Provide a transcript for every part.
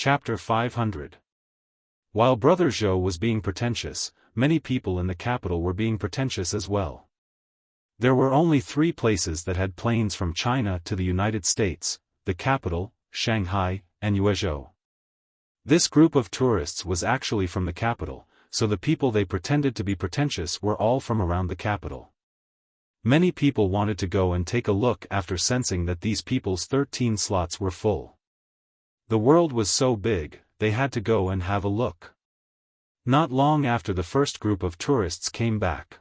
Chapter 500. While Brother Zhou was being pretentious, many people in the capital were being pretentious as well. There were only 3 places that had planes from China to the United States: the capital, Shanghai, and Yuzhou. This group of tourists was actually from the capital, so the people they pretended to be pretentious were all from around the capital. Many people wanted to go and take a look after sensing that these people's 13 slots were full. The world was so big, they had to go and have a look. Not long after the first group of tourists came back.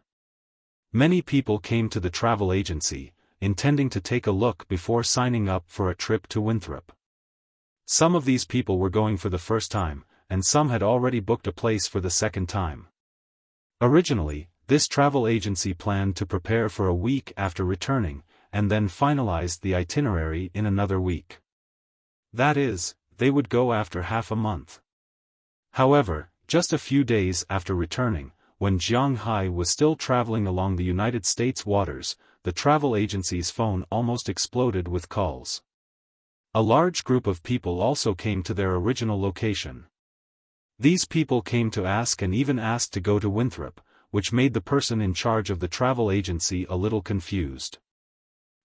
Many people came to the travel agency, intending to take a look before signing up for a trip to Winthrop. Some of these people were going for the first time, and some had already booked a place for the second time. Originally, this travel agency planned to prepare for a week after returning, and then finalized the itinerary in another week. That is, they would go after half a month. However, just a few days after returning, when Jiang Hai was still traveling along the United States waters, the travel agency's phone almost exploded with calls. A large group of people also came to their original location. These people came to ask and even asked to go to Winthrop, which made the person in charge of the travel agency a little confused.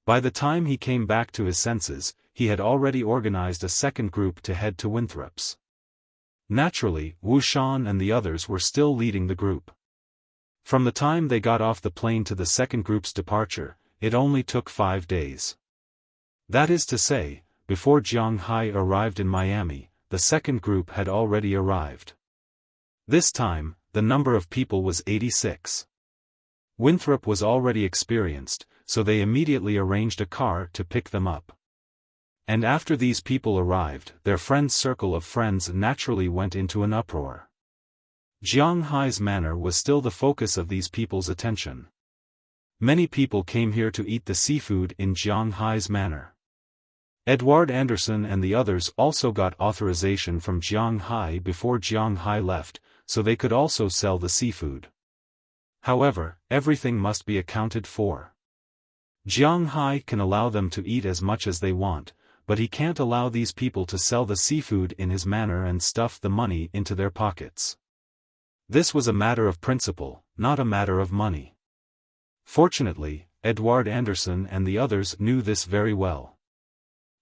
By the time he came back to his senses, he had already organized a second group to head to Winthrop's. Naturally, Wuxia and the others were still leading the group. From the time they got off the plane to the second group's departure, it only took 5 days. That is to say, before Jiang Hai arrived in Miami, the second group had already arrived. This time, the number of people was 86. Winthrop was already experienced, so they immediately arranged a car to pick them up. And after these people arrived, their friend's circle of friends naturally went into an uproar. Jiang Hai's manor was still the focus of these people's attention. Many people came here to eat the seafood in Jiang Hai's manor. Edward Anderson and the others also got authorization from Jiang Hai before Jiang Hai left, so they could also sell the seafood. However, everything must be accounted for. Jiang Hai can allow them to eat as much as they want, but he can't allow these people to sell the seafood in his manor and stuff the money into their pockets. This was a matter of principle, not a matter of money. Fortunately, Edward Anderson and the others knew this very well.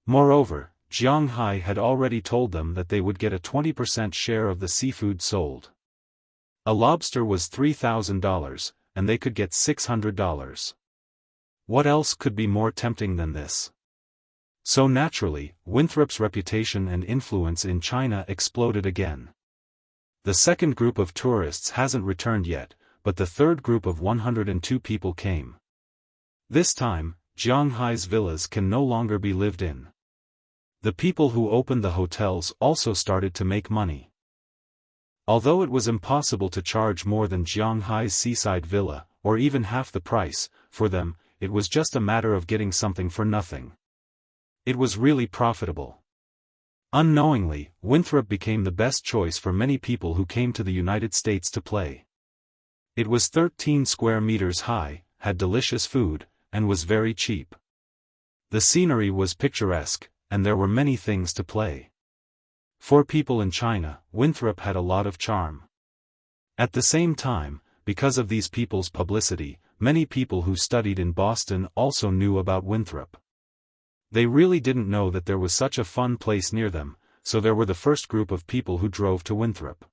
Moreover, Jiang Hai had already told them that they would get a 20% share of the seafood sold. A lobster was $3,000, and they could get $600. What else could be more tempting than this? So naturally, Winthrop's reputation and influence in China exploded again. The second group of tourists hasn't returned yet, but the third group of 102 people came. This time, Jiang Hai's villas can no longer be lived in. The people who opened the hotels also started to make money. Although it was impossible to charge more than Jiang Hai's seaside villa, or even half the price, for them, it was just a matter of getting something for nothing. It was really profitable. Unknowingly, Winthrop became the best choice for many people who came to the United States to play. It was 13 square meters high, had delicious food, and was very cheap. The scenery was picturesque, and there were many things to play. For people in China, Winthrop had a lot of charm. At the same time, because of these people's publicity, many people who studied in Boston also knew about Winthrop. They really didn't know that there was such a fun place near them, so there were the first group of people who drove to Winthrop.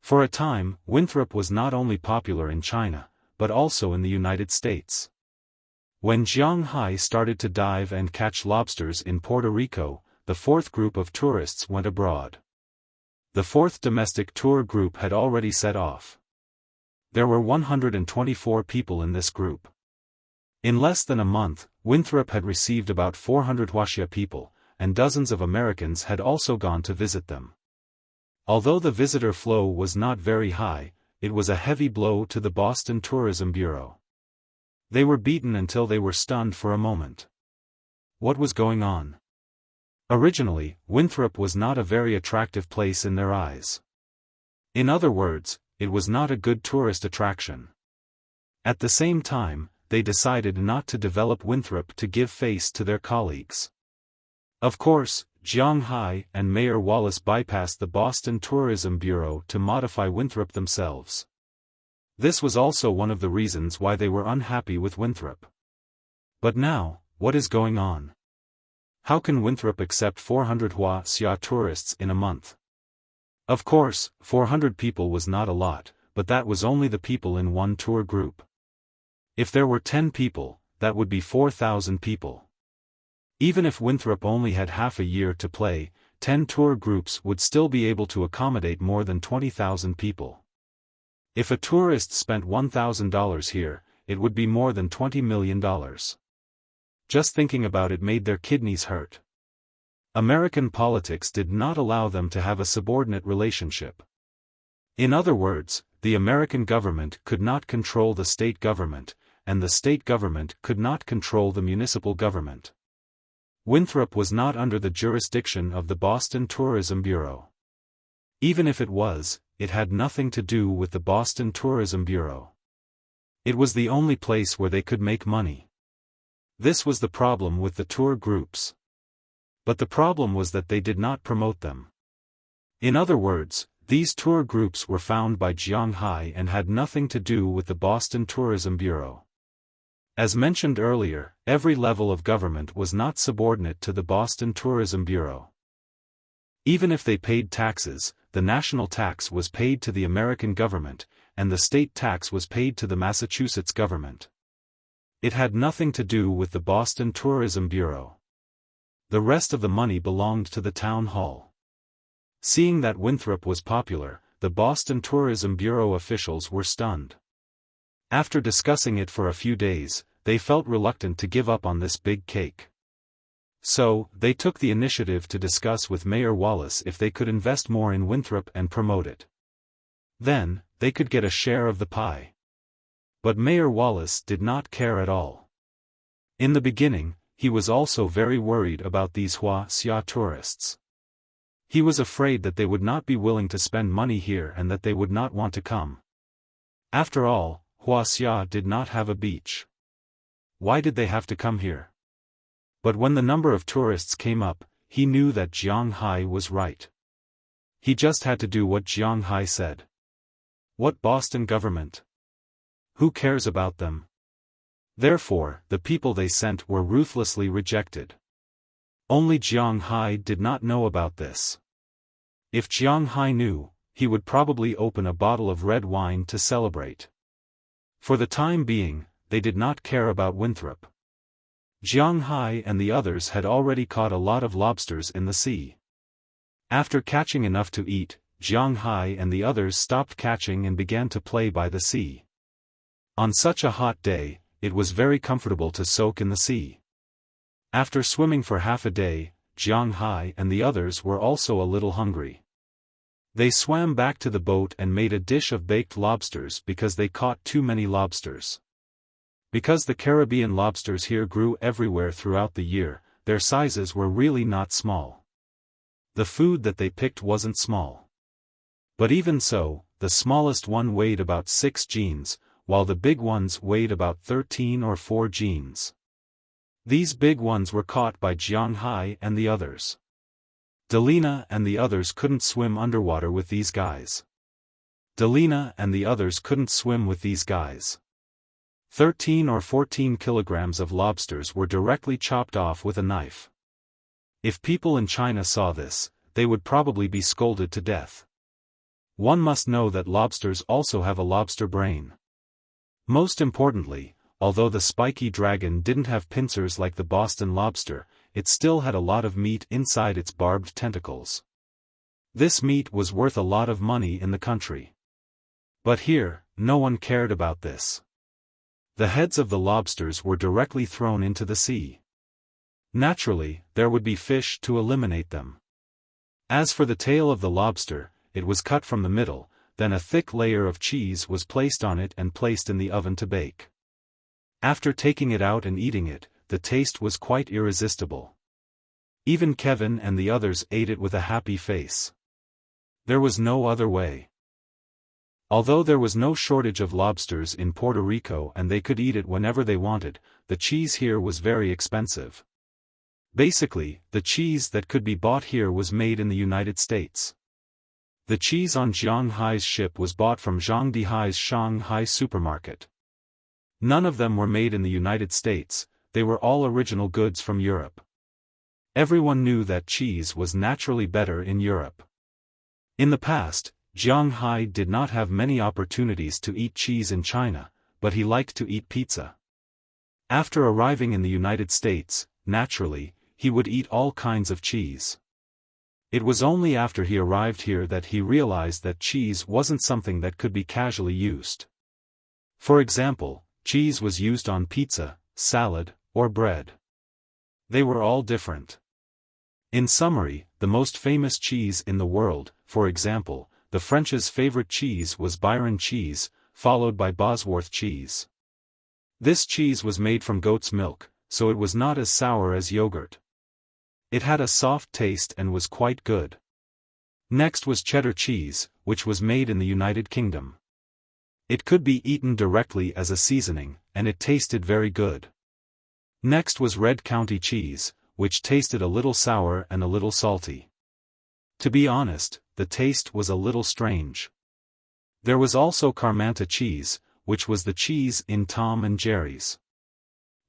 For a time, Winthrop was not only popular in China, but also in the United States. When Jiang Hai started to dive and catch lobsters in Puerto Rico, the fourth group of tourists went abroad. The fourth domestic tour group had already set off. There were 124 people in this group. In less than a month, Winthrop had received about 400 Wuxia people, and dozens of Americans had also gone to visit them. Although the visitor flow was not very high, it was a heavy blow to the Boston Tourism Bureau. They were beaten until they were stunned for a moment. What was going on? Originally, Winthrop was not a very attractive place in their eyes. In other words, it was not a good tourist attraction. At the same time, they decided not to develop Winthrop to give face to their colleagues. Of course, Jiang Hai and Mayor Wallace bypassed the Boston Tourism Bureau to modify Winthrop themselves. This was also one of the reasons why they were unhappy with Winthrop. But now, what is going on? How can Winthrop accept 400 Wuxia tourists in a month? Of course, 400 people was not a lot, but that was only the people in one tour group. If there were 10 people, that would be 4,000 people. Even if Winthrop only had half a year to play, 10 tour groups would still be able to accommodate more than 20,000 people. If a tourist spent $1,000 here, it would be more than $20 million. Just thinking about it made their kidneys hurt. American politics did not allow them to have a subordinate relationship. In other words, the American government could not control the state government, and the state government could not control the municipal government. Winthrop was not under the jurisdiction of the Boston Tourism Bureau. Even if it was, it had nothing to do with the Boston Tourism Bureau. It was the only place where they could make money. This was the problem with the tour groups. But the problem was that they did not promote them. In other words, these tour groups were found by Jiang Hai and had nothing to do with the Boston Tourism Bureau. As mentioned earlier, every level of government was not subordinate to the Boston Tourism Bureau. Even if they paid taxes, the national tax was paid to the American government, and the state tax was paid to the Massachusetts government. It had nothing to do with the Boston Tourism Bureau. The rest of the money belonged to the town hall. Seeing that Winthrop was popular, the Boston Tourism Bureau officials were stunned. After discussing it for a few days, they felt reluctant to give up on this big cake. So, they took the initiative to discuss with Mayor Wallace if they could invest more in Winthrop and promote it. Then, they could get a share of the pie. But Mayor Wallace did not care at all. In the beginning, he was also very worried about these Wuxia tourists. He was afraid that they would not be willing to spend money here and that they would not want to come. After all, Wuxia did not have a beach. Why did they have to come here? But when the number of tourists came up, he knew that Jiang Hai was right. He just had to do what Jiang Hai said. What Boston government? Who cares about them? Therefore, the people they sent were ruthlessly rejected. Only Jiang Hai did not know about this. If Jiang Hai knew, he would probably open a bottle of red wine to celebrate. For the time being, they did not care about Winthrop. Jiang Hai and the others had already caught a lot of lobsters in the sea. After catching enough to eat, Jiang Hai and the others stopped catching and began to play by the sea. On such a hot day, it was very comfortable to soak in the sea. After swimming for half a day, Jiang Hai and the others were also a little hungry. They swam back to the boat and made a dish of baked lobsters because they caught too many lobsters. Because the Caribbean lobsters here grew everywhere throughout the year, their sizes were really not small. The food that they picked wasn't small. But even so, the smallest one weighed about 6 jeans, while the big ones weighed about 13 or 4 jeans. These big ones were caught by Jiang Hai and the others. Delina and the others couldn't swim underwater with these guys. 13 or 14 kilograms of lobsters were directly chopped off with a knife. If people in China saw this, they would probably be scolded to death. One must know that lobsters also have a lobster brain. Most importantly, although the spiky dragon didn't have pincers like the Boston lobster, it still had a lot of meat inside its barbed tentacles. This meat was worth a lot of money in the country. But here, no one cared about this. The heads of the lobsters were directly thrown into the sea. Naturally, there would be fish to eliminate them. As for the tail of the lobster, it was cut from the middle, then a thick layer of cheese was placed on it and placed in the oven to bake. After taking it out and eating it, the taste was quite irresistible. Even Kevin and the others ate it with a happy face. There was no other way. Although there was no shortage of lobsters in Puerto Rico and they could eat it whenever they wanted, the cheese here was very expensive. Basically, the cheese that could be bought here was made in the United States. The cheese on Jiang Hai's ship was bought from Zhang Dihai's Shanghai supermarket. None of them were made in the United States, they were all original goods from Europe. Everyone knew that cheese was naturally better in Europe. In the past, Jiang Hai did not have many opportunities to eat cheese in China, but he liked to eat pizza. After arriving in the United States, naturally, he would eat all kinds of cheese. It was only after he arrived here that he realized that cheese wasn't something that could be casually used. For example, cheese was used on pizza, salad, or bread. They were all different. In summary, the most famous cheese in the world, for example, the French's favorite cheese was Byron cheese, followed by Bosworth cheese. This cheese was made from goat's milk, so it was not as sour as yogurt. It had a soft taste and was quite good. Next was cheddar cheese, which was made in the United Kingdom. It could be eaten directly as a seasoning, and it tasted very good. Next was red county cheese, which tasted a little sour and a little salty. To be honest, the taste was a little strange. There was also Carmanta cheese, which was the cheese in Tom and Jerry's.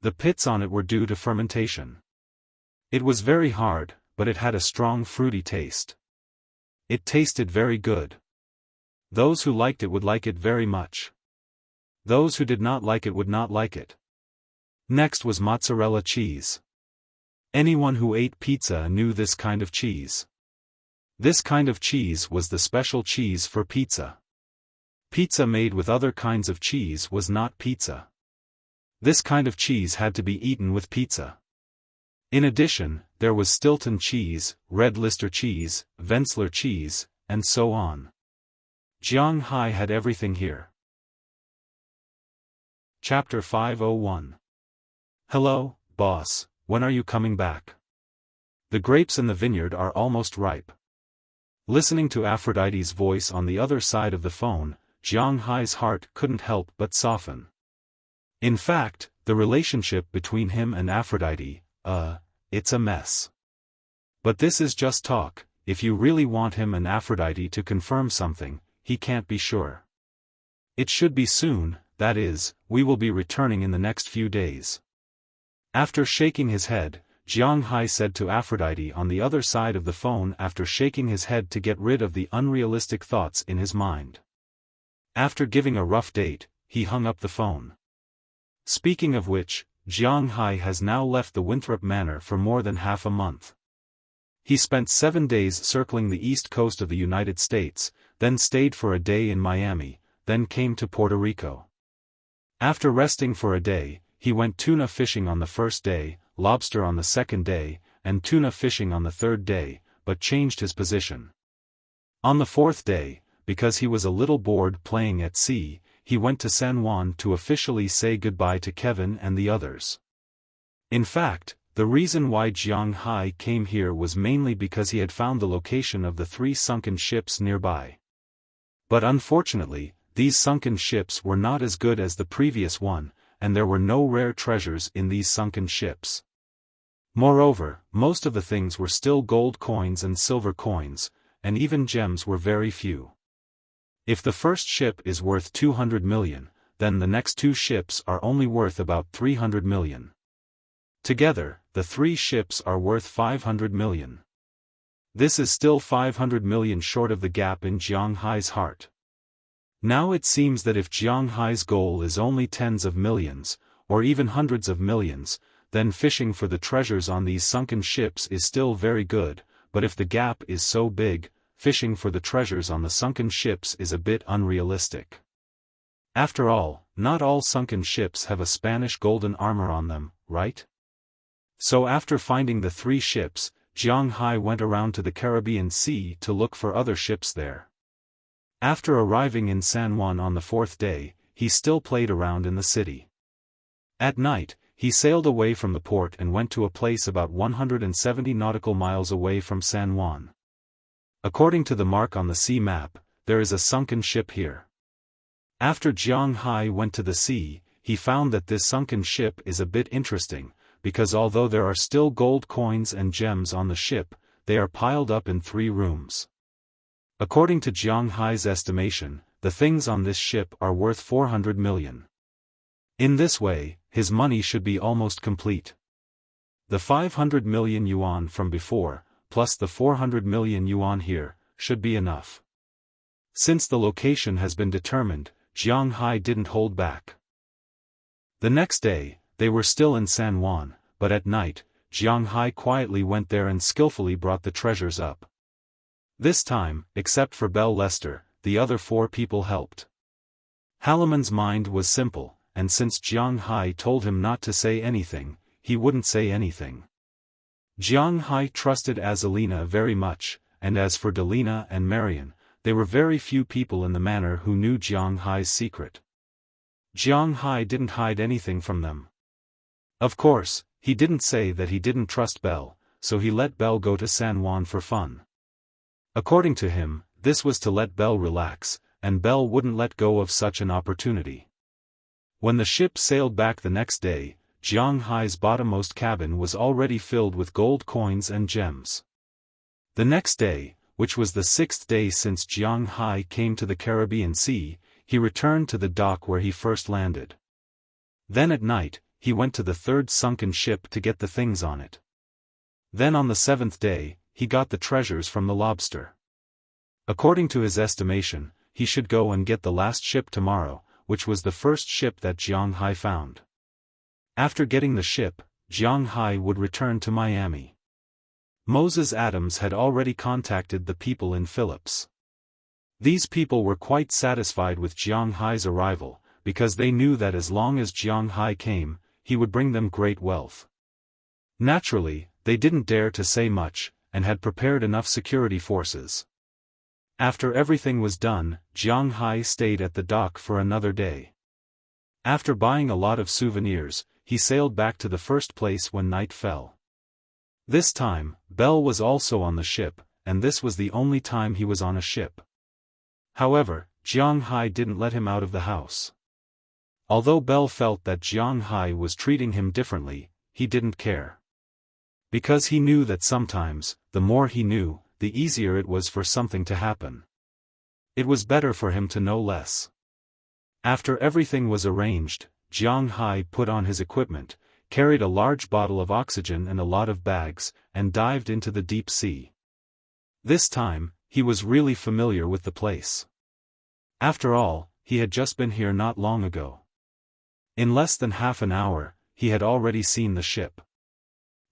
The pits on it were due to fermentation. It was very hard, but it had a strong fruity taste. It tasted very good. Those who liked it would like it very much. Those who did not like it would not like it. Next was mozzarella cheese. Anyone who ate pizza knew this kind of cheese. This kind of cheese was the special cheese for pizza. Pizza made with other kinds of cheese was not pizza. This kind of cheese had to be eaten with pizza. In addition, there was Stilton cheese, Red Lister cheese, Vensler cheese, and so on. Jiang Hai had everything here. Chapter 501. Hello, boss, when are you coming back? The grapes in the vineyard are almost ripe. Listening to Aphrodite's voice on the other side of the phone, Jiang Hai's heart couldn't help but soften. In fact, the relationship between him and Aphrodite, it's a mess. But this is just talk. If you really want him and Aphrodite to confirm something, he can't be sure. It should be soon, that is, we will be returning in the next few days. After shaking his head, Jiang Hai said to Aphrodite on the other side of the phone after shaking his head to get rid of the unrealistic thoughts in his mind. After giving a rough date, he hung up the phone. Speaking of which, Jiang Hai has now left the Winthrop Manor for more than half a month. He spent 7 days circling the east coast of the United States, then stayed for a day in Miami, then came to Puerto Rico. After resting for a day, he went tuna fishing on the first day, lobster on the second day, and tuna fishing on the third day, but changed his position. On the fourth day, because he was a little bored playing at sea, he went to San Juan to officially say goodbye to Kevin and the others. In fact, the reason why Jiang Hai came here was mainly because he had found the location of the 3 sunken ships nearby. But unfortunately, these sunken ships were not as good as the previous one, and there were no rare treasures in these sunken ships. Moreover, most of the things were still gold coins and silver coins, and even gems were very few. If the first ship is worth 200 million, then the next 2 ships are only worth about 300 million. Together, the 3 ships are worth 500 million. This is still 500 million short of the gap in Jiang Hai's heart. Now it seems that if Jiang Hai's goal is only tens of millions, or even hundreds of millions, then fishing for the treasures on these sunken ships is still very good, but if the gap is so big, fishing for the treasures on the sunken ships is a bit unrealistic. After all, not all sunken ships have a Spanish golden armor on them, right? So after finding the 3 ships, Jiang Hai went around to the Caribbean Sea to look for other ships there. After arriving in San Juan on the 4th day, he still played around in the city. At night, he sailed away from the port and went to a place about 170 nautical miles away from San Juan. According to the mark on the sea map, there is a sunken ship here. After Jiang Hai went to the sea, he found that this sunken ship is a bit interesting, because although there are still gold coins and gems on the ship, they are piled up in 3 rooms. According to Jiang Hai's estimation, the things on this ship are worth 400 million. In this way, his money should be almost complete. The 500 million yuan from before, plus the 400 million yuan here, should be enough. Since the location has been determined, Jiang Hai didn't hold back. The next day, they were still in San Juan, but at night, Jiang Hai quietly went there and skillfully brought the treasures up. This time, except for Belle Lester, the other 4 people helped. Halaman's mind was simple, and since Jiang Hai told him not to say anything, he wouldn't say anything. Jiang Hai trusted Azalina very much, and as for Delina and Marian, there were very few people in the manor who knew Jiang Hai's secret. Jiang Hai didn't hide anything from them. Of course, he didn't say that he didn't trust Belle, so he let Belle go to San Juan for fun. According to him, this was to let Belle relax, and Belle wouldn't let go of such an opportunity. When the ship sailed back the next day, Jiang Hai's bottommost cabin was already filled with gold coins and gems. The next day, which was the 6th day since Jiang Hai came to the Caribbean Sea, he returned to the dock where he first landed. Then at night, he went to the 3rd sunken ship to get the things on it. Then on the 7th day, he got the treasures from the lobster. According to his estimation, he should go and get the last ship tomorrow, which was the first ship that Jiang Hai found. After getting the ship, Jiang Hai would return to Miami. Moses Adams had already contacted the people in Philips. These people were quite satisfied with Jiang Hai's arrival, because they knew that as long as Jiang Hai came, he would bring them great wealth. Naturally, they didn't dare to say much, and had prepared enough security forces. After everything was done, Jiang Hai stayed at the dock for another day. After buying a lot of souvenirs, he sailed back to the first place when night fell. This time, Belle was also on the ship, and this was the only time he was on a ship. However, Jiang Hai didn't let him out of the house. Although Belle felt that Jiang Hai was treating him differently, he didn't care. Because he knew that sometimes, the more he knew, the easier it was for something to happen. It was better for him to know less. After everything was arranged, Jiang Hai put on his equipment, carried a large bottle of oxygen and a lot of bags, and dived into the deep sea. This time, he was really familiar with the place. After all, he had just been here not long ago. In less than half an hour, he had already seen the ship.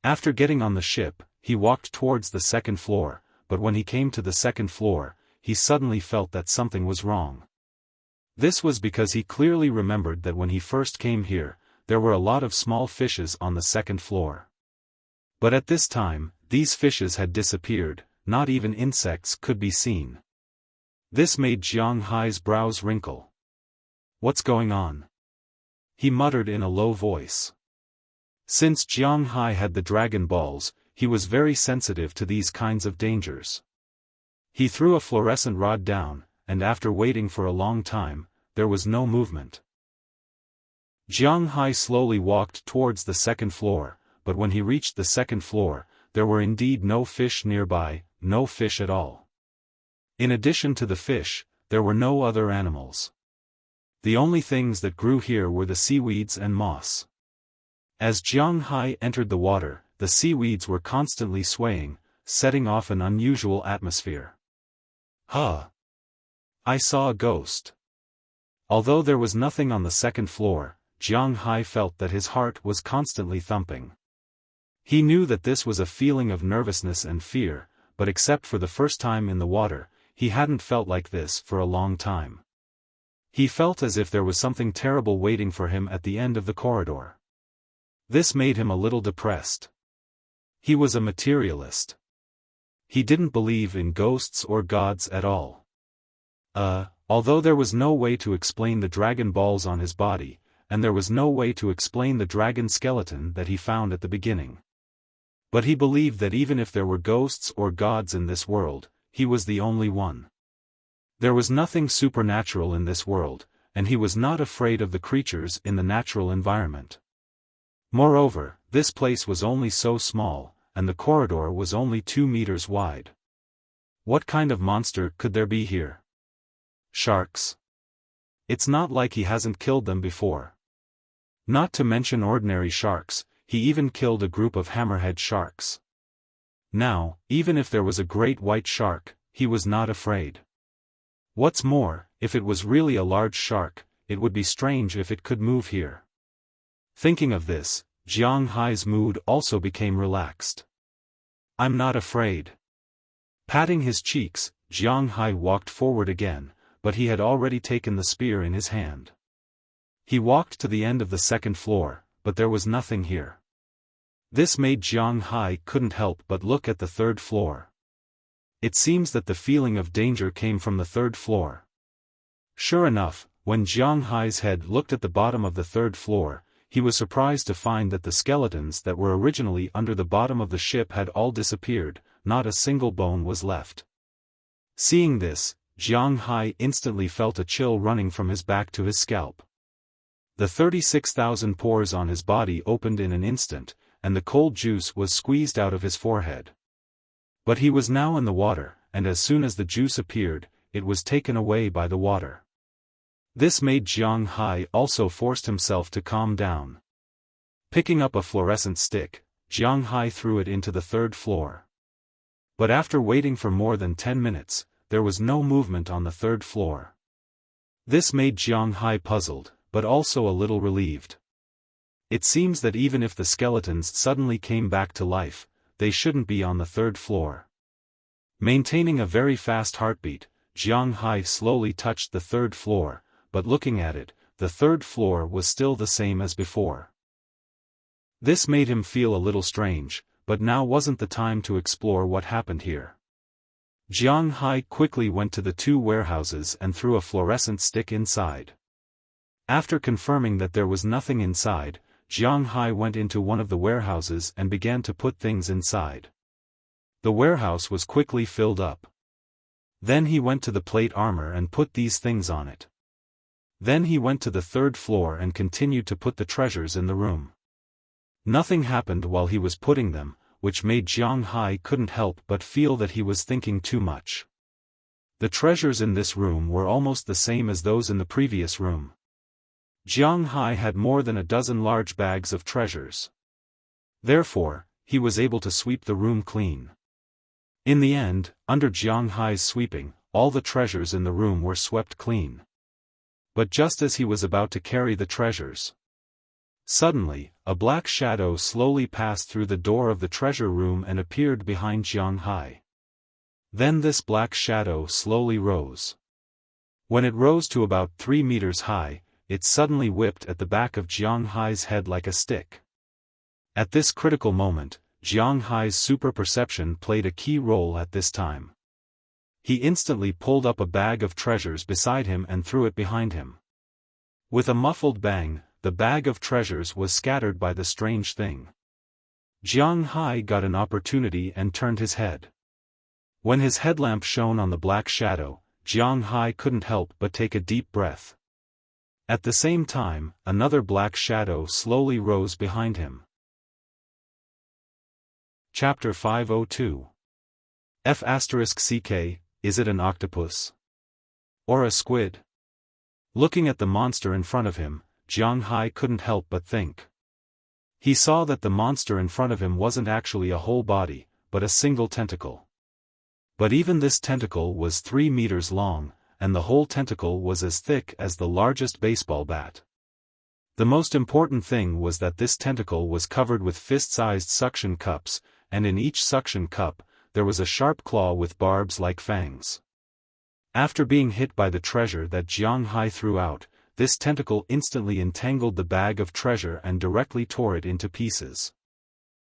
After getting on the ship, he walked towards the 2nd floor, but when he came to the 2nd floor, he suddenly felt that something was wrong. This was because he clearly remembered that when he first came here, there were a lot of small fishes on the 2nd floor. But at this time, these fishes had disappeared, not even insects could be seen. This made Jiang Hai's brows wrinkle. "What's going on?" he muttered in a low voice. Since Jiang Hai had the dragon balls, he was very sensitive to these kinds of dangers. He threw a fluorescent rod down, and after waiting for a long time, there was no movement. Jiang Hai slowly walked towards the 2nd floor, but when he reached the 2nd floor, there were indeed no fish nearby, no fish at all. In addition to the fish, there were no other animals. The only things that grew here were the seaweeds and moss. As Jiang Hai entered the water, the seaweeds were constantly swaying, setting off an unusual atmosphere. "Huh! I saw a ghost." Although there was nothing on the 2nd floor, Jiang Hai felt that his heart was constantly thumping. He knew that this was a feeling of nervousness and fear, but except for the first time in the water, he hadn't felt like this for a long time. He felt as if there was something terrible waiting for him at the end of the corridor. This made him a little depressed. He was a materialist. He didn't believe in ghosts or gods at all. Although there was no way to explain the dragon balls on his body, and there was no way to explain the dragon skeleton that he found at the beginning. But he believed that even if there were ghosts or gods in this world, he was the only one. There was nothing supernatural in this world, and he was not afraid of the creatures in the natural environment. Moreover, this place was only so small, and the corridor was only 2 meters wide. What kind of monster could there be here? Sharks? It's not like he hasn't killed them before. Not to mention ordinary sharks, he even killed a group of hammerhead sharks. Now, even if there was a great white shark, he was not afraid. What's more, if it was really a large shark, it would be strange if it could move here. Thinking of this, Jiang Hai's mood also became relaxed. I'm not afraid. Patting his cheeks, Jiang Hai walked forward again, but he had already taken the spear in his hand. He walked to the end of the second floor, but there was nothing here. This made Jiang Hai couldn't help but look at the third floor. It seems that the feeling of danger came from the third floor. Sure enough, when Jiang Hai's head looked at the bottom of the third floor, he was surprised to find that the skeletons that were originally under the bottom of the ship had all disappeared, not a single bone was left. Seeing this, Jiang Hai instantly felt a chill running from his back to his scalp. The 36,000 pores on his body opened in an instant, and the cold juice was squeezed out of his forehead. But he was now in the water, and as soon as the juice appeared, it was taken away by the water. This made Jiang Hai also forced himself to calm down. Picking up a fluorescent stick, Jiang Hai threw it into the third floor. But after waiting for more than 10 minutes, there was no movement on the third floor. This made Jiang Hai puzzled, but also a little relieved. It seems that even if the skeletons suddenly came back to life, they shouldn't be on the third floor. Maintaining a very fast heartbeat, Jiang Hai slowly touched the third floor, but looking at it, the third floor was still the same as before. This made him feel a little strange, but now wasn't the time to explore what happened here. Jiang Hai quickly went to the 2 warehouses and threw a fluorescent stick inside. After confirming that there was nothing inside, Jiang Hai went into one of the warehouses and began to put things inside. The warehouse was quickly filled up. Then he went to the plate armor and put these things on it. Then he went to the third floor and continued to put the treasures in the room. Nothing happened while he was putting them, which made Jiang Hai couldn't help but feel that he was thinking too much. The treasures in this room were almost the same as those in the previous room. Jiang Hai had more than a dozen large bags of treasures. Therefore, he was able to sweep the room clean. In the end, under Jiang Hai's sweeping, all the treasures in the room were swept clean. But just as he was about to carry the treasures, suddenly, a black shadow slowly passed through the door of the treasure room and appeared behind Jiang Hai. Then this black shadow slowly rose. When it rose to about 3 meters high, it suddenly whipped at the back of Jiang Hai's head like a stick. At this critical moment, Jiang Hai's super perception played a key role at this time. He instantly pulled up a bag of treasures beside him and threw it behind him. With a muffled bang, the bag of treasures was scattered by the strange thing. Jiang Hai got an opportunity and turned his head. When his headlamp shone on the black shadow, Jiang Hai couldn't help but take a deep breath. At the same time, another black shadow slowly rose behind him. Chapter 502. F***ck, is it an octopus? Or a squid? Looking at the monster in front of him, Jiang Hai couldn't help but think. He saw that the monster in front of him wasn't actually a whole body, but a single tentacle. But even this tentacle was 3 meters long, and the whole tentacle was as thick as the largest baseball bat. The most important thing was that this tentacle was covered with fist-sized suction cups, and in each suction cup, there was a sharp claw with barbs like fangs. After being hit by the treasure that Jiang Hai threw out, this tentacle instantly entangled the bag of treasure and directly tore it into pieces.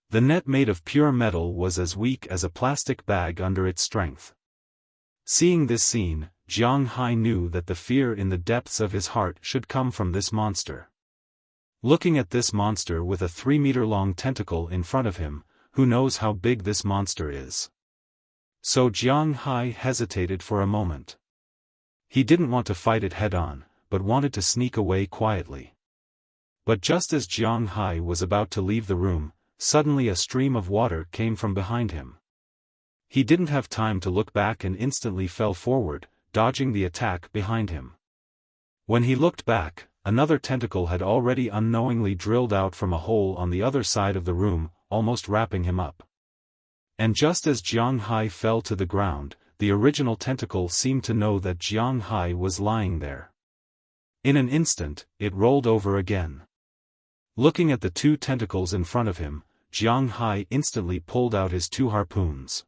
The net made of pure metal was as weak as a plastic bag under its strength. Seeing this scene, Jiang Hai knew that the fear in the depths of his heart should come from this monster. Looking at this monster with a 3-meter-long tentacle in front of him, who knows how big this monster is? So Jiang Hai hesitated for a moment. He didn't want to fight it head-on, but wanted to sneak away quietly. But just as Jiang Hai was about to leave the room, suddenly a stream of water came from behind him. He didn't have time to look back and instantly fell forward, dodging the attack behind him. When he looked back, another tentacle had already unknowingly drilled out from a hole on the other side of the room, almost wrapping him up. And just as Jiang Hai fell to the ground, the original tentacle seemed to know that Jiang Hai was lying there. In an instant, it rolled over again. Looking at the two tentacles in front of him, Jiang Hai instantly pulled out his two harpoons.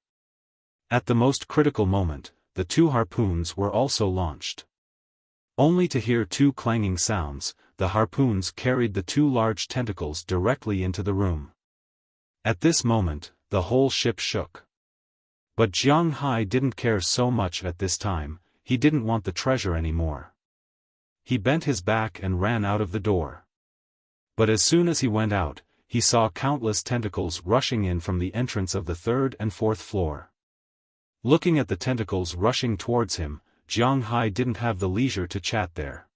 At the most critical moment, the two harpoons were also launched. Only to hear two clanging sounds, the harpoons carried the two large tentacles directly into the room. At this moment, the whole ship shook. But Jiang Hai didn't care so much at this time, he didn't want the treasure anymore. He bent his back and ran out of the door. But as soon as he went out, he saw countless tentacles rushing in from the entrance of the third and fourth floor. Looking at the tentacles rushing towards him, Jiang Hai didn't have the leisure to chat there.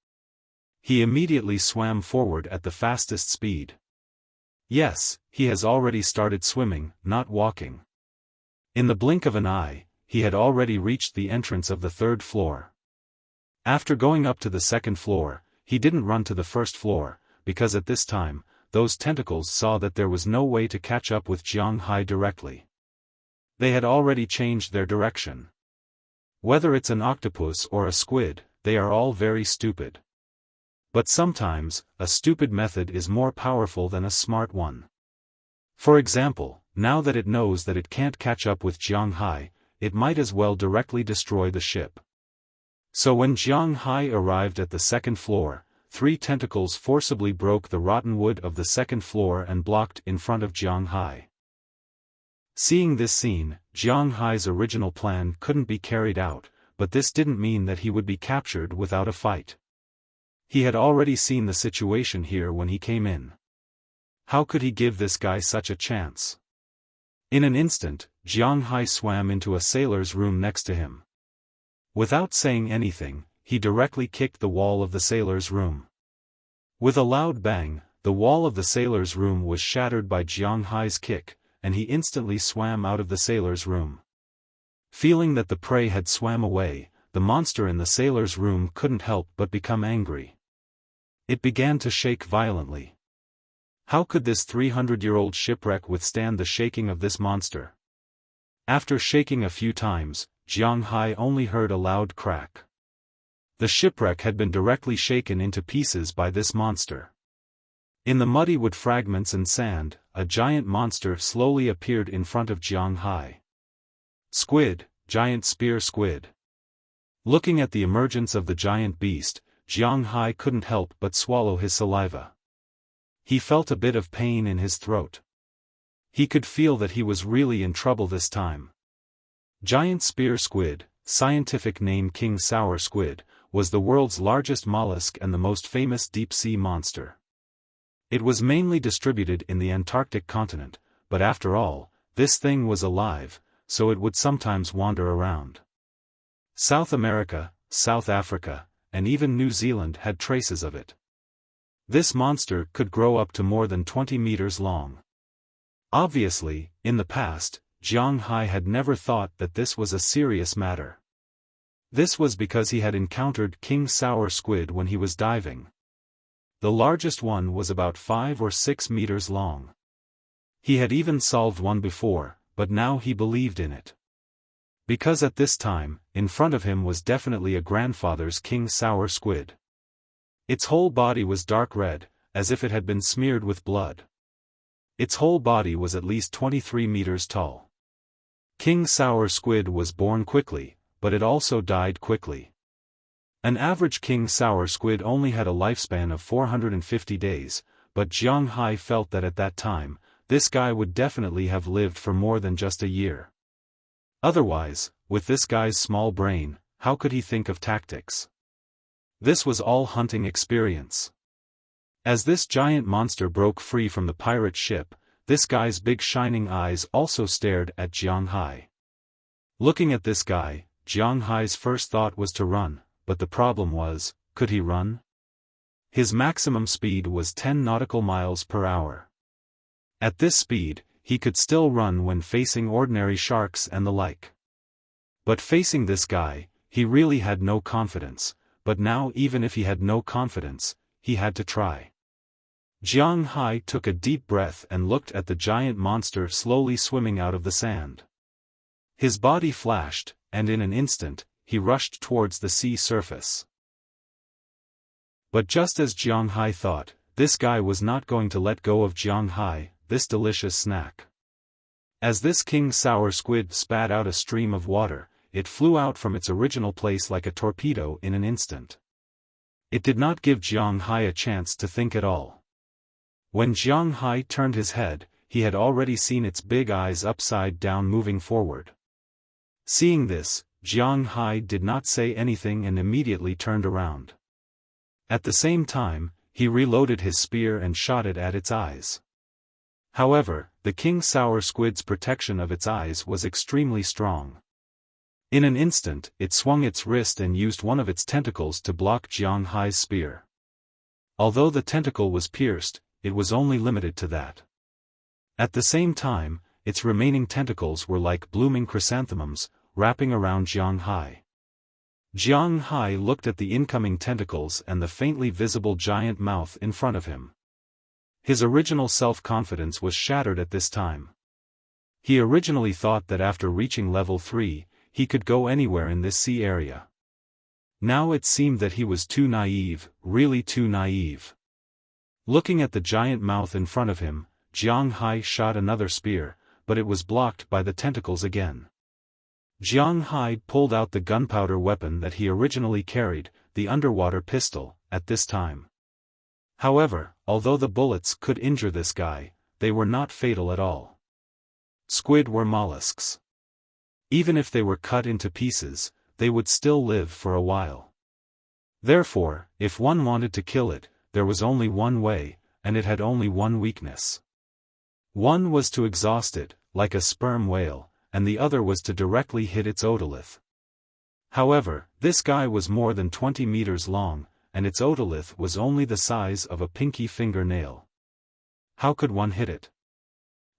He immediately swam forward at the fastest speed. Yes, he has already started swimming, not walking. In the blink of an eye, he had already reached the entrance of the third floor. After going up to the second floor, he didn't run to the first floor, because at this time, those tentacles saw that there was no way to catch up with Jiang Hai directly. They had already changed their direction. Whether it's an octopus or a squid, they are all very stupid. But sometimes, a stupid method is more powerful than a smart one. For example, now that it knows that it can't catch up with Jiang Hai, it might as well directly destroy the ship. So when Jiang Hai arrived at the second floor, three tentacles forcibly broke the rotten wood of the second floor and blocked in front of Jiang Hai. Seeing this scene, Jiang Hai's original plan couldn't be carried out, but this didn't mean that he would be captured without a fight. He had already seen the situation here when he came in. How could he give this guy such a chance? In an instant, Jiang Hai swam into a sailor's room next to him. Without saying anything, he directly kicked the wall of the sailor's room. With a loud bang, the wall of the sailor's room was shattered by Jiang Hai's kick, and he instantly swam out of the sailor's room. Feeling that the prey had swam away, the monster in the sailor's room couldn't help but become angry. It began to shake violently. How could this 300-year-old shipwreck withstand the shaking of this monster? After shaking a few times, Jiang Hai only heard a loud crack. The shipwreck had been directly shaken into pieces by this monster. In the muddy wood fragments and sand, a giant monster slowly appeared in front of Jiang Hai. Squid, giant spear squid. Looking at the emergence of the giant beast, Jiang Hai couldn't help but swallow his saliva. He felt a bit of pain in his throat. He could feel that he was really in trouble this time. Giant spear squid, scientific name king sour squid, was the world's largest mollusk and the most famous deep-sea monster. It was mainly distributed in the Antarctic continent, but after all, this thing was alive, so it would sometimes wander around. South America, South Africa, and even New Zealand had traces of it. This monster could grow up to more than 20 meters long. Obviously, in the past, Jiang Hai had never thought that this was a serious matter. This was because he had encountered king sour squid when he was diving. The largest one was about 5 or 6 meters long. He had even solved one before, but now he believed in it. Because at this time, in front of him was definitely a grandfather's king sour squid. Its whole body was dark red, as if it had been smeared with blood. Its whole body was at least 23 meters tall. King sour squid was born quickly, but it also died quickly. An average king sour squid only had a lifespan of 450 days, but Jiang Hai felt that at that time, this guy would definitely have lived for more than just a year. Otherwise, with this guy's small brain, how could he think of tactics? This was all hunting experience. As this giant monster broke free from the pirate ship, this guy's big shining eyes also stared at Jiang Hai. Looking at this guy, Jiang Hai's first thought was to run, but the problem was, could he run? His maximum speed was 10 nautical miles per hour. At this speed, he could still run when facing ordinary sharks and the like. But facing this guy, he really had no confidence, but now even if he had no confidence, he had to try. Jiang Hai took a deep breath and looked at the giant monster slowly swimming out of the sand. His body flashed, and in an instant, he rushed towards the sea surface. But just as Jiang Hai thought, this guy was not going to let go of Jiang Hai, this delicious snack. As this king sour squid spat out a stream of water, it flew out from its original place like a torpedo in an instant. It did not give Jiang Hai a chance to think at all. When Jiang Hai turned his head, he had already seen its big eyes upside down moving forward. Seeing this, Jiang Hai did not say anything and immediately turned around. At the same time, he reloaded his spear and shot it at its eyes. However, the king sour squid's protection of its eyes was extremely strong. In an instant, it swung its wrist and used one of its tentacles to block Jiang Hai's spear. Although the tentacle was pierced, it was only limited to that. At the same time, its remaining tentacles were like blooming chrysanthemums, wrapping around Jiang Hai. Jiang Hai looked at the incoming tentacles and the faintly visible giant mouth in front of him. His original self-confidence was shattered at this time. He originally thought that after reaching level 3, he could go anywhere in this sea area. Now it seemed that he was too naive, really too naive. Looking at the giant mouth in front of him, Jiang Hai shot another spear, but it was blocked by the tentacles again. Jiang Hai pulled out the gunpowder weapon that he originally carried, the underwater pistol, at this time. However, although the bullets could injure this guy, they were not fatal at all. Squid were mollusks. Even if they were cut into pieces, they would still live for a while. Therefore, if one wanted to kill it, there was only one way, and it had only one weakness. One was to exhaust it, like a sperm whale, and the other was to directly hit its otolith. However, this guy was more than 20 meters long, and its otolith was only the size of a pinky fingernail. How could one hit it?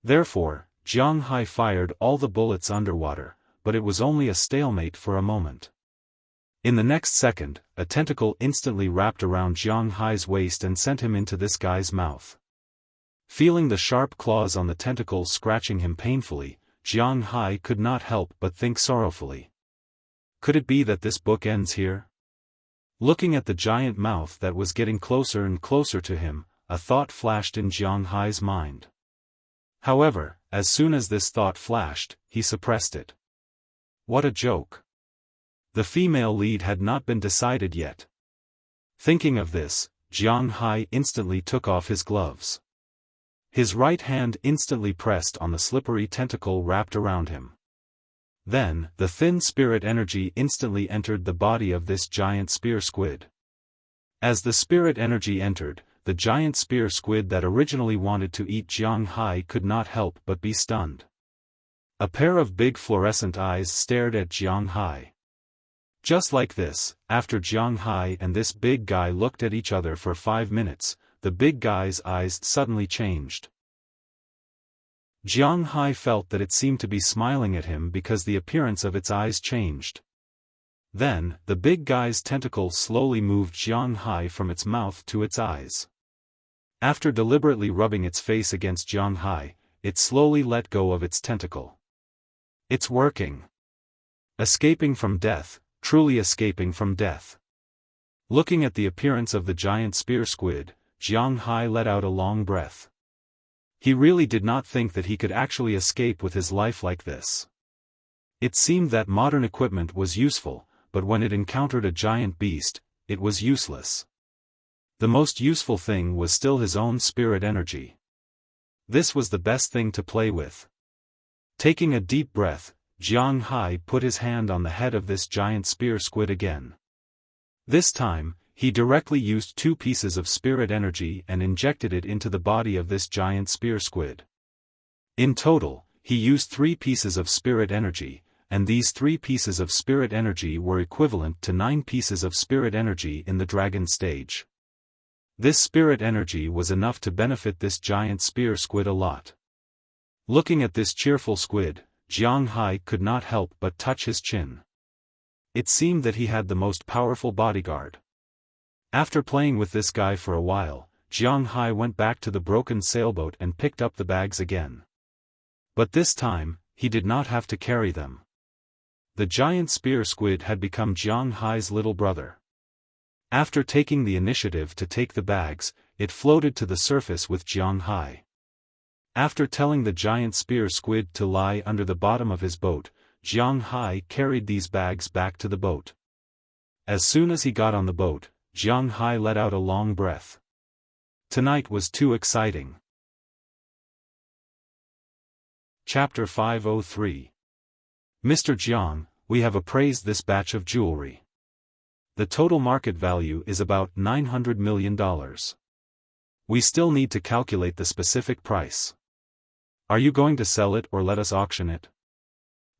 Therefore, Jiang Hai fired all the bullets underwater, but it was only a stalemate for a moment. In the next second, a tentacle instantly wrapped around Jiang Hai's waist and sent him into this guy's mouth. Feeling the sharp claws on the tentacle scratching him painfully, Jiang Hai could not help but think sorrowfully. Could it be that this book ends here? Looking at the giant mouth that was getting closer and closer to him, a thought flashed in Jiang Hai's mind. However, as soon as this thought flashed, he suppressed it. What a joke! The female lead had not been decided yet. Thinking of this, Jiang Hai instantly took off his gloves. His right hand instantly pressed on the slippery tentacle wrapped around him. Then, the thin spirit energy instantly entered the body of this giant spear squid. As the spirit energy entered, the giant spear squid that originally wanted to eat Jiang Hai could not help but be stunned. A pair of big fluorescent eyes stared at Jiang Hai. Just like this, after Jiang Hai and this big guy looked at each other for 5 minutes, the big guy's eyes suddenly changed. Jiang Hai felt that it seemed to be smiling at him because the appearance of its eyes changed. Then, the big guy's tentacle slowly moved Jiang Hai from its mouth to its eyes. After deliberately rubbing its face against Jiang Hai, it slowly let go of its tentacle. It's working. Escaping from death, truly escaping from death. Looking at the appearance of the giant spear squid, Jiang Hai let out a long breath. He really did not think that he could actually escape with his life like this. It seemed that modern equipment was useful, but when it encountered a giant beast, it was useless. The most useful thing was still his own spirit energy. This was the best thing to play with. Taking a deep breath, Jiang Hai put his hand on the head of this giant spear squid again. This time, he directly used 2 pieces of spirit energy and injected it into the body of this giant spear squid. In total, he used 3 pieces of spirit energy, and these 3 pieces of spirit energy were equivalent to 9 pieces of spirit energy in the dragon stage. This spirit energy was enough to benefit this giant spear squid a lot. Looking at this cheerful squid, Jiang Hai could not help but touch his chin. It seemed that he had the most powerful bodyguard. After playing with this guy for a while, Jiang Hai went back to the broken sailboat and picked up the bags again. But this time, he did not have to carry them. The giant spear squid had become Jiang Hai's little brother. After taking the initiative to take the bags, it floated to the surface with Jiang Hai. After telling the giant spear squid to lie under the bottom of his boat, Jiang Hai carried these bags back to the boat. As soon as he got on the boat, Jiang Hai let out a long breath. Tonight was too exciting. Chapter 503. Mr. Jiang, we have appraised this batch of jewelry. The total market value is about $900 million. We still need to calculate the specific price. Are you going to sell it or let us auction it?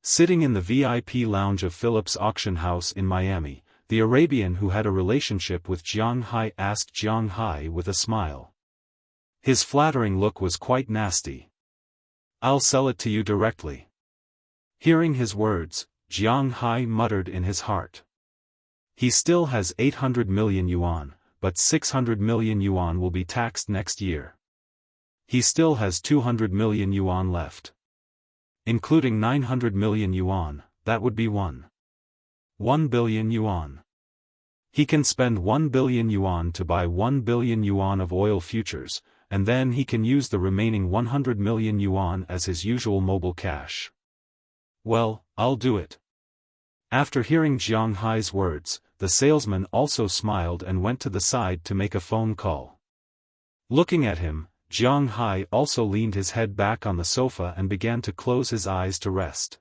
Sitting in the VIP lounge of Phillips Auction House in Miami, the Arabian who had a relationship with Jiang Hai asked Jiang Hai with a smile. His flattering look was quite nasty. I'll sell it to you directly. Hearing his words, Jiang Hai muttered in his heart. He still has 800 million yuan, but 600 million yuan will be taxed next year. He still has 200 million yuan left. Including 900 million yuan, that would be 1 billion yuan. He can spend 1 billion yuan to buy 1 billion yuan of oil futures, and then he can use the remaining 100 million yuan as his usual mobile cash. Well, I'll do it. After hearing Jiang Hai's words, the salesman also smiled and went to the side to make a phone call. Looking at him, Jiang Hai also leaned his head back on the sofa and began to close his eyes to rest.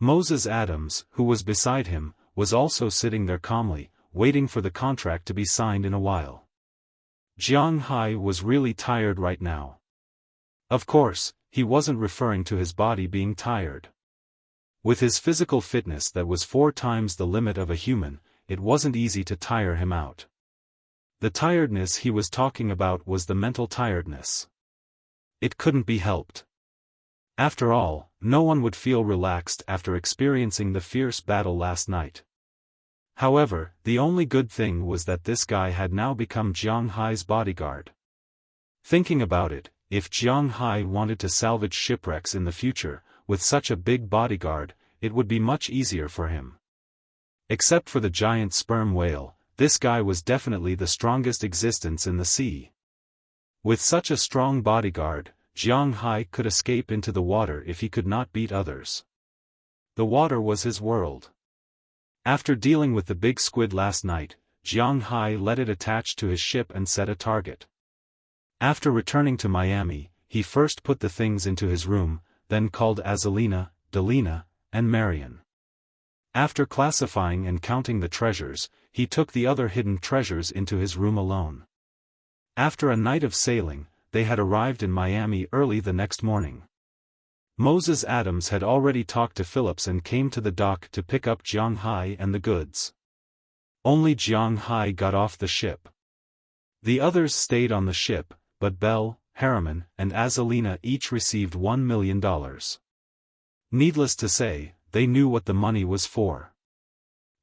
Moses Adams, who was beside him, was also sitting there calmly, waiting for the contract to be signed in a while. Jiang Hai was really tired right now. Of course, he wasn't referring to his body being tired. With his physical fitness that was 4 times the limit of a human, it wasn't easy to tire him out. The tiredness he was talking about was the mental tiredness. It couldn't be helped. After all, no one would feel relaxed after experiencing the fierce battle last night. However, the only good thing was that this guy had now become Jiang Hai's bodyguard. Thinking about it, if Jiang Hai wanted to salvage shipwrecks in the future, with such a big bodyguard, it would be much easier for him. Except for the giant sperm whale, this guy was definitely the strongest existence in the sea. With such a strong bodyguard, Jiang Hai could escape into the water if he could not beat others. The water was his world. After dealing with the big squid last night, Jiang Hai let it attach to his ship and set a target. After returning to Miami, he first put the things into his room, then called Azalina, Delina, and Marian. After classifying and counting the treasures, he took the other hidden treasures into his room alone. After a night of sailing, they had arrived in Miami early the next morning. Moses Adams had already talked to Phillips and came to the dock to pick up Jiang Hai and the goods. Only Jiang Hai got off the ship. The others stayed on the ship, but Belle, Harriman, and Azalina each received $1 million. Needless to say, they knew what the money was for.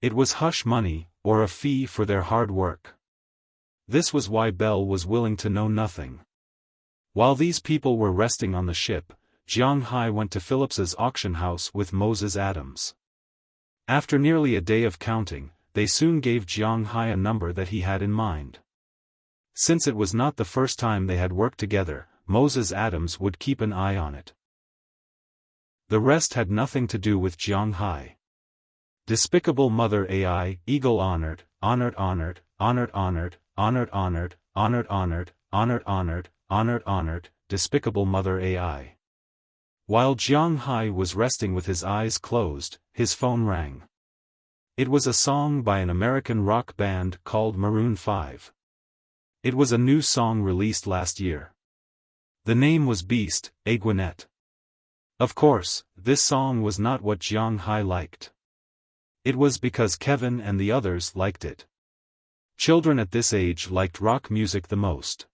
It was hush money, or a fee for their hard work. This was why Belle was willing to know nothing. While these people were resting on the ship, Jiang Hai went to Phillips's auction house with Moses Adams. After nearly a day of counting, they soon gave Jiang Hai a number that he had in mind. Since it was not the first time they had worked together, Moses Adams would keep an eye on it. The rest had nothing to do with Jiang Hai. Despicable Mother AI, Eagle honored, honored honored, honored honored, honored honored, honored honored, honored honored, honored honored, Despicable Mother AI. While Jiang Hai was resting with his eyes closed, his phone rang. It was a song by an American rock band called Maroon 5. It was a new song released last year. The name was Beast, a Gwinnett. Of course, this song was not what Jiang Hai liked. It was because Kevin and the others liked it. Children at this age liked rock music the most.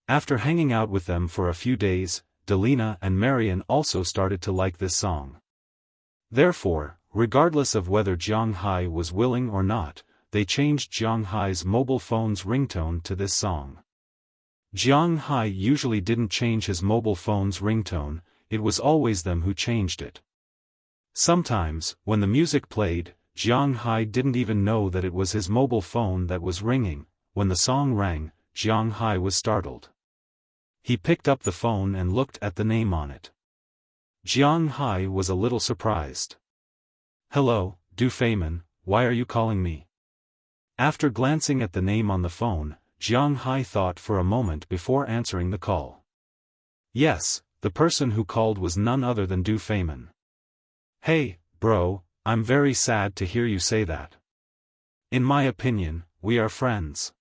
After hanging out with them for a few days, Delina and Marian also started to like this song. Therefore, regardless of whether Jiang Hai was willing or not, they changed Jiang Hai's mobile phone's ringtone to this song. Jiang Hai usually didn't change his mobile phone's ringtone, it was always them who changed it. Sometimes, when the music played, Jiang Hai didn't even know that it was his mobile phone that was ringing. When the song rang, Jiang Hai was startled. He picked up the phone and looked at the name on it. Jiang Hai was a little surprised. "Hello, Du Feimin, why are you calling me?" After glancing at the name on the phone, Jiang Hai thought for a moment before answering the call. Yes, the person who called was none other than Du Feimin. "Hey, bro, I'm very sad to hear you say that. In my opinion, we are friends."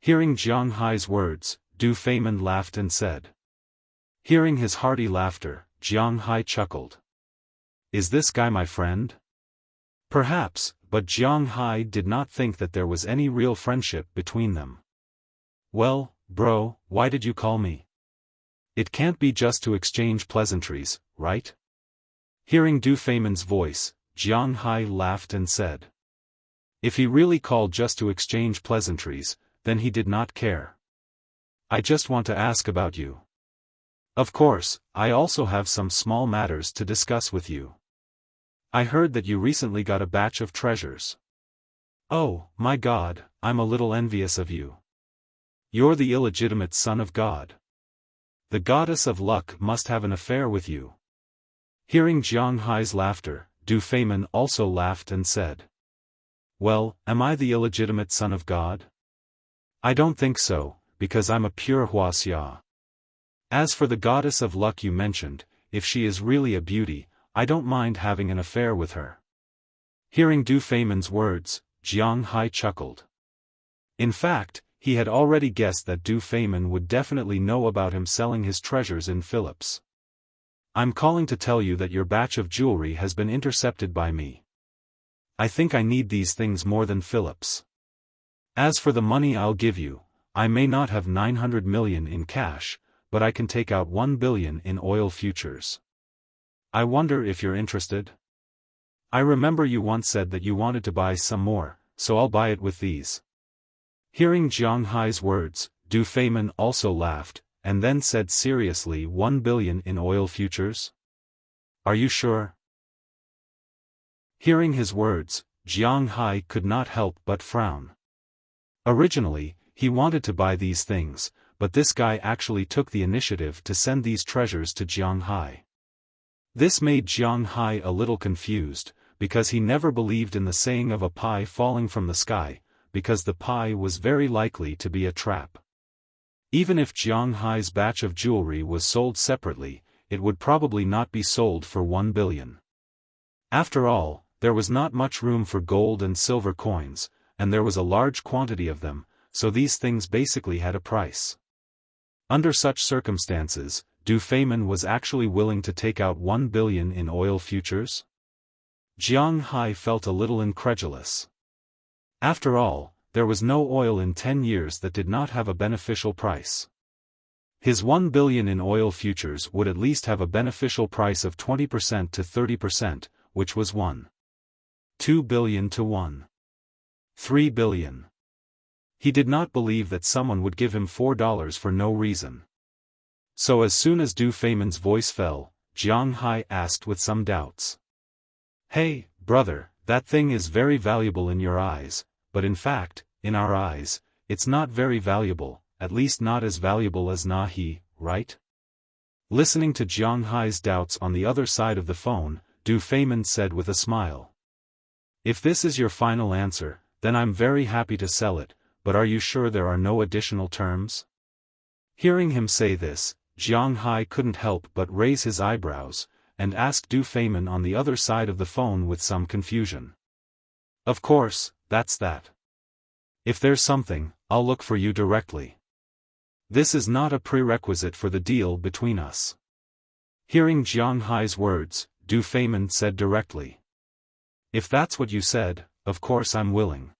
Hearing Jiang Hai's words, Du Feimin laughed and said. Hearing his hearty laughter, Jiang Hai chuckled. "Is this guy my friend?" Perhaps, but Jiang Hai did not think that there was any real friendship between them. "Well, bro, why did you call me? It can't be just to exchange pleasantries, right?" Hearing Du Feimin's voice, Jiang Hai laughed and said. If he really called just to exchange pleasantries, then he did not care. "I just want to ask about you. Of course, I also have some small matters to discuss with you. I heard that you recently got a batch of treasures. Oh, my God, I'm a little envious of you. You're the illegitimate son of God. The goddess of luck must have an affair with you." Hearing Jiang Hai's laughter, Du Feimin also laughed and said. "Well, am I the illegitimate son of God? I don't think so, because I'm a pure Wuxia. As for the goddess of luck you mentioned, if she is really a beauty, I don't mind having an affair with her." Hearing Du Feimin's words, Jiang Hai chuckled. In fact, he had already guessed that Du Feimin would definitely know about him selling his treasures in Philips. "I'm calling to tell you that your batch of jewelry has been intercepted by me. I think I need these things more than Philips. As for the money I'll give you, I may not have 900 million in cash, but I can take out 1 billion in oil futures. I wonder if you're interested? I remember you once said that you wanted to buy some more, so I'll buy it with these." Hearing Jiang Hai's words, Du Feimin also laughed, and then said seriously, 1 billion in oil futures? Are you sure? Hearing his words, Jiang Hai could not help but frown. Originally, he wanted to buy these things, but this guy actually took the initiative to send these treasures to Jiang Hai. This made Jiang Hai a little confused, because he never believed in the saying of a pie falling from the sky, because the pie was very likely to be a trap. Even if Jiang Hai's batch of jewelry was sold separately, it would probably not be sold for 1 billion. After all, there was not much room for gold and silver coins, and there was a large quantity of them, so these things basically had a price. Under such circumstances, Du Feimin was actually willing to take out 1 billion in oil futures? Jiang Hai felt a little incredulous. After all, there was no oil in 10 years that did not have a beneficial price. His 1 billion in oil futures would at least have a beneficial price of 20% to 30%, which was 1.2 billion to 1.3 billion. He did not believe that someone would give him $4 for no reason. So as soon as Du Feimin's voice fell, Jiang Hai asked with some doubts. "Hey, brother, that thing is very valuable in your eyes, but in fact, in our eyes, it's not very valuable, at least not as valuable as Nahi, right?" Listening to Jiang Hai's doubts on the other side of the phone, Du Feimin said with a smile. "If this is your final answer, then I'm very happy to sell it, but are you sure there are no additional terms?" Hearing him say this, Jiang Hai couldn't help but raise his eyebrows, and asked Du Feimin on the other side of the phone with some confusion. "Of course, that's that. If there's something, I'll look for you directly. This is not a prerequisite for the deal between us." Hearing Jiang Hai's words, Du Feimin said directly. "If that's what you said, of course I'm willing.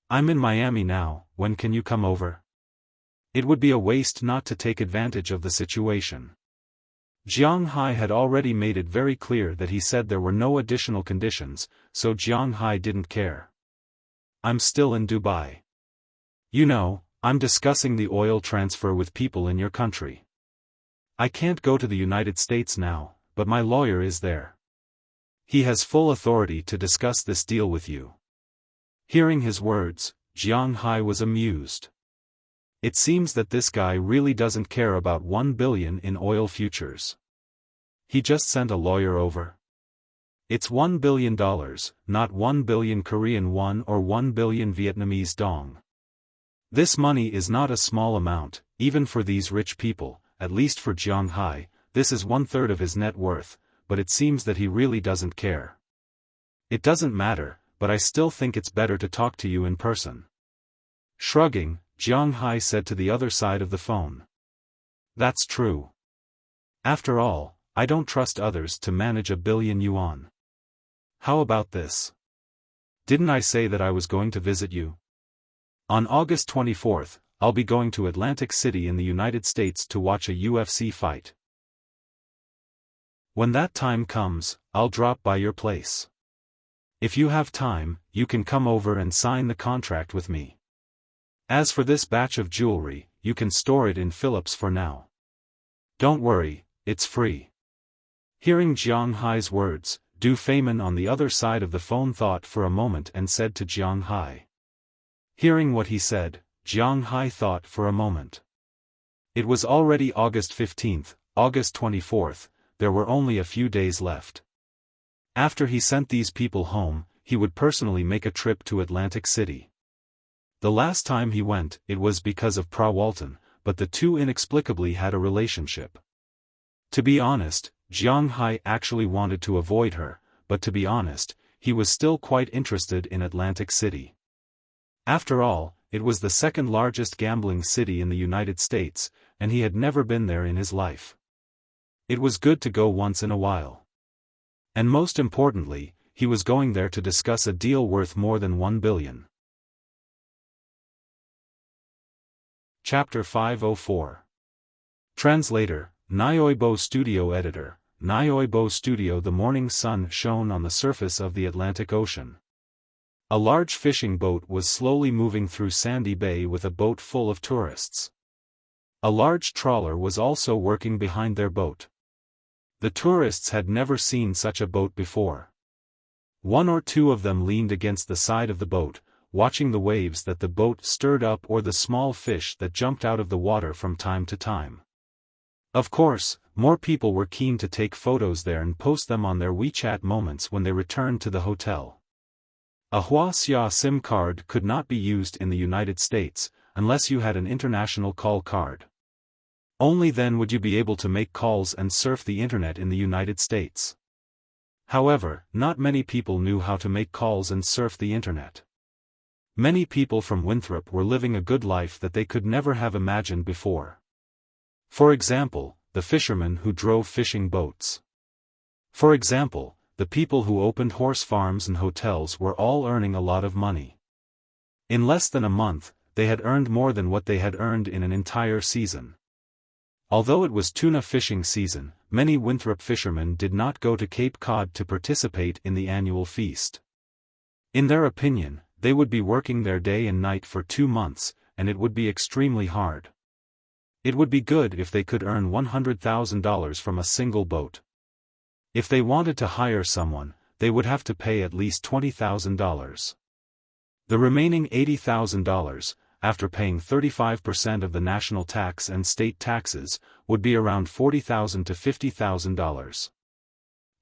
I'm in Miami now, when can you come over? It would be a waste not to take advantage of the situation. Jiang Hai had already made it very clear that he said there were no additional conditions, so Jiang Hai didn't care. I'm still in Dubai. You know, I'm discussing the oil transfer with people in your country. I can't go to the United States now, but my lawyer is there. He has full authority to discuss this deal with you. Hearing his words, Jiang Hai was amused. It seems that this guy really doesn't care about 1 billion in oil futures. He just sent a lawyer over. It's $1 billion, not 1 billion Korean won or 1 billion Vietnamese dong. This money is not a small amount, even for these rich people, at least for Jiang Hai. This is 1/3 of his net worth, but it seems that he really doesn't care. It doesn't matter, but I still think it's better to talk to you in person. Shrugging, Jiang Hai said to the other side of the phone. That's true. After all, I don't trust others to manage 1 billion yuan. How about this? Didn't I say that I was going to visit you? On August 24th, I'll be going to Atlantic City in the United States to watch a UFC fight. When that time comes, I'll drop by your place. If you have time, you can come over and sign the contract with me. As for this batch of jewelry, you can store it in Philips for now. Don't worry, it's free. Hearing Jiang Hai's words, Du Feimin on the other side of the phone thought for a moment and said to Jiang Hai. Hearing what he said, Jiang Hai thought for a moment. It was already August 15th, August 24th, there were only a few days left. After he sent these people home, he would personally make a trip to Atlantic City. The last time he went, it was because of Pra Walton, but the two inexplicably had a relationship. To be honest, Jiang Hai actually wanted to avoid her, but to be honest, he was still quite interested in Atlantic City. After all, it was the second largest gambling city in the United States, and he had never been there in his life. It was good to go once in a while. And most importantly, he was going there to discuss a deal worth more than 1 billion. Chapter 504. Translator, Nyoibo Studio Editor, Nyoibo Studio. The morning sun shone on the surface of the Atlantic Ocean. A large fishing boat was slowly moving through Sandy Bay with a boat full of tourists. A large trawler was also working behind their boat. The tourists had never seen such a boat before. One or two of them leaned against the side of the boat, watching the waves that the boat stirred up or the small fish that jumped out of the water from time to time. Of course, more people were keen to take photos there and post them on their WeChat moments when they returned to the hotel. A Wuxia SIM card could not be used in the United States, unless you had an international call card. Only then would you be able to make calls and surf the internet in the United States. However, not many people knew how to make calls and surf the internet. Many people from Winthrop were living a good life that they could never have imagined before. For example, the fishermen who drove fishing boats. For example, the people who opened horse farms and hotels were all earning a lot of money. In less than a month, they had earned more than what they had earned in an entire season. Although it was tuna fishing season, many Winthrop fishermen did not go to Cape Cod to participate in the annual feast. In their opinion, they would be working there day and night for 2 months, and it would be extremely hard. It would be good if they could earn $100,000 from a single boat. If they wanted to hire someone, they would have to pay at least $20,000. The remaining $80,000, after paying 35% of the national tax and state taxes, would be around $40,000 to $50,000.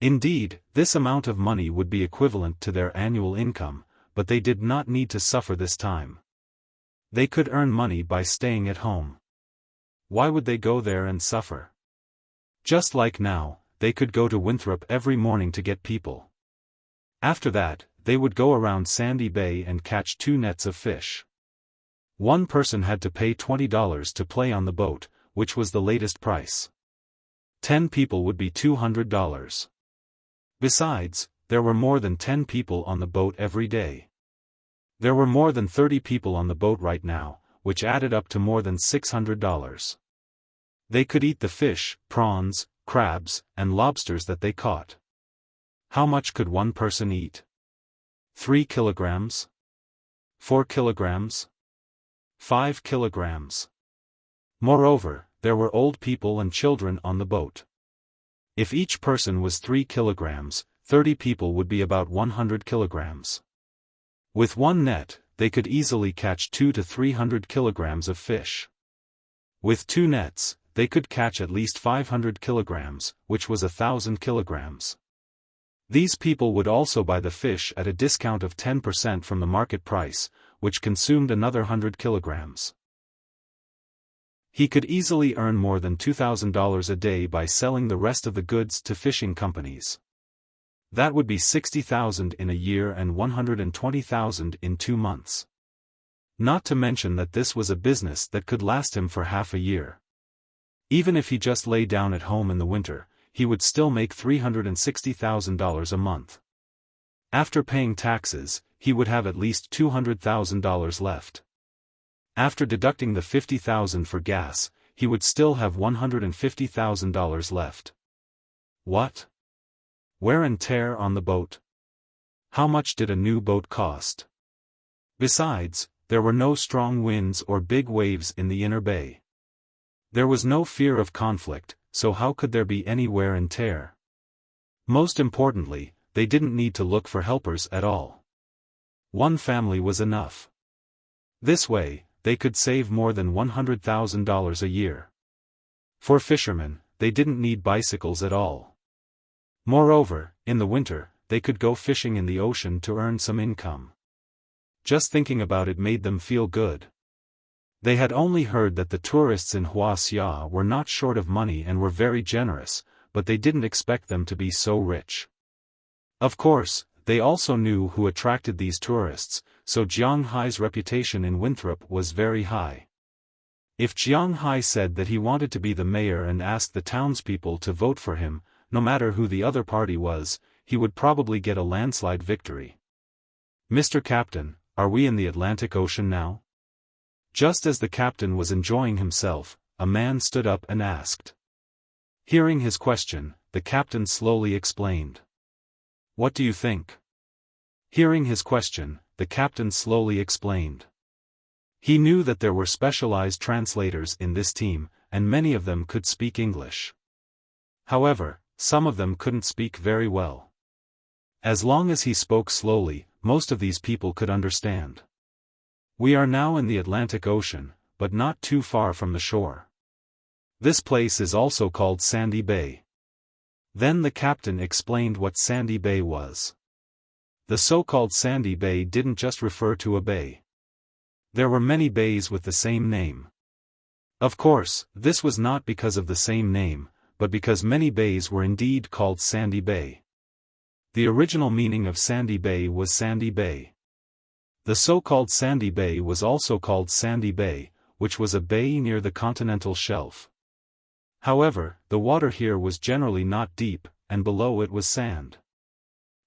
Indeed, this amount of money would be equivalent to their annual income, but they did not need to suffer this time. They could earn money by staying at home. Why would they go there and suffer? Just like now, they could go to Winthrop every morning to get people. After that, they would go around Sandy Bay and catch 2 nets of fish. One person had to pay $20 to play on the boat, which was the latest price. 10 people would be $200. Besides, there were more than 10 people on the boat every day. There were more than 30 people on the boat right now, which added up to more than $600. They could eat the fish, prawns, crabs, and lobsters that they caught. How much could one person eat? 3 kilograms? 4 kilograms? 5 kilograms? Moreover, there were old people and children on the boat. If each person was 3 kilograms, 30 people would be about 100 kilograms. With one net, they could easily catch 200 to 300 kilograms of fish. With 2 nets, they could catch at least 500 kilograms, which was 1,000 kilograms. These people would also buy the fish at a discount of 10% from the market price, which consumed another 100 kilograms. He could easily earn more than $2,000 a day by selling the rest of the goods to fishing companies. That would be $60,000 in a year and $120,000 in 2 months. Not to mention that this was a business that could last him for half a year. Even if he just lay down at home in the winter, he would still make $360,000 a month. After paying taxes, he would have at least $200,000 left. After deducting the $50,000 for gas, he would still have $150,000 left. What? Wear and tear on the boat? How much did a new boat cost? Besides, there were no strong winds or big waves in the inner bay. There was no fear of conflict, so how could there be any wear and tear? Most importantly, they didn't need to look for helpers at all. One family was enough. This way, they could save more than $100,000 a year. For fishermen, they didn't need bicycles at all. Moreover, in the winter, they could go fishing in the ocean to earn some income. Just thinking about it made them feel good. They had only heard that the tourists in Wuxia were not short of money and were very generous, but they didn't expect them to be so rich. Of course, they also knew who attracted these tourists, so Jiang Hai's reputation in Winthrop was very high. If Jiang Hai said that he wanted to be the mayor and asked the townspeople to vote for him, no matter who the other party was, he would probably get a landslide victory. "Mr. Captain, are we in the Atlantic Ocean now?" Just as the captain was enjoying himself, a man stood up and asked. Hearing his question, the captain slowly explained. "What do you think?" Hearing his question, the captain slowly explained. He knew that there were specialized translators in this team, and many of them could speak English. However, some of them couldn't speak very well. As long as he spoke slowly, most of these people could understand. "We are now in the Atlantic Ocean, but not too far from the shore. This place is also called Sandy Bay." Then the captain explained what Sandy Bay was. The so-called Sandy Bay didn't just refer to a bay. There were many bays with the same name. Of course, this was not because of the same name, but because many bays were indeed called Sandy Bay. The original meaning of Sandy Bay was Sandy Bay. The so-called Sandy Bay was also called Sandy Bay, which was a bay near the continental shelf. However, the water here was generally not deep, and below it was sand.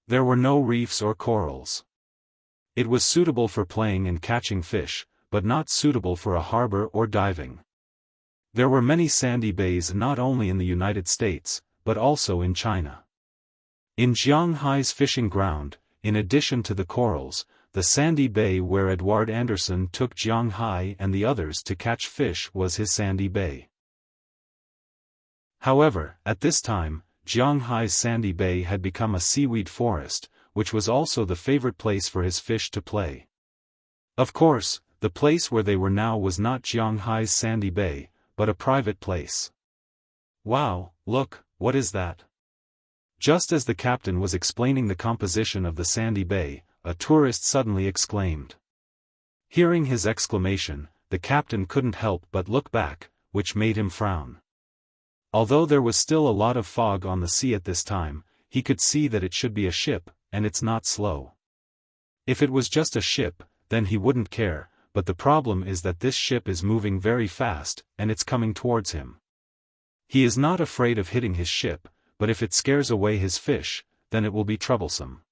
There were no reefs or corals. It was suitable for playing and catching fish, but not suitable for a harbor or diving. There were many sandy bays not only in the United States, but also in China. In Jiang Hai's fishing ground, in addition to the corals, the sandy bay where Edward Anderson took Jiang Hai and the others to catch fish was his sandy bay. However, at this time, Jiang Hai's sandy bay had become a seaweed forest, which was also the favorite place for his fish to play. Of course, the place where they were now was not Jiang Hai's sandy bay, but a private place. "Wow, look, what is that?" Just as the captain was explaining the composition of the sandy bay, a tourist suddenly exclaimed. Hearing his exclamation, the captain couldn't help but look back, which made him frown. Although there was still a lot of fog on the sea at this time, he could see that it should be a ship, and it's not slow. If it was just a ship, then he wouldn't care, but the problem is that this ship is moving very fast, and it's coming towards him. He is not afraid of hitting his ship, but if it scares away his fish, then it will be troublesome.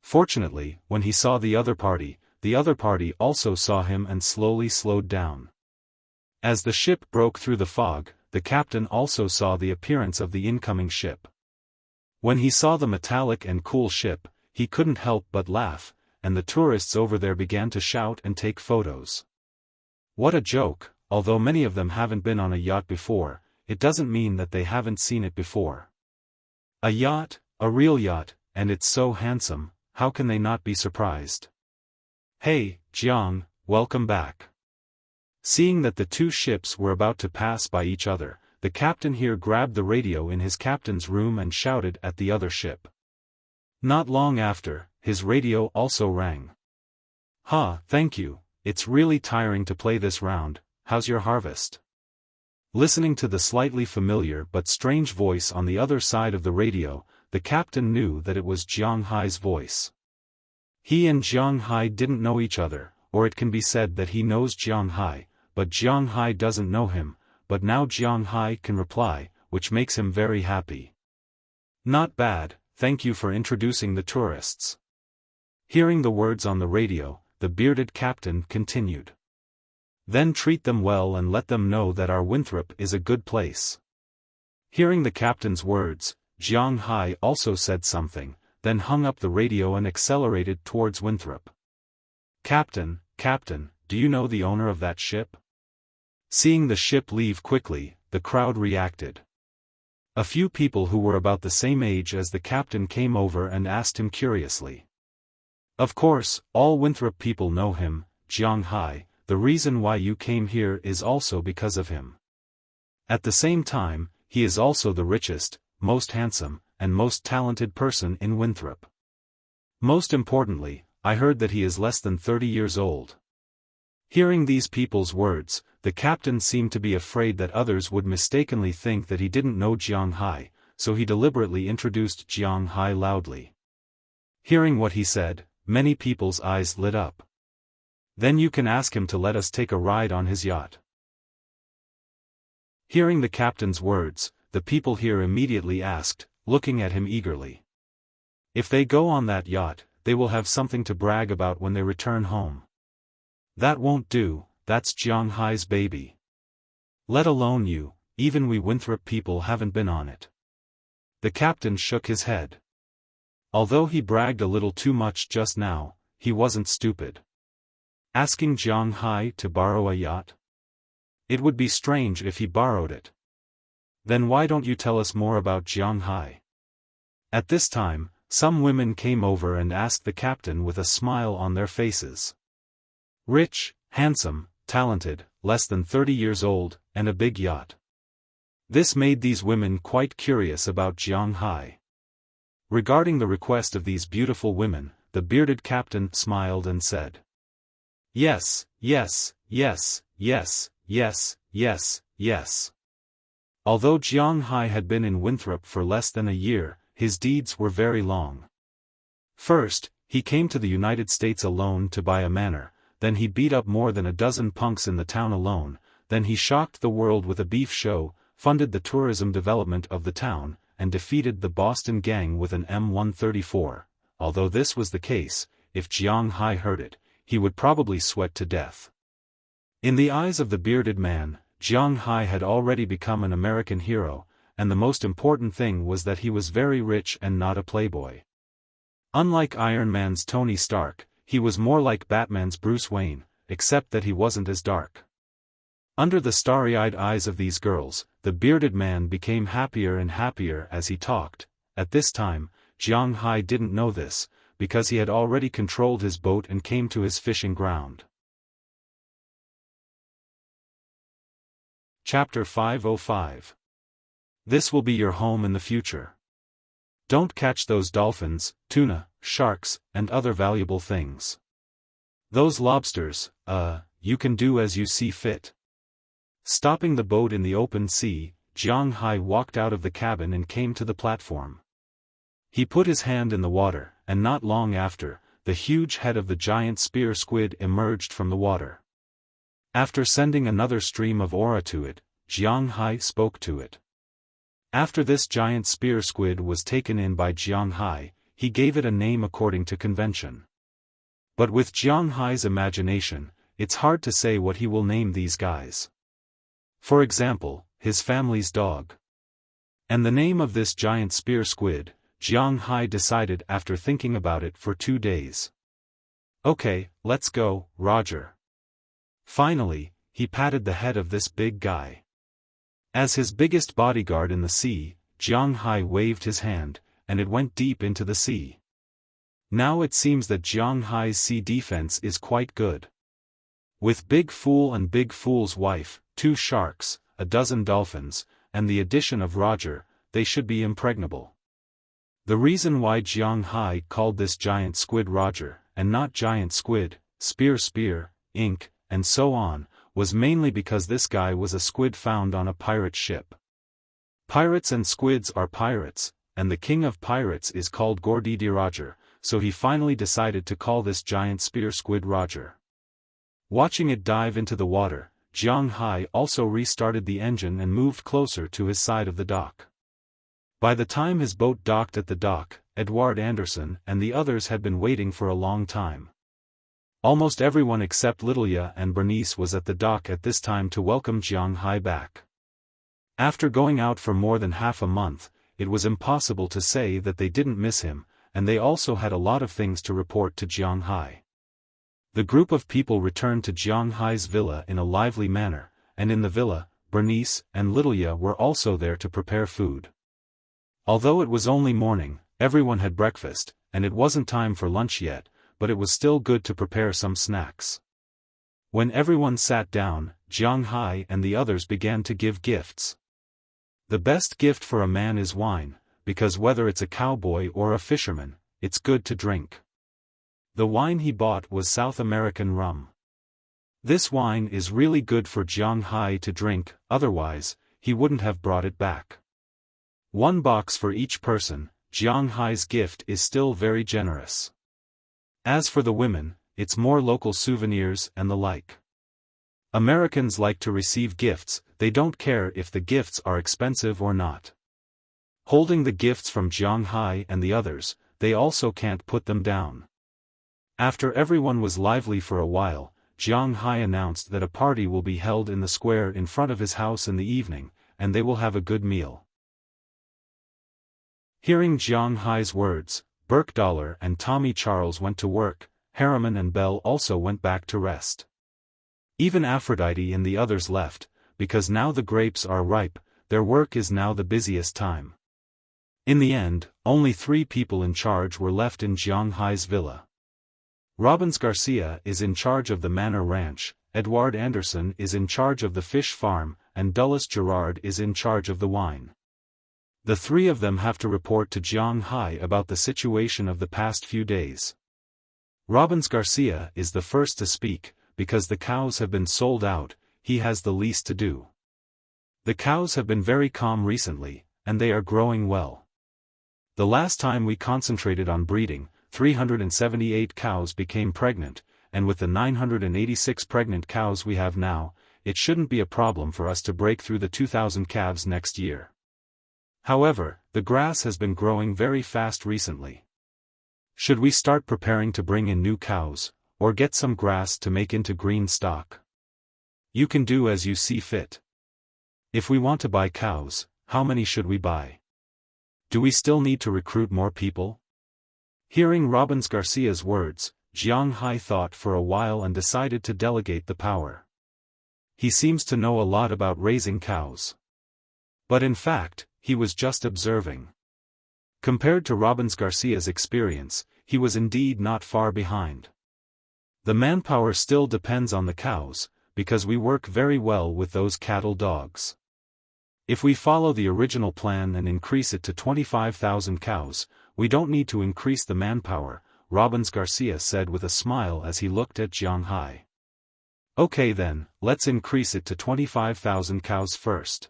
Fortunately, when he saw the other party, the other party also saw him and slowly slowed down. As the ship broke through the fog, the captain also saw the appearance of the incoming ship. When he saw the metallic and cool ship, he couldn't help but laugh, and the tourists over there began to shout and take photos. What a joke! Although many of them haven't been on a yacht before, it doesn't mean that they haven't seen it before. A yacht, a real yacht, and it's so handsome, how can they not be surprised? Hey, Jiang, welcome back. Seeing that the two ships were about to pass by each other, the captain here grabbed the radio in his captain's room and shouted at the other ship. Not long after, his radio also rang. Thank you, it's really tiring to play this round. How's your harvest? Listening to the slightly familiar but strange voice on the other side of the radio, the captain knew that it was Jiang Hai's voice. He and Jiang Hai didn't know each other, or it can be said that he knows Jiang Hai, but Jiang Hai doesn't know him, but now Jiang Hai can reply, which makes him very happy. Not bad, thank you for introducing the tourists. Hearing the words on the radio, the bearded captain continued. Then treat them well and let them know that our Winthrop is a good place. Hearing the captain's words, Jiang Hai also said something, then hung up the radio and accelerated towards Winthrop. Captain, do you know the owner of that ship? Seeing the ship leave quickly, the crowd reacted. A few people who were about the same age as the captain came over and asked him curiously. Of course, all Winthrop people know him, Jiang Hai. The reason why you came here is also because of him. At the same time, he is also the richest, most handsome, and most talented person in Winthrop. Most importantly, I heard that he is less than 30 years old. Hearing these people's words, the captain seemed to be afraid that others would mistakenly think that he didn't know Jiang Hai, so he deliberately introduced Jiang Hai loudly. Hearing what he said, many people's eyes lit up. Then you can ask him to let us take a ride on his yacht. Hearing the captain's words, the people here immediately asked, looking at him eagerly. If they go on that yacht, they will have something to brag about when they return home. That won't do, that's Jiang Hai's baby. Let alone you, even we Winthrop people haven't been on it. The captain shook his head. Although he bragged a little too much just now, he wasn't stupid. Asking Jiang Hai to borrow a yacht? It would be strange if he borrowed it. Then why don't you tell us more about Jiang Hai? At this time, some women came over and asked the captain with a smile on their faces. Rich, handsome, talented, less than 30 years old, and a big yacht. This made these women quite curious about Jiang Hai. Regarding the request of these beautiful women, the bearded captain smiled and said, Yes. Although Jiang Hai had been in Winthrop for less than a year, his deeds were very long. First, he came to the United States alone to buy a manor, then he beat up more than a dozen punks in the town alone, then he shocked the world with a beef show, funded the tourism development of the town, and defeated the Boston gang with an M134. Although this was the case, if Jiang Hai heard it, he would probably sweat to death. In the eyes of the bearded man, Jiang Hai had already become an American hero, and the most important thing was that he was very rich and not a playboy. Unlike Iron Man's Tony Stark, he was more like Batman's Bruce Wayne, except that he wasn't as dark. Under the starry-eyed eyes of these girls, the bearded man became happier and happier as he talked. At this time, Jiang Hai didn't know this, because he had already controlled his boat and came to his fishing ground. Chapter 505. This will be your home in the future. Don't catch those dolphins, tuna, sharks, and other valuable things. Those lobsters, you can do as you see fit. Stopping the boat in the open sea, Jiang Hai walked out of the cabin and came to the platform. He put his hand in the water, and not long after, the huge head of the giant spear squid emerged from the water. After sending another stream of aura to it, Jiang Hai spoke to it. After this giant spear squid was taken in by Jiang Hai, he gave it a name according to convention. But with Jiang Hai's imagination, it's hard to say what he will name these guys. For example, his family's dog. And the name of this giant spear squid, Jiang Hai decided after thinking about it for 2 days. Okay, let's go, Roger. Finally, he patted the head of this big guy. As his biggest bodyguard in the sea, Jiang Hai waved his hand, and it went deep into the sea. Now it seems that Jiang Hai's sea defense is quite good. With Big Fool and Big Fool's wife, 2 sharks, a dozen dolphins, and the addition of Roger, they should be impregnable. The reason why Jiang Hai called this giant squid Roger, and not giant squid, spear, ink, and so on, was mainly because this guy was a squid found on a pirate ship. Pirates and squids are pirates, and the king of pirates is called Gordidi Roger, so he finally decided to call this giant spear squid Roger. Watching it dive into the water, Jiang Hai also restarted the engine and moved closer to his side of the dock. By the time his boat docked at the dock, Edward Anderson and the others had been waiting for a long time. Almost everyone except Littleya and Bernice was at the dock at this time to welcome Jiang Hai back. After going out for more than half a month, it was impossible to say that they didn't miss him, and they also had a lot of things to report to Jiang Hai. The group of people returned to Jiang Hai's villa in a lively manner, and in the villa, Bernice and Littleya were also there to prepare food. Although it was only morning, everyone had breakfast, and it wasn't time for lunch yet, but it was still good to prepare some snacks. When everyone sat down, Jiang Hai and the others began to give gifts. The best gift for a man is wine, because whether it's a cowboy or a fisherman, it's good to drink. The wine he bought was South American rum. This wine is really good for Jiang Hai to drink, otherwise, he wouldn't have brought it back. 1 box for each person. Jiang Hai's gift is still very generous. As for the women, it's more local souvenirs and the like. Americans like to receive gifts, they don't care if the gifts are expensive or not. Holding the gifts from Jiang Hai and the others, they also can't put them down. After everyone was lively for a while, Jiang Hai announced that a party will be held in the square in front of his house in the evening, and they will have a good meal. Hearing Jiang Hai's words, Burkdollar and Tommy Charles went to work, Harriman and Belle also went back to rest. Even Aphrodite and the others left, because now the grapes are ripe, their work is now the busiest time. In the end, only 3 people in charge were left in Jiang Hai's villa. Robbins Garcia is in charge of the Manor Ranch, Edward Anderson is in charge of the fish farm, and Dulles Gerard is in charge of the wine. The 3 of them have to report to Jiang Hai about the situation of the past few days. Robbins Garcia is the first to speak, because the cows have been sold out, he has the least to do. The cows have been very calm recently, and they are growing well. The last time we concentrated on breeding, 378 cows became pregnant, and with the 986 pregnant cows we have now, it shouldn't be a problem for us to break through the 2,000 calves next year. However, the grass has been growing very fast recently. Should we start preparing to bring in new cows, or get some grass to make into green stock? You can do as you see fit. If we want to buy cows, how many should we buy? Do we still need to recruit more people? Hearing Robbins Garcia's words, Jiang Hai thought for a while and decided to delegate the power. He seems to know a lot about raising cows. But in fact, he was just observing. Compared to Robbins Garcia's experience, he was indeed not far behind. The manpower still depends on the cows, because we work very well with those cattle dogs. If we follow the original plan and increase it to 25,000 cows, we don't need to increase the manpower, Robbins Garcia said with a smile as he looked at Jiang Hai. Okay then, let's increase it to 25,000 cows first.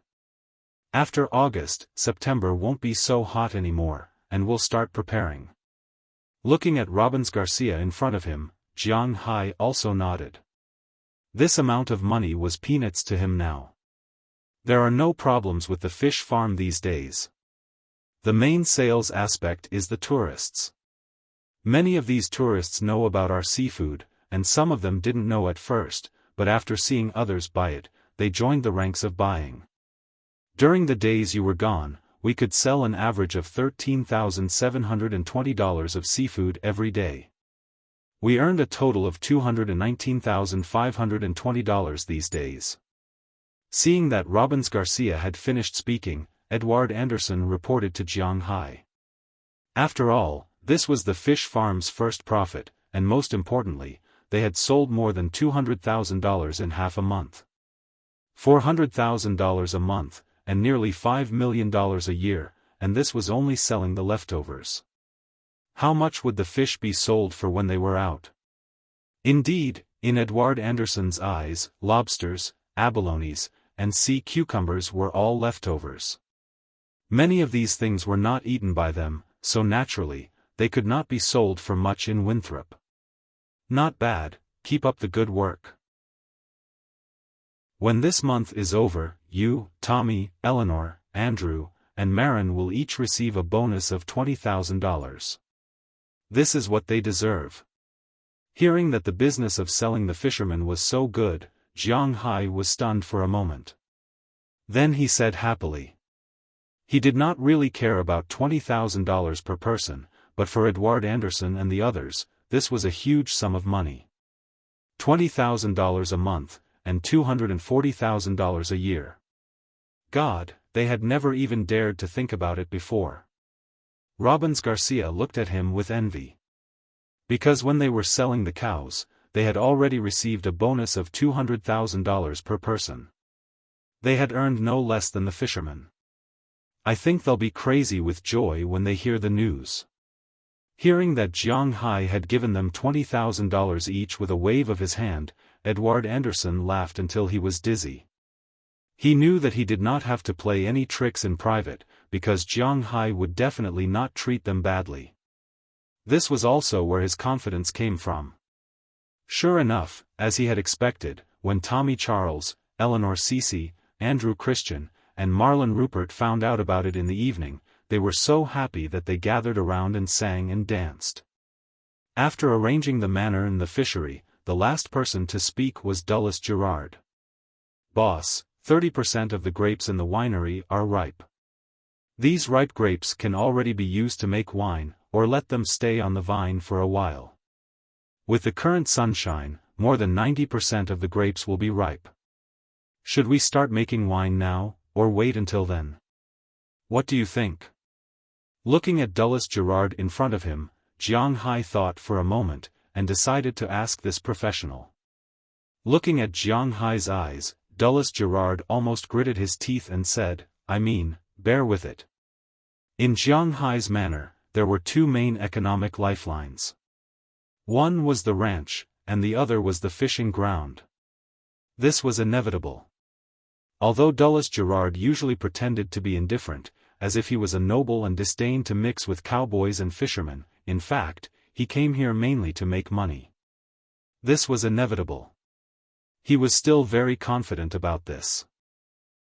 After August, September won't be so hot anymore, and we'll start preparing. Looking at Robbins Garcia in front of him, Jiang Hai also nodded. This amount of money was peanuts to him now. There are no problems with the fish farm these days. The main sales aspect is the tourists. Many of these tourists know about our seafood, and some of them didn't know at first, but after seeing others buy it, they joined the ranks of buying. During the days you were gone, we could sell an average of $13,720 of seafood every day. We earned a total of $219,520 these days." Seeing that Robbins Garcia had finished speaking, Edward Anderson reported to Jiang Hai. After all, this was the fish farm's first profit, and most importantly, they had sold more than $200,000 in half a month. $400,000 a month, and nearly $5 million a year, and this was only selling the leftovers. How much would the fish be sold for when they were out? Indeed, in Edward Anderson's eyes, lobsters, abalones, and sea cucumbers were all leftovers. Many of these things were not eaten by them, so naturally, they could not be sold for much in Winthrop. Not bad, keep up the good work. When this month is over, you, Tommy, Eleanor, Andrew, and Marin will each receive a bonus of $20,000. This is what they deserve. Hearing that the business of selling the fishermen was so good, Jiang Hai was stunned for a moment. Then he said happily. He did not really care about $20,000 per person, but for Edward Anderson and the others, this was a huge sum of money. $20,000 a month, and $240,000 a year. God, they had never even dared to think about it before. Robbins Garcia looked at him with envy. Because when they were selling the cows, they had already received a bonus of $200,000 per person. They had earned no less than the fishermen. I think they'll be crazy with joy when they hear the news. Hearing that Jiang Hai had given them $20,000 each with a wave of his hand, Edward Anderson laughed until he was dizzy. He knew that he did not have to play any tricks in private, because Jiang Hai would definitely not treat them badly. This was also where his confidence came from. Sure enough, as he had expected, when Tommy Charles, Eleanor Cece, Andrew Christian, and Marlon Rupert found out about it in the evening, they were so happy that they gathered around and sang and danced. After arranging the manner in the fishery, the last person to speak was Dulles Gerard. "Boss, 30% of the grapes in the winery are ripe. These ripe grapes can already be used to make wine, or let them stay on the vine for a while. With the current sunshine, more than 90% of the grapes will be ripe. Should we start making wine now, or wait until then? What do you think?" Looking at Dulles Gerard in front of him, Jiang Hai thought for a moment, and decided to ask this professional. Looking at Jiang Hai's eyes, Dulles Gerard almost gritted his teeth and said, "I mean, bear with it." In Jiang Hai's manner, there were two main economic lifelines. One was the ranch, and the other was the fishing ground. This was inevitable. Although Dulles Gerard usually pretended to be indifferent, as if he was a noble and disdained to mix with cowboys and fishermen, in fact, he came here mainly to make money. This was inevitable. He was still very confident about this.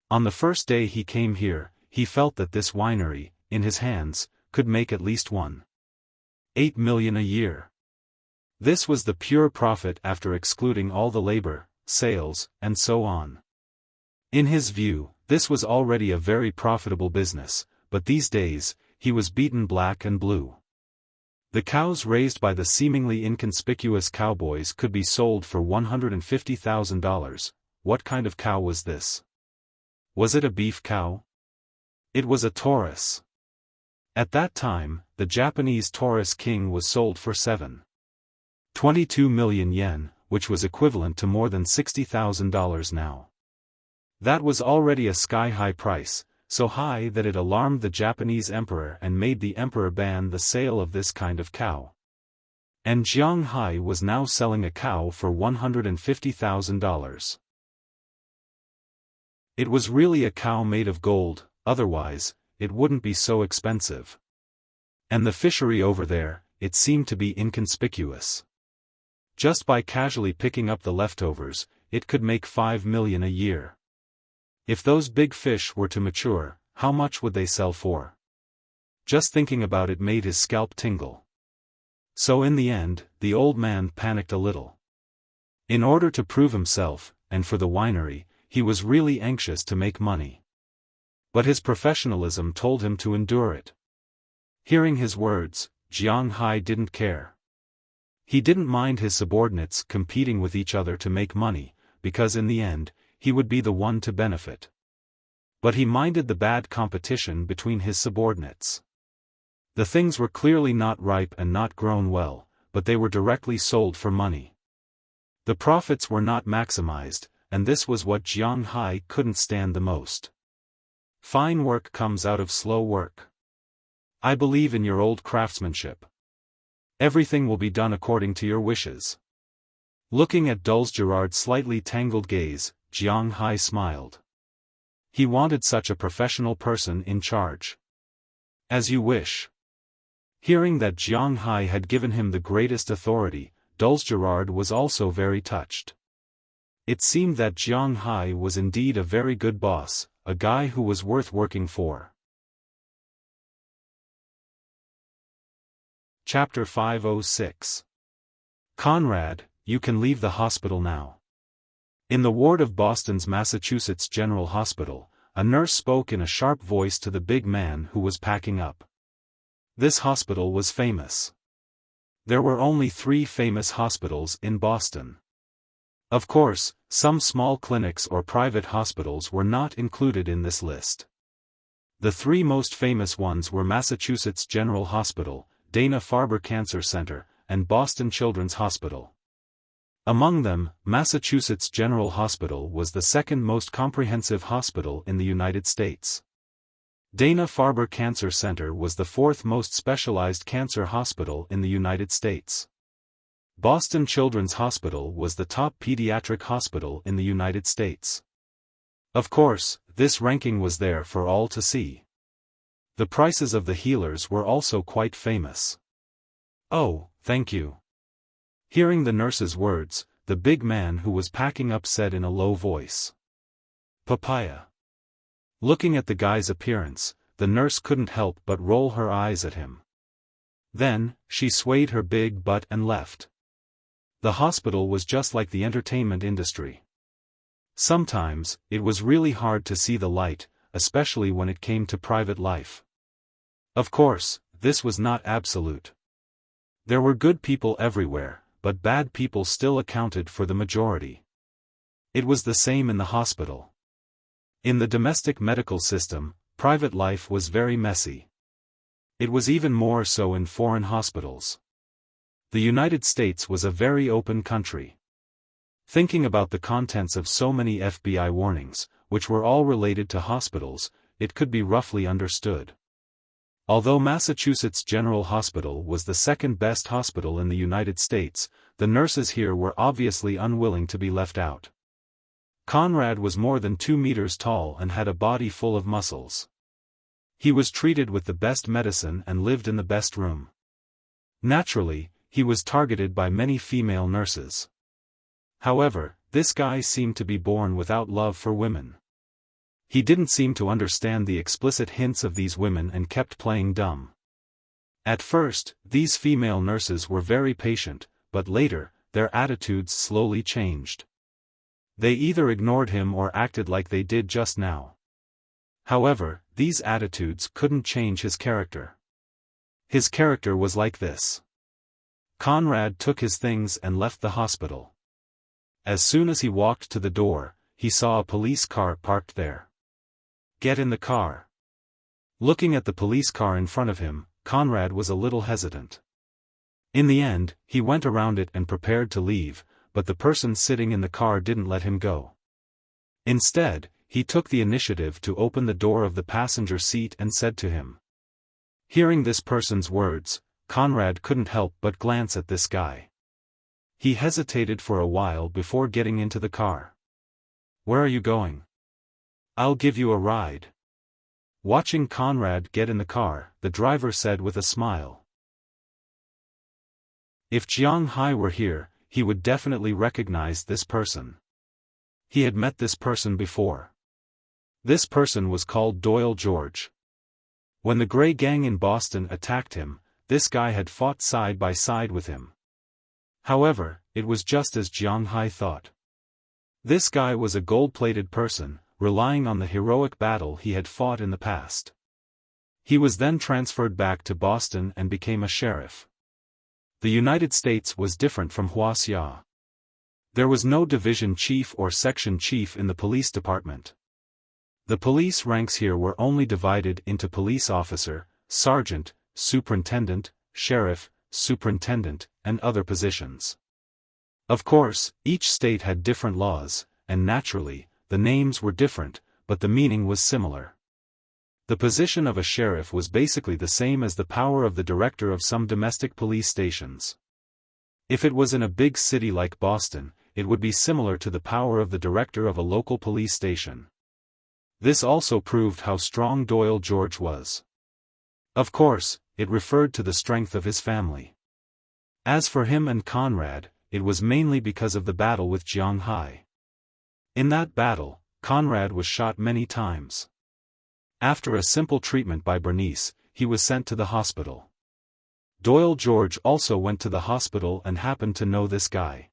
On the first day he came here, he felt that this winery, in his hands, could make at least $1.8 million a year. This was the pure profit after excluding all the labor, sales, and so on. In his view, this was already a very profitable business, but these days, he was beaten black and blue. The cows raised by the seemingly inconspicuous cowboys could be sold for $150,000. What kind of cow was this? Was it a beef cow? It was a Taurus. At that time, the Japanese Taurus King was sold for 7.22 million yen, which was equivalent to more than $60,000 now. That was already a sky-high price, so high that it alarmed the Japanese emperor and made the emperor ban the sale of this kind of cow. And Jiang Hai was now selling a cow for $150,000. It was really a cow made of gold, otherwise, it wouldn't be so expensive. And the fishery over there, it seemed to be inconspicuous. Just by casually picking up the leftovers, it could make $5 million a year. If those big fish were to mature, how much would they sell for? Just thinking about it made his scalp tingle. So in the end, the old man panicked a little. In order to prove himself, and for the winery, he was really anxious to make money. But his professionalism told him to endure it. Hearing his words, Jiang Hai didn't care. He didn't mind his subordinates competing with each other to make money, because in the end, he would be the one to benefit. But he minded the bad competition between his subordinates. The things were clearly not ripe and not grown well, but they were directly sold for money. The profits were not maximized, and this was what Jiang Hai couldn't stand the most. Fine work comes out of slow work. I believe in your old craftsmanship. Everything will be done according to your wishes. Looking at Dulce-Gerard's slightly tangled gaze, Jiang Hai smiled. He wanted such a professional person in charge. As you wish. Hearing that Jiang Hai had given him the greatest authority, Dulce-Gerard was also very touched. It seemed that Jiang Hai was indeed a very good boss, a guy who was worth working for. Chapter 506. Conrad, you can leave the hospital now. In the ward of Boston's Massachusetts General Hospital, a nurse spoke in a sharp voice to the big man who was packing up. This hospital was famous. There were only 3 famous hospitals in Boston. Of course, some small clinics or private hospitals were not included in this list. The 3 most famous ones were Massachusetts General Hospital, Dana-Farber Cancer Center, and Boston Children's Hospital. Among them, Massachusetts General Hospital was the second most comprehensive hospital in the United States. Dana-Farber Cancer Center was the 4th most specialized cancer hospital in the United States. Boston Children's Hospital was the top pediatric hospital in the United States. Of course, this ranking was there for all to see. The prices of the healers were also quite famous. Oh, thank you. Hearing the nurse's words, the big man who was packing up said in a low voice. Papaya. Looking at the guy's appearance, the nurse couldn't help but roll her eyes at him. Then, she swayed her big butt and left. The hospital was just like the entertainment industry. Sometimes, it was really hard to see the light, especially when it came to private life. Of course, this was not absolute. There were good people everywhere, but bad people still accounted for the majority. It was the same in the hospital. In the domestic medical system, private life was very messy. It was even more so in foreign hospitals. The United States was a very open country. Thinking about the contents of so many FBI warnings, which were all related to hospitals, it could be roughly understood. Although Massachusetts General Hospital was the second best hospital in the United States, the nurses here were obviously unwilling to be left out. Conrad was more than 2 meters tall and had a body full of muscles. He was treated with the best medicine and lived in the best room. Naturally, he was targeted by many female nurses. However, this guy seemed to be born without love for women. He didn't seem to understand the explicit hints of these women and kept playing dumb. At first, these female nurses were very patient, but later, their attitudes slowly changed. They either ignored him or acted like they did just now. However, these attitudes couldn't change his character. His character was like this. Conrad took his things and left the hospital. As soon as he walked to the door, he saw a police car parked there. Get in the car. Looking at the police car in front of him, Conrad was a little hesitant. In the end, he went around it and prepared to leave, but the person sitting in the car didn't let him go. Instead, he took the initiative to open the door of the passenger seat and said to him. Hearing this person's words, Conrad couldn't help but glance at this guy. He hesitated for a while before getting into the car. Where are you going? I'll give you a ride. Watching Conrad get in the car, the driver said with a smile. If Jiang Hai were here, he would definitely recognize this person. He had met this person before. This person was called Doyle George. When the Grey Gang in Boston attacked him, this guy had fought side by side with him. However, it was just as Jiang Hai thought. This guy was a gold-plated person, relying on the heroic battle he had fought in the past. He was then transferred back to Boston and became a sheriff. The United States was different from Wuxia. There was no division chief or section chief in the police department. The police ranks here were only divided into police officer, sergeant, superintendent, sheriff, superintendent, and other positions. Of course, each state had different laws, and naturally, the names were different, but the meaning was similar. The position of a sheriff was basically the same as the power of the director of some domestic police stations. If it was in a big city like Boston, it would be similar to the power of the director of a local police station. This also proved how strong Doyle George was. Of course, it referred to the strength of his family. As for him and Conrad, it was mainly because of the battle with Jiang Hai. In that battle, Conrad was shot many times. After a simple treatment by Bernice, he was sent to the hospital. Doyle George also went to the hospital and happened to know this guy.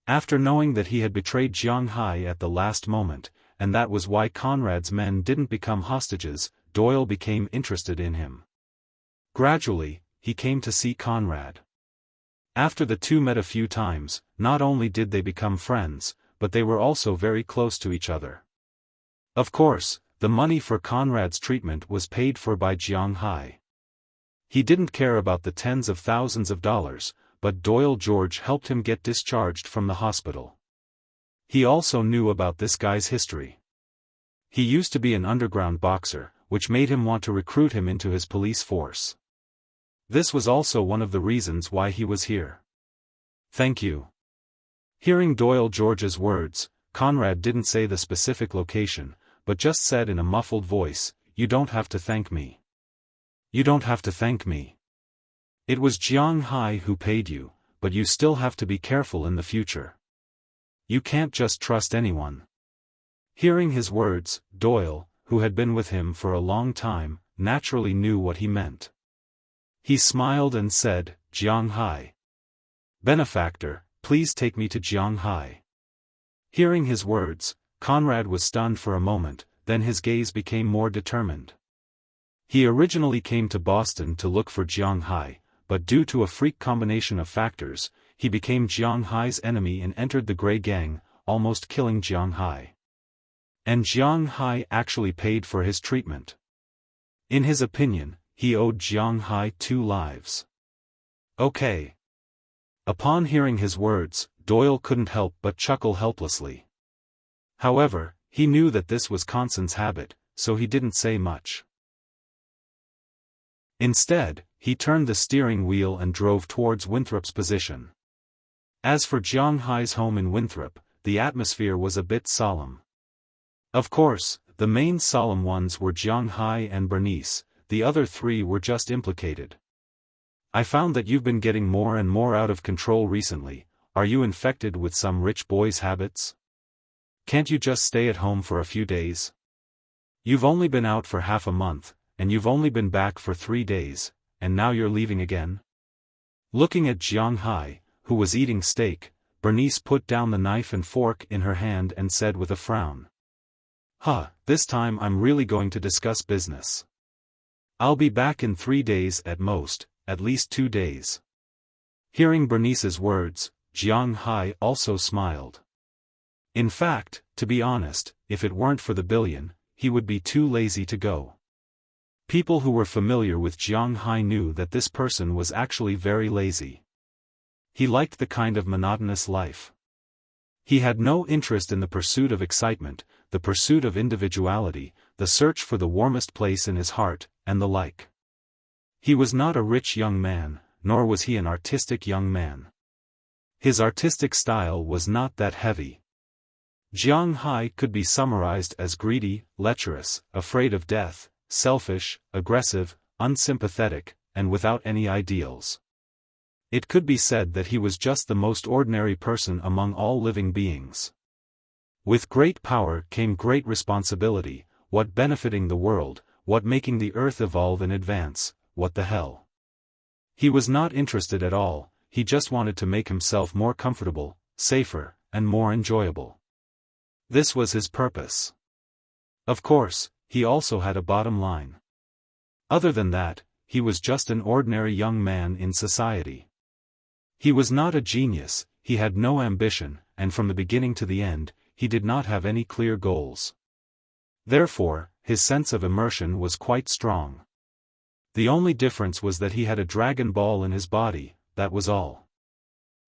After knowing that he had betrayed Jiang Hai at the last moment, and that was why Conrad's men didn't become hostages, Doyle became interested in him. Gradually, he came to see Conrad. After the two met a few times, not only did they become friends, but they were also very close to each other. Of course, the money for Conrad's treatment was paid for by Jiang Hai. He didn't care about the tens of thousands of dollars, but Doyle George helped him get discharged from the hospital. He also knew about this guy's history. He used to be an underground boxer, which made him want to recruit him into his police force. This was also one of the reasons why he was here. Thank you. Hearing Doyle George's words, Conrad didn't say the specific location, but just said in a muffled voice, "You don't have to thank me. You don't have to thank me. It was Jiang Hai who paid you, but you still have to be careful in the future. You can't just trust anyone." Hearing his words, Doyle, who had been with him for a long time, naturally knew what he meant. He smiled and said, "Jiang Hai. Benefactor, please take me to Jiang Hai." Hearing his words, Conrad was stunned for a moment, then his gaze became more determined. He originally came to Boston to look for Jiang Hai, but due to a freak combination of factors, he became Jiang Hai's enemy and entered the Grey Gang, almost killing Jiang Hai. And Jiang Hai actually paid for his treatment. In his opinion, he owed Jiang Hai 2 lives. Okay. Upon hearing his words, Doyle couldn't help but chuckle helplessly. However, he knew that this was Conson's habit, so he didn't say much. Instead, he turned the steering wheel and drove towards Winthrop's position. As for Jiang Hai's home in Winthrop, the atmosphere was a bit solemn. Of course, the main solemn ones were Jiang Hai and Bernice, the other 3 were just implicated. "I found that you've been getting more and more out of control recently. Are you infected with some rich boy's habits? Can't you just stay at home for a few days? You've only been out for half a month, and you've only been back for 3 days, and now you're leaving again?" Looking at Jiang Hai, who was eating steak, Bernice put down the knife and fork in her hand and said with a frown, This time I'm really going to discuss business. I'll be back in 3 days at most, at least 2 days." Hearing Bernice's words, Jiang Hai also smiled. In fact, to be honest, if it weren't for the billion, he would be too lazy to go. People who were familiar with Jiang Hai knew that this person was actually very lazy. He liked the kind of monotonous life. He had no interest in the pursuit of excitement, the pursuit of individuality, the search for the warmest place in his heart, and the like. He was not a rich young man, nor was he an artistic young man. His artistic style was not that heavy. Jiang Hai could be summarized as greedy, lecherous, afraid of death, selfish, aggressive, unsympathetic, and without any ideals. It could be said that he was just the most ordinary person among all living beings. With great power came great responsibility, what benefiting the world, what making the earth evolve and advance, what the hell. He was not interested at all, he just wanted to make himself more comfortable, safer, and more enjoyable. This was his purpose. Of course, he also had a bottom line. Other than that, he was just an ordinary young man in society. He was not a genius, he had no ambition, and from the beginning to the end, he did not have any clear goals. Therefore, his sense of immersion was quite strong. The only difference was that he had a dragon ball in his body, that was all.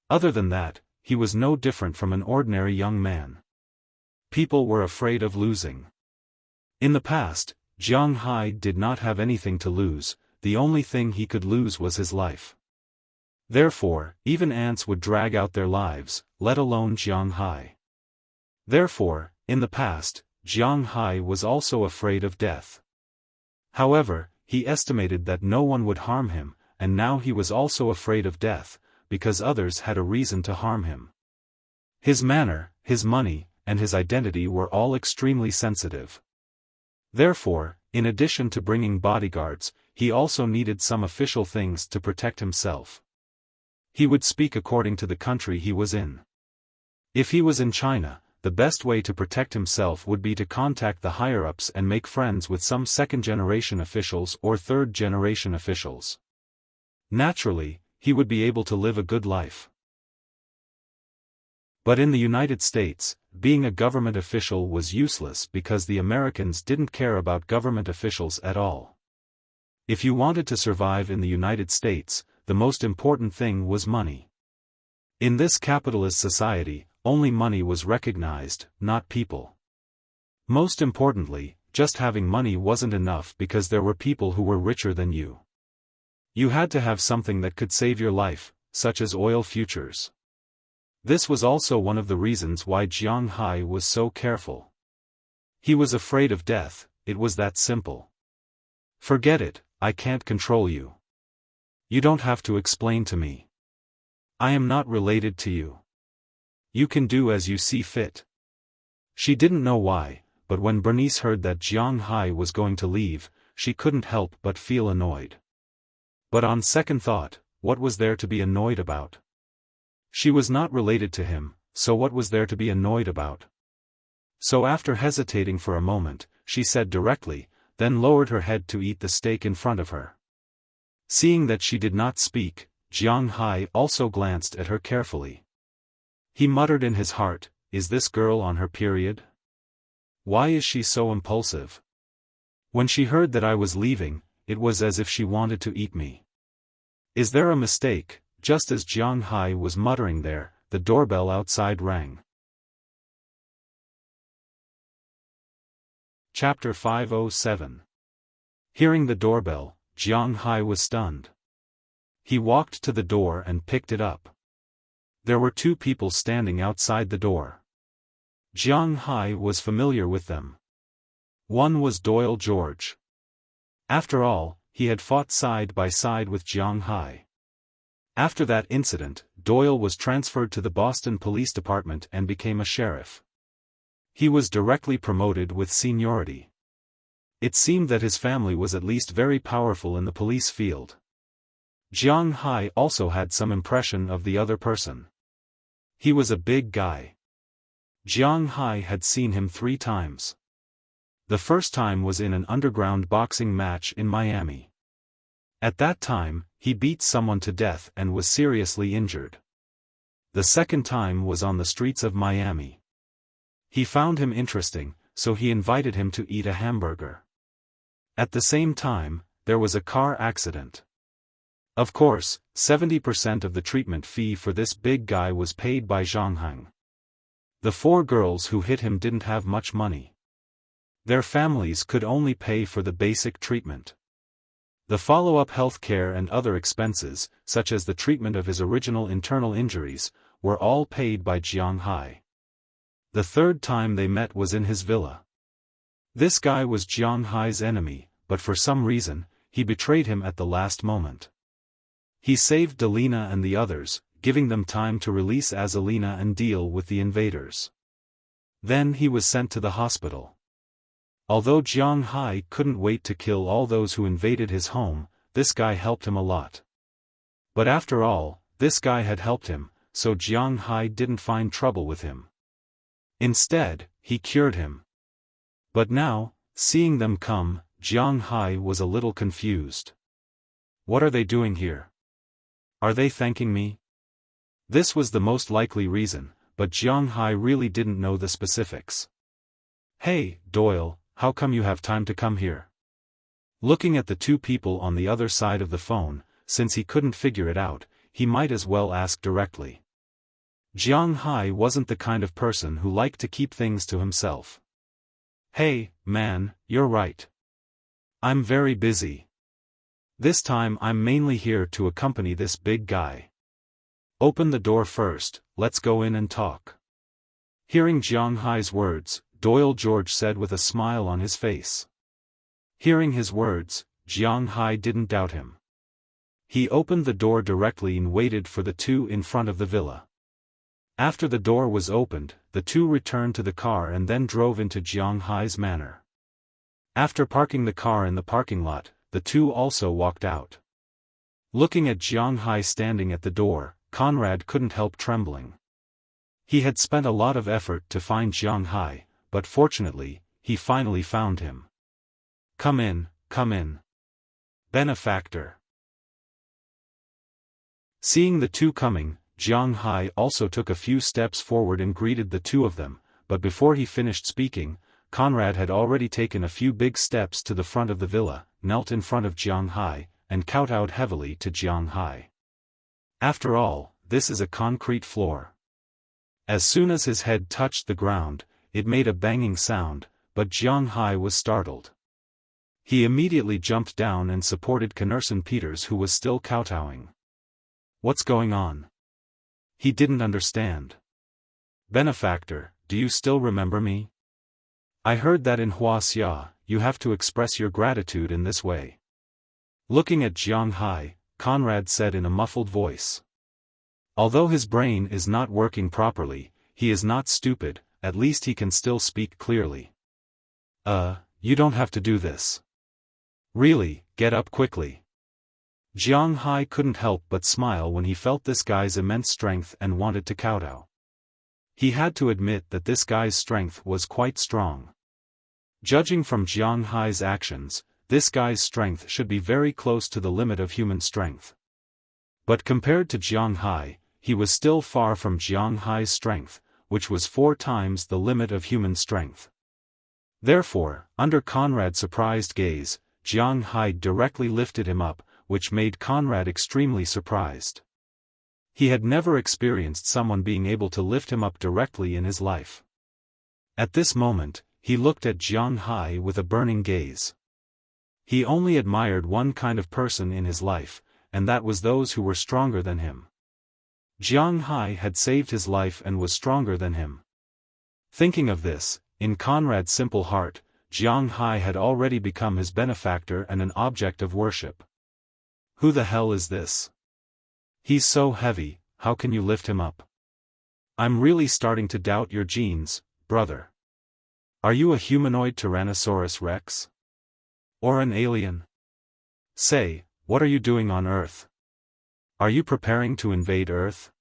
Other than that, he was no different from an ordinary young man. People were afraid of losing. In the past, Jiang Hai did not have anything to lose, the only thing he could lose was his life. Therefore, even ants would drag out their lives, let alone Jiang Hai. Therefore, in the past, Jiang Hai was also afraid of death. However, he estimated that no one would harm him, and now he was also afraid of death, because others had a reason to harm him. His manner, his money, and his identity were all extremely sensitive. Therefore, in addition to bringing bodyguards, he also needed some official things to protect himself. He would speak according to the country he was in. If he was in China, the best way to protect himself would be to contact the higher-ups and make friends with some second-generation officials or third-generation officials. Naturally, he would be able to live a good life. But in the United States, being a government official was useless because the Americans didn't care about government officials at all. If you wanted to survive in the United States, the most important thing was money. In this capitalist society, only money was recognized, not people. Most importantly, just having money wasn't enough because there were people who were richer than you. You had to have something that could save your life, such as oil futures. This was also one of the reasons why Jiang Hai was so careful. He was afraid of death, it was that simple. Forget it, I can't control you. You don't have to explain to me. I am not related to you. You can do as you see fit. She didn't know why, but when Bernice heard that Jiang Hai was going to leave, she couldn't help but feel annoyed. But on second thought, what was there to be annoyed about? She was not related to him, so what was there to be annoyed about? So after hesitating for a moment, she said directly, then lowered her head to eat the steak in front of her. Seeing that she did not speak, Jiang Hai also glanced at her carefully. He muttered in his heart, "Is this girl on her period? Why is she so impulsive? When she heard that I was leaving, it was as if she wanted to eat me. Is there a mistake?" Just as Jiang Hai was muttering there, the doorbell outside rang. Chapter 507. Hearing the doorbell, Jiang Hai was stunned. He walked to the door and picked it up. There were two people standing outside the door. Jiang Hai was familiar with them. One was Doyle George. After all, he had fought side by side with Jiang Hai. After that incident, Doyle was transferred to the Boston Police Department and became a sheriff. He was directly promoted with seniority. It seemed that his family was at least very powerful in the police field. Jiang Hai also had some impression of the other person. He was a big guy. Jiang Hai had seen him 3 times. The first time was in an underground boxing match in Miami. At that time, he beat someone to death and was seriously injured. The second time was on the streets of Miami. He found him interesting, so he invited him to eat a hamburger. At the same time, there was a car accident. Of course, 70% of the treatment fee for this big guy was paid by Zhang Heng. The 4 girls who hit him didn't have much money. Their families could only pay for the basic treatment. The follow-up health care and other expenses, such as the treatment of his original internal injuries, were all paid by Jiang Hai. The third time they met was in his villa. This guy was Jiang Hai's enemy, but for some reason, he betrayed him at the last moment. He saved Delina and the others, giving them time to release Azalina and deal with the invaders. Then he was sent to the hospital. Although Jiang Hai couldn't wait to kill all those who invaded his home, this guy helped him a lot. But after all, this guy had helped him, so Jiang Hai didn't find trouble with him. Instead, he cured him. But now, seeing them come, Jiang Hai was a little confused. What are they doing here? Are they thanking me? This was the most likely reason, but Jiang Hai really didn't know the specifics. Hey, Doyle, how come you have time to come here? Looking at the two people on the other side of the phone, since he couldn't figure it out, he might as well ask directly. Jiang Hai wasn't the kind of person who liked to keep things to himself. Hey, man, you're right. I'm very busy. This time I'm mainly here to accompany this big guy. Open the door first, let's go in and talk. Hearing Jiang Hai's words, Doyle George said with a smile on his face. Hearing his words, Jiang Hai didn't doubt him. He opened the door directly and waited for the two in front of the villa. After the door was opened, the two returned to the car and then drove into Jiang Hai's manor. After parking the car in the parking lot, the two also walked out. Looking at Jiang Hai standing at the door, Conrad couldn't help trembling. He had spent a lot of effort to find Jiang Hai, but fortunately, he finally found him. Come in, come in. Benefactor. Seeing the two coming, Jiang Hai also took a few steps forward and greeted the two of them, but before he finished speaking, Conrad had already taken a few big steps to the front of the villa, knelt in front of Jiang Hai, and kowtowed heavily to Jiang Hai. After all, this is a concrete floor. As soon as his head touched the ground, it made a banging sound, but Jiang Hai was startled. He immediately jumped down and supported Connerson Peters, who was still kowtowing. What's going on? He didn't understand. Benefactor, do you still remember me? I heard that in Wuxia, you have to express your gratitude in this way. Looking at Jiang Hai, Conrad said in a muffled voice. Although his brain is not working properly, he is not stupid, at least he can still speak clearly. You don't have to do this. Really, get up quickly. Jiang Hai couldn't help but smile when he felt this guy's immense strength and wanted to kowtow. He had to admit that this guy's strength was quite strong. Judging from Jiang Hai's actions, this guy's strength should be very close to the limit of human strength. But compared to Jiang Hai, he was still far from Jiang Hai's strength, which was 4 times the limit of human strength. Therefore, under Conrad's surprised gaze, Jiang Hai directly lifted him up, which made Conrad extremely surprised. He had never experienced someone being able to lift him up directly in his life. At this moment, he looked at Jiang Hai with a burning gaze. He only admired one kind of person in his life, and that was those who were stronger than him. Jiang Hai had saved his life and was stronger than him. Thinking of this, in Conrad's simple heart, Jiang Hai had already become his benefactor and an object of worship. Who the hell is this? He's so heavy, how can you lift him up? I'm really starting to doubt your genes, brother. Are you a humanoid Tyrannosaurus Rex? Or an alien? Say, what are you doing on Earth? Are you preparing to invade Earth?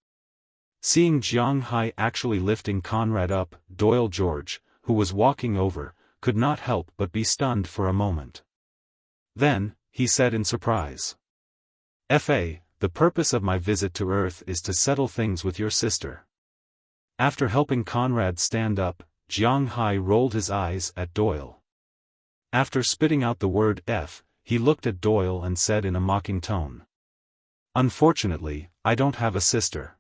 Seeing Jiang Hai actually lifting Conrad up, Doyle George, who was walking over, could not help but be stunned for a moment. Then, he said in surprise. "Fa, the purpose of my visit to Earth is to settle things with your sister." After helping Conrad stand up, Jiang Hai rolled his eyes at Doyle. After spitting out the word F, he looked at Doyle and said in a mocking tone. "Unfortunately, I don't have a sister.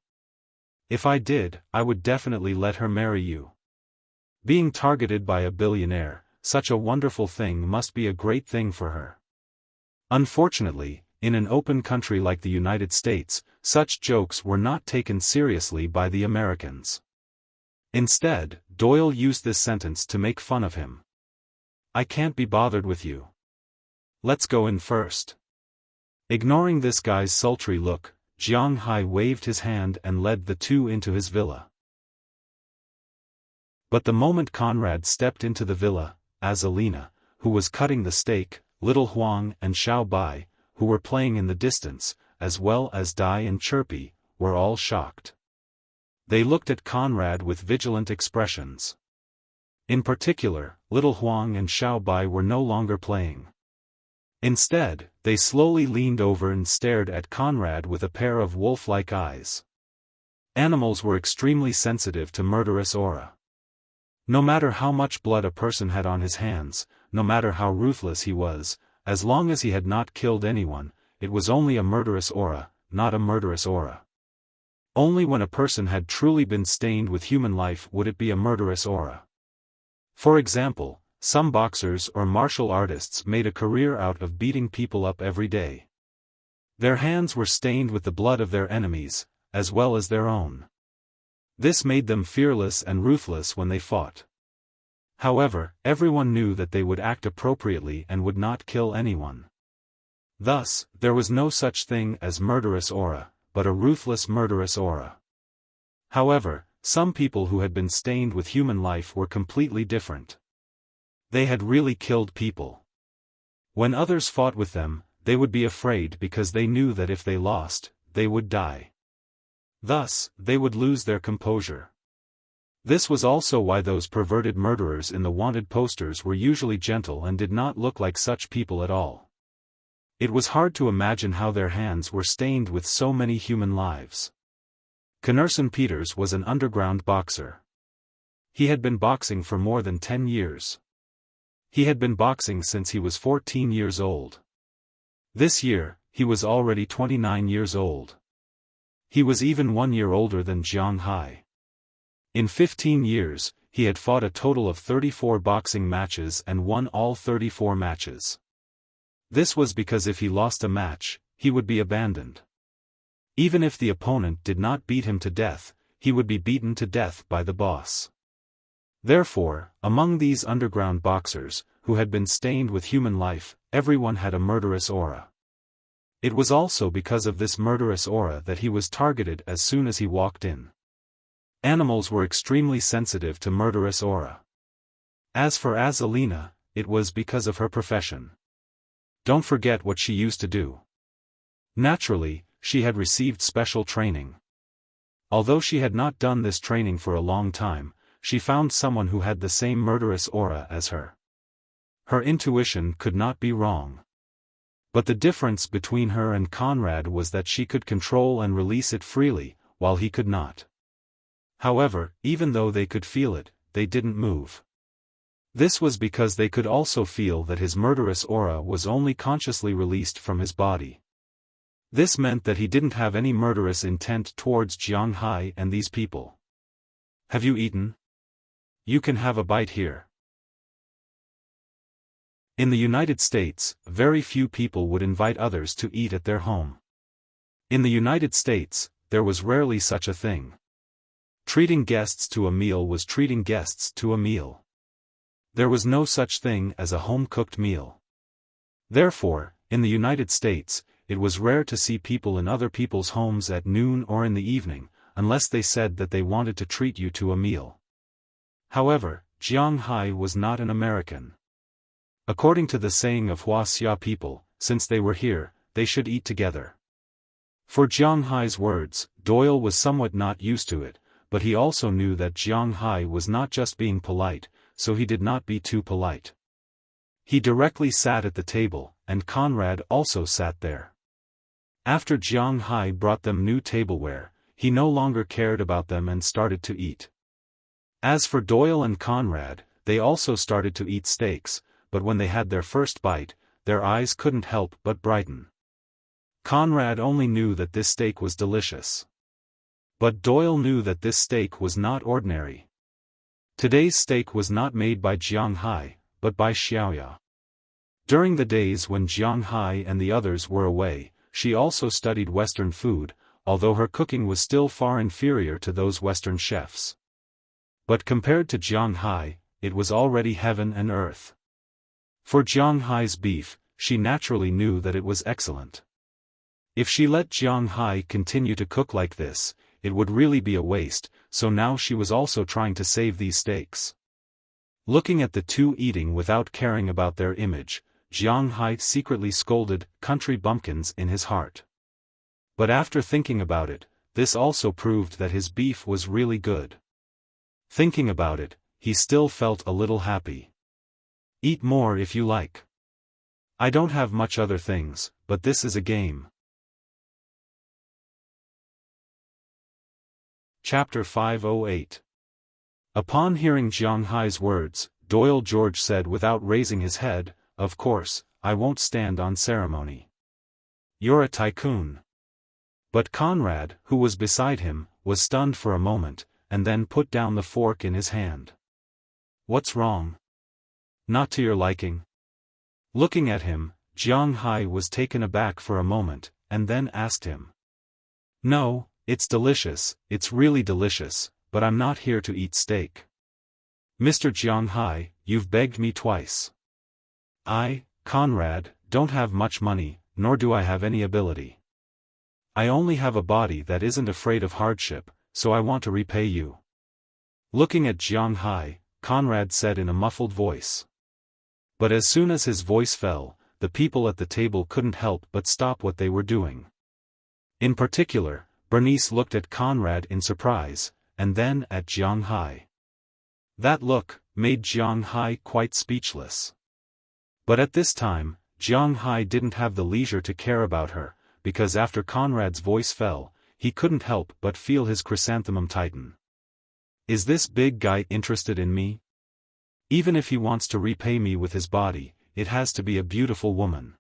If I did, I would definitely let her marry you. Being targeted by a billionaire, such a wonderful thing must be a great thing for her. Unfortunately, in an open country like the United States, such jokes were not taken seriously by the Americans. Instead, Doyle used this sentence to make fun of him. I can't be bothered with you. Let's go in first." Ignoring this guy's sultry look, Jiang Hai waved his hand and led the two into his villa. But the moment Conrad stepped into the villa, Azalina, who was cutting the steak, Little Huang and Xiao Bai, who were playing in the distance, as well as Dai and Chirpy, were all shocked. They looked at Conrad with vigilant expressions. In particular, little Huang and Xiaobai were no longer playing. Instead, they slowly leaned over and stared at Conrad with a pair of wolf-like eyes. Animals were extremely sensitive to murderous aura. No matter how much blood a person had on his hands, no matter how ruthless he was, as long as he had not killed anyone, it was only a murderous aura, not a murderous aura. Only when a person had truly been stained with human life would it be a murderous aura. For example, some boxers or martial artists made a career out of beating people up every day. Their hands were stained with the blood of their enemies, as well as their own. This made them fearless and ruthless when they fought. However, everyone knew that they would act appropriately and would not kill anyone. Thus, there was no such thing as murderous aura, but a ruthless murderous aura. However, some people who had been stained with human life were completely different. They had really killed people. When others fought with them, they would be afraid because they knew that if they lost, they would die. Thus, they would lose their composure. This was also why those perverted murderers in the wanted posters were usually gentle and did not look like such people at all. It was hard to imagine how their hands were stained with so many human lives. Knerson Peters was an underground boxer. He had been boxing for more than 10 years. He had been boxing since he was 14 years old. This year, he was already 29 years old. He was even 1 year older than Jiang Hai. In 15 years, he had fought a total of 34 boxing matches and won all 34 matches. This was because if he lost a match, he would be abandoned. Even if the opponent did not beat him to death, he would be beaten to death by the boss. Therefore, among these underground boxers, who had been stained with human life, everyone had a murderous aura. It was also because of this murderous aura that he was targeted as soon as he walked in. Animals were extremely sensitive to murderous aura. As for Azalina, it was because of her profession. Don't forget what she used to do. Naturally, she had received special training. Although she had not done this training for a long time, she found someone who had the same murderous aura as her. Her intuition could not be wrong. But the difference between her and Conrad was that she could control and release it freely, while he could not. However, even though they could feel it, they didn't move. This was because they could also feel that his murderous aura was only consciously released from his body. This meant that he didn't have any murderous intent towards Jiang Hai and these people. Have you eaten? You can have a bite here. In the United States, very few people would invite others to eat at their home. In the United States, there was rarely such a thing. Treating guests to a meal was treating guests to a meal. There was no such thing as a home-cooked meal. Therefore, in the United States, it was rare to see people in other people's homes at noon or in the evening, unless they said that they wanted to treat you to a meal. However, Jiang Hai was not an American. According to the saying of Wuxia people, since they were here, they should eat together. For Jiang Hai's words, Doyle was somewhat not used to it, but he also knew that Jiang Hai was not just being polite, so he did not be too polite. He directly sat at the table, and Conrad also sat there. After Jiang Hai brought them new tableware, he no longer cared about them and started to eat. As for Doyle and Conrad, they also started to eat steaks, but when they had their first bite, their eyes couldn't help but brighten. Conrad only knew that this steak was delicious. But Doyle knew that this steak was not ordinary. Today's steak was not made by Jiang Hai, but by Xiaoya. During the days when Jiang Hai and the others were away, she also studied Western food, although her cooking was still far inferior to those Western chefs. But compared to Jiang Hai, it was already heaven and earth. For Jiang Hai's beef, she naturally knew that it was excellent. If she let Jiang Hai continue to cook like this, it would really be a waste, so now she was also trying to save these steaks. Looking at the two eating without caring about their image, Jiang Hai secretly scolded country bumpkins in his heart. But after thinking about it, this also proved that his beef was really good. Thinking about it, he still felt a little happy. Eat more if you like. I don't have much other things, but this is a game. Chapter 508. Upon hearing Jiang Hai's words, Doyle George said without raising his head, "Of course, I won't stand on ceremony. You're a tycoon." But Conrad, who was beside him, was stunned for a moment, and then put down the fork in his hand. "What's wrong? Not to your liking?" Looking at him, Jiang Hai was taken aback for a moment, and then asked him. "No, it's delicious, it's really delicious, but I'm not here to eat steak. Mr. Jiang Hai, you've begged me twice. I, Conrad, don't have much money, nor do I have any ability. I only have a body that isn't afraid of hardship, so I want to repay you." Looking at Jiang Hai, Conrad said in a muffled voice. But as soon as his voice fell, the people at the table couldn't help but stop what they were doing. In particular, Bernice looked at Conrad in surprise, and then at Jiang Hai. That look made Jiang Hai quite speechless. But at this time, Jiang Hai didn't have the leisure to care about her, because after Conrad's voice fell, he couldn't help but feel his chrysanthemum tighten. Is this big guy interested in me? Even if he wants to repay me with his body, it has to be a beautiful woman.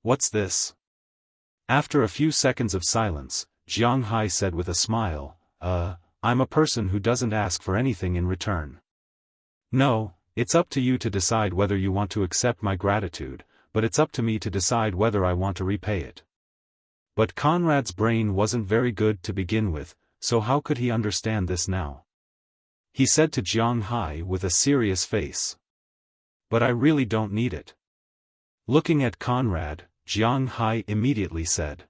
What's this? After a few seconds of silence, Jiang Hai said with a smile, I'm a person who doesn't ask for anything in return. No, it's up to you to decide whether you want to accept my gratitude, but it's up to me to decide whether I want to repay it." But Conrad's brain wasn't very good to begin with, so how could he understand this now? He said to Jiang Hai with a serious face. "But I really don't need it." Looking at Conrad, Jiang Hai immediately said.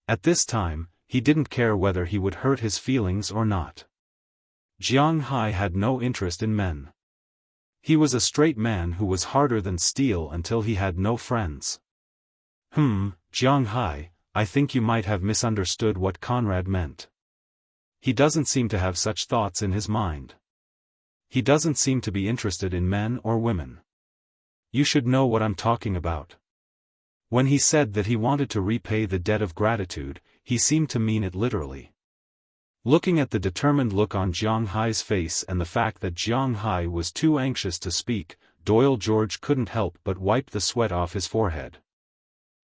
At this time, he didn't care whether he would hurt his feelings or not. Jiang Hai had no interest in men. He was a straight man who was harder than steel until he had no friends. Jiang Hai, I think you might have misunderstood what Conrad meant. He doesn't seem to have such thoughts in his mind. He doesn't seem to be interested in men or women. You should know what I'm talking about. When he said that he wanted to repay the debt of gratitude, he seemed to mean it literally. Looking at the determined look on Jiang Hai's face and the fact that Jiang Hai was too anxious to speak, Doyle George couldn't help but wipe the sweat off his forehead.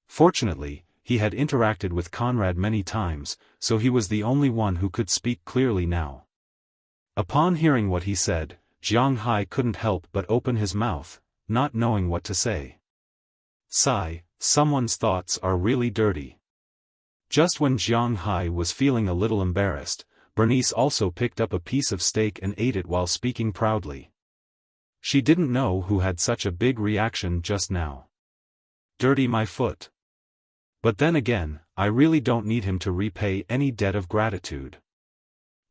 Fortunately, he had interacted with Conrad many times, so he was the only one who could speak clearly now. Upon hearing what he said, Jiang Hai couldn't help but open his mouth, not knowing what to say. Sigh, someone's thoughts are really dirty. Just when Jiang Hai was feeling a little embarrassed, Bernice also picked up a piece of steak and ate it while speaking proudly. She didn't know who had such a big reaction just now. Dirty my foot. But then again, I really don't need him to repay any debt of gratitude.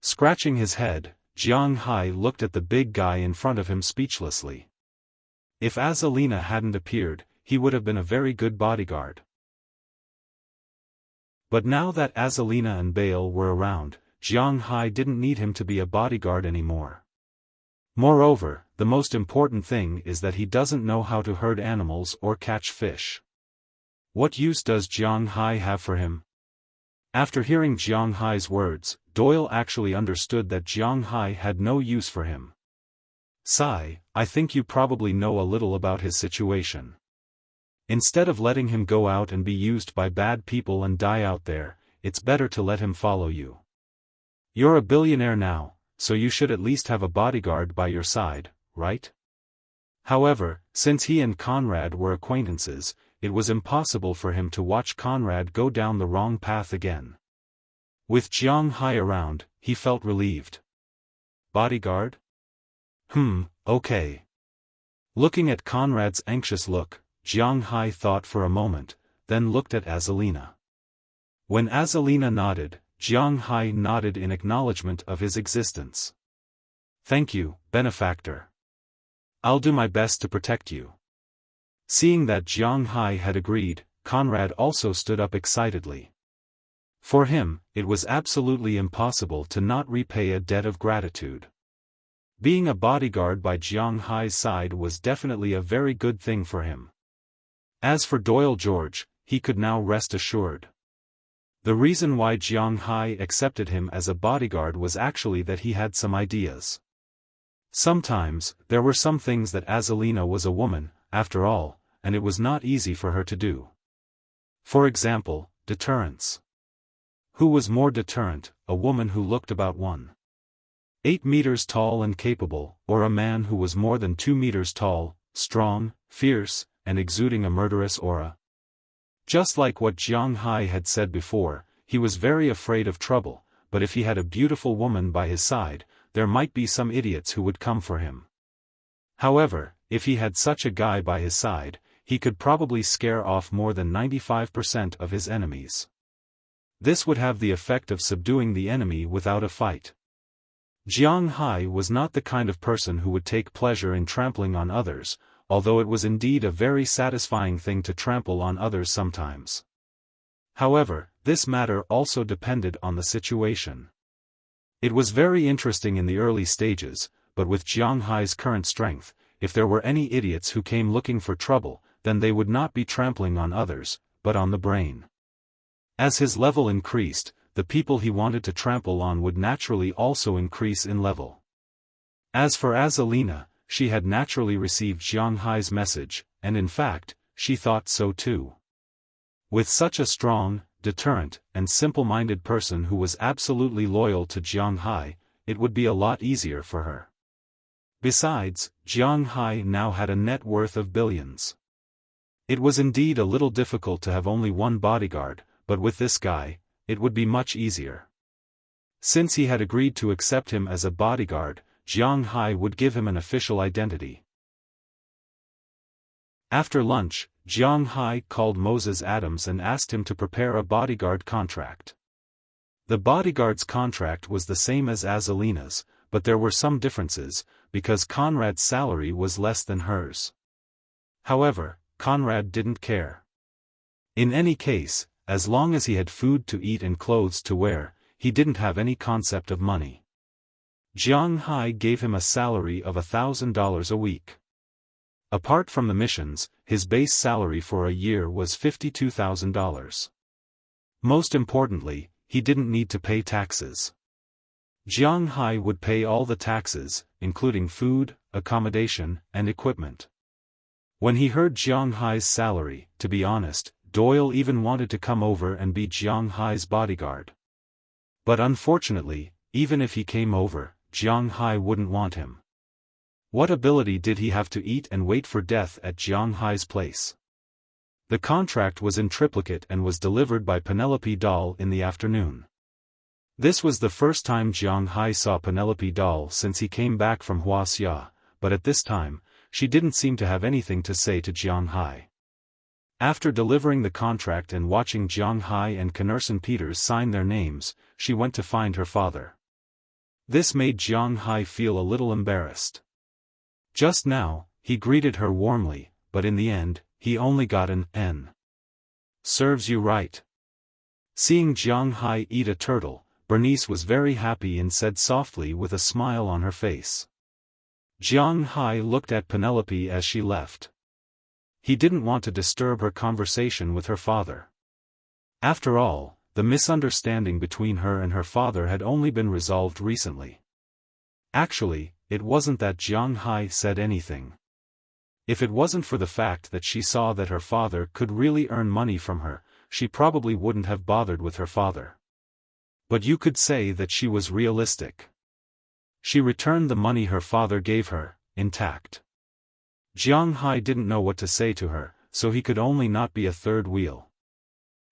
Scratching his head, Jiang Hai looked at the big guy in front of him speechlessly. If Azalina hadn't appeared, he would have been a very good bodyguard. But now that Azalina and Bale were around, Jiang Hai didn't need him to be a bodyguard anymore. Moreover, the most important thing is that he doesn't know how to herd animals or catch fish. What use does Jiang Hai have for him? After hearing Jiang Hai's words, Doyle actually understood that Jiang Hai had no use for him. Sigh, I think you probably know a little about his situation. Instead of letting him go out and be used by bad people and die out there, it's better to let him follow you. You're a billionaire now, so you should at least have a bodyguard by your side, right? However, since he and Conrad were acquaintances, it was impossible for him to watch Conrad go down the wrong path again. With Jiang Hai around, he felt relieved. Bodyguard? Okay. Looking at Conrad's anxious look, Jiang Hai thought for a moment, then looked at Azalina. When Azalina nodded, Jiang Hai nodded in acknowledgement of his existence. Thank you, benefactor. I'll do my best to protect you. Seeing that Jiang Hai had agreed, Conrad also stood up excitedly. For him, it was absolutely impossible to not repay a debt of gratitude. Being a bodyguard by Jiang Hai's side was definitely a very good thing for him. As for Doyle George, he could now rest assured. The reason why Jiang Hai accepted him as a bodyguard was actually that he had some ideas. Sometimes, there were some things that Azalina was a woman, after all, and it was not easy for her to do. For example, deterrence. Who was more deterrent, a woman who looked about 1.8 meters tall and capable, or a man who was more than 2 meters tall, strong, fierce, and exuding a murderous aura? Just like what Jiang Hai had said before, he was very afraid of trouble, but if he had a beautiful woman by his side, there might be some idiots who would come for him. However, if he had such a guy by his side, he could probably scare off more than 95% of his enemies. This would have the effect of subduing the enemy without a fight. Jiang Hai was not the kind of person who would take pleasure in trampling on others, although it was indeed a very satisfying thing to trample on others sometimes. However, this matter also depended on the situation. It was very interesting in the early stages, but with Jiang Hai's current strength, if there were any idiots who came looking for trouble, then they would not be trampling on others, but on the brain. As his level increased, the people he wanted to trample on would naturally also increase in level. As for Azalina, she had naturally received Jiang Hai's message, and in fact, she thought so too. With such a strong, deterrent, and simple-minded person who was absolutely loyal to Jiang Hai, it would be a lot easier for her. Besides, Jiang Hai now had a net worth of billions. It was indeed a little difficult to have only one bodyguard, but with this guy, it would be much easier. Since he had agreed to accept him as a bodyguard, Jiang Hai would give him an official identity. After lunch, Jiang Hai called Moses Adams and asked him to prepare a bodyguard contract. The bodyguard's contract was the same as Azalina's, but there were some differences, because Conrad's salary was less than hers. However, Conrad didn't care. In any case, as long as he had food to eat and clothes to wear, he didn't have any concept of money. Jiang Hai gave him a salary of $1,000 a week. Apart from the missions, his base salary for a year was $52,000. Most importantly, he didn't need to pay taxes. Jiang Hai would pay all the taxes, including food, accommodation, and equipment. When he heard Jiang Hai's salary, to be honest, Doyle even wanted to come over and be Jiang Hai's bodyguard. But unfortunately, even if he came over, Jiang Hai wouldn't want him. What ability did he have to eat and wait for death at Jiang Hai's place? The contract was in triplicate and was delivered by Penelope Dahl in the afternoon. This was the first time Jiang Hai saw Penelope Dahl since he came back from Wuxia, but at this time, she didn't seem to have anything to say to Jiang Hai. After delivering the contract and watching Jiang Hai and Knerson Peters sign their names, she went to find her father. This made Jiang Hai feel a little embarrassed. Just now, he greeted her warmly, but in the end, he only got an "N. Serves you right." Seeing Jiang Hai eat a turtle, Bernice was very happy and said softly with a smile on her face. Jiang Hai looked at Penelope as she left. He didn't want to disturb her conversation with her father. After all, the misunderstanding between her and her father had only been resolved recently. Actually, it wasn't that Jiang Hai said anything. If it wasn't for the fact that she saw that her father could really earn money from her, she probably wouldn't have bothered with her father. But you could say that she was realistic. She returned the money her father gave her, intact. Jiang Hai didn't know what to say to her, so he could only not be a third wheel.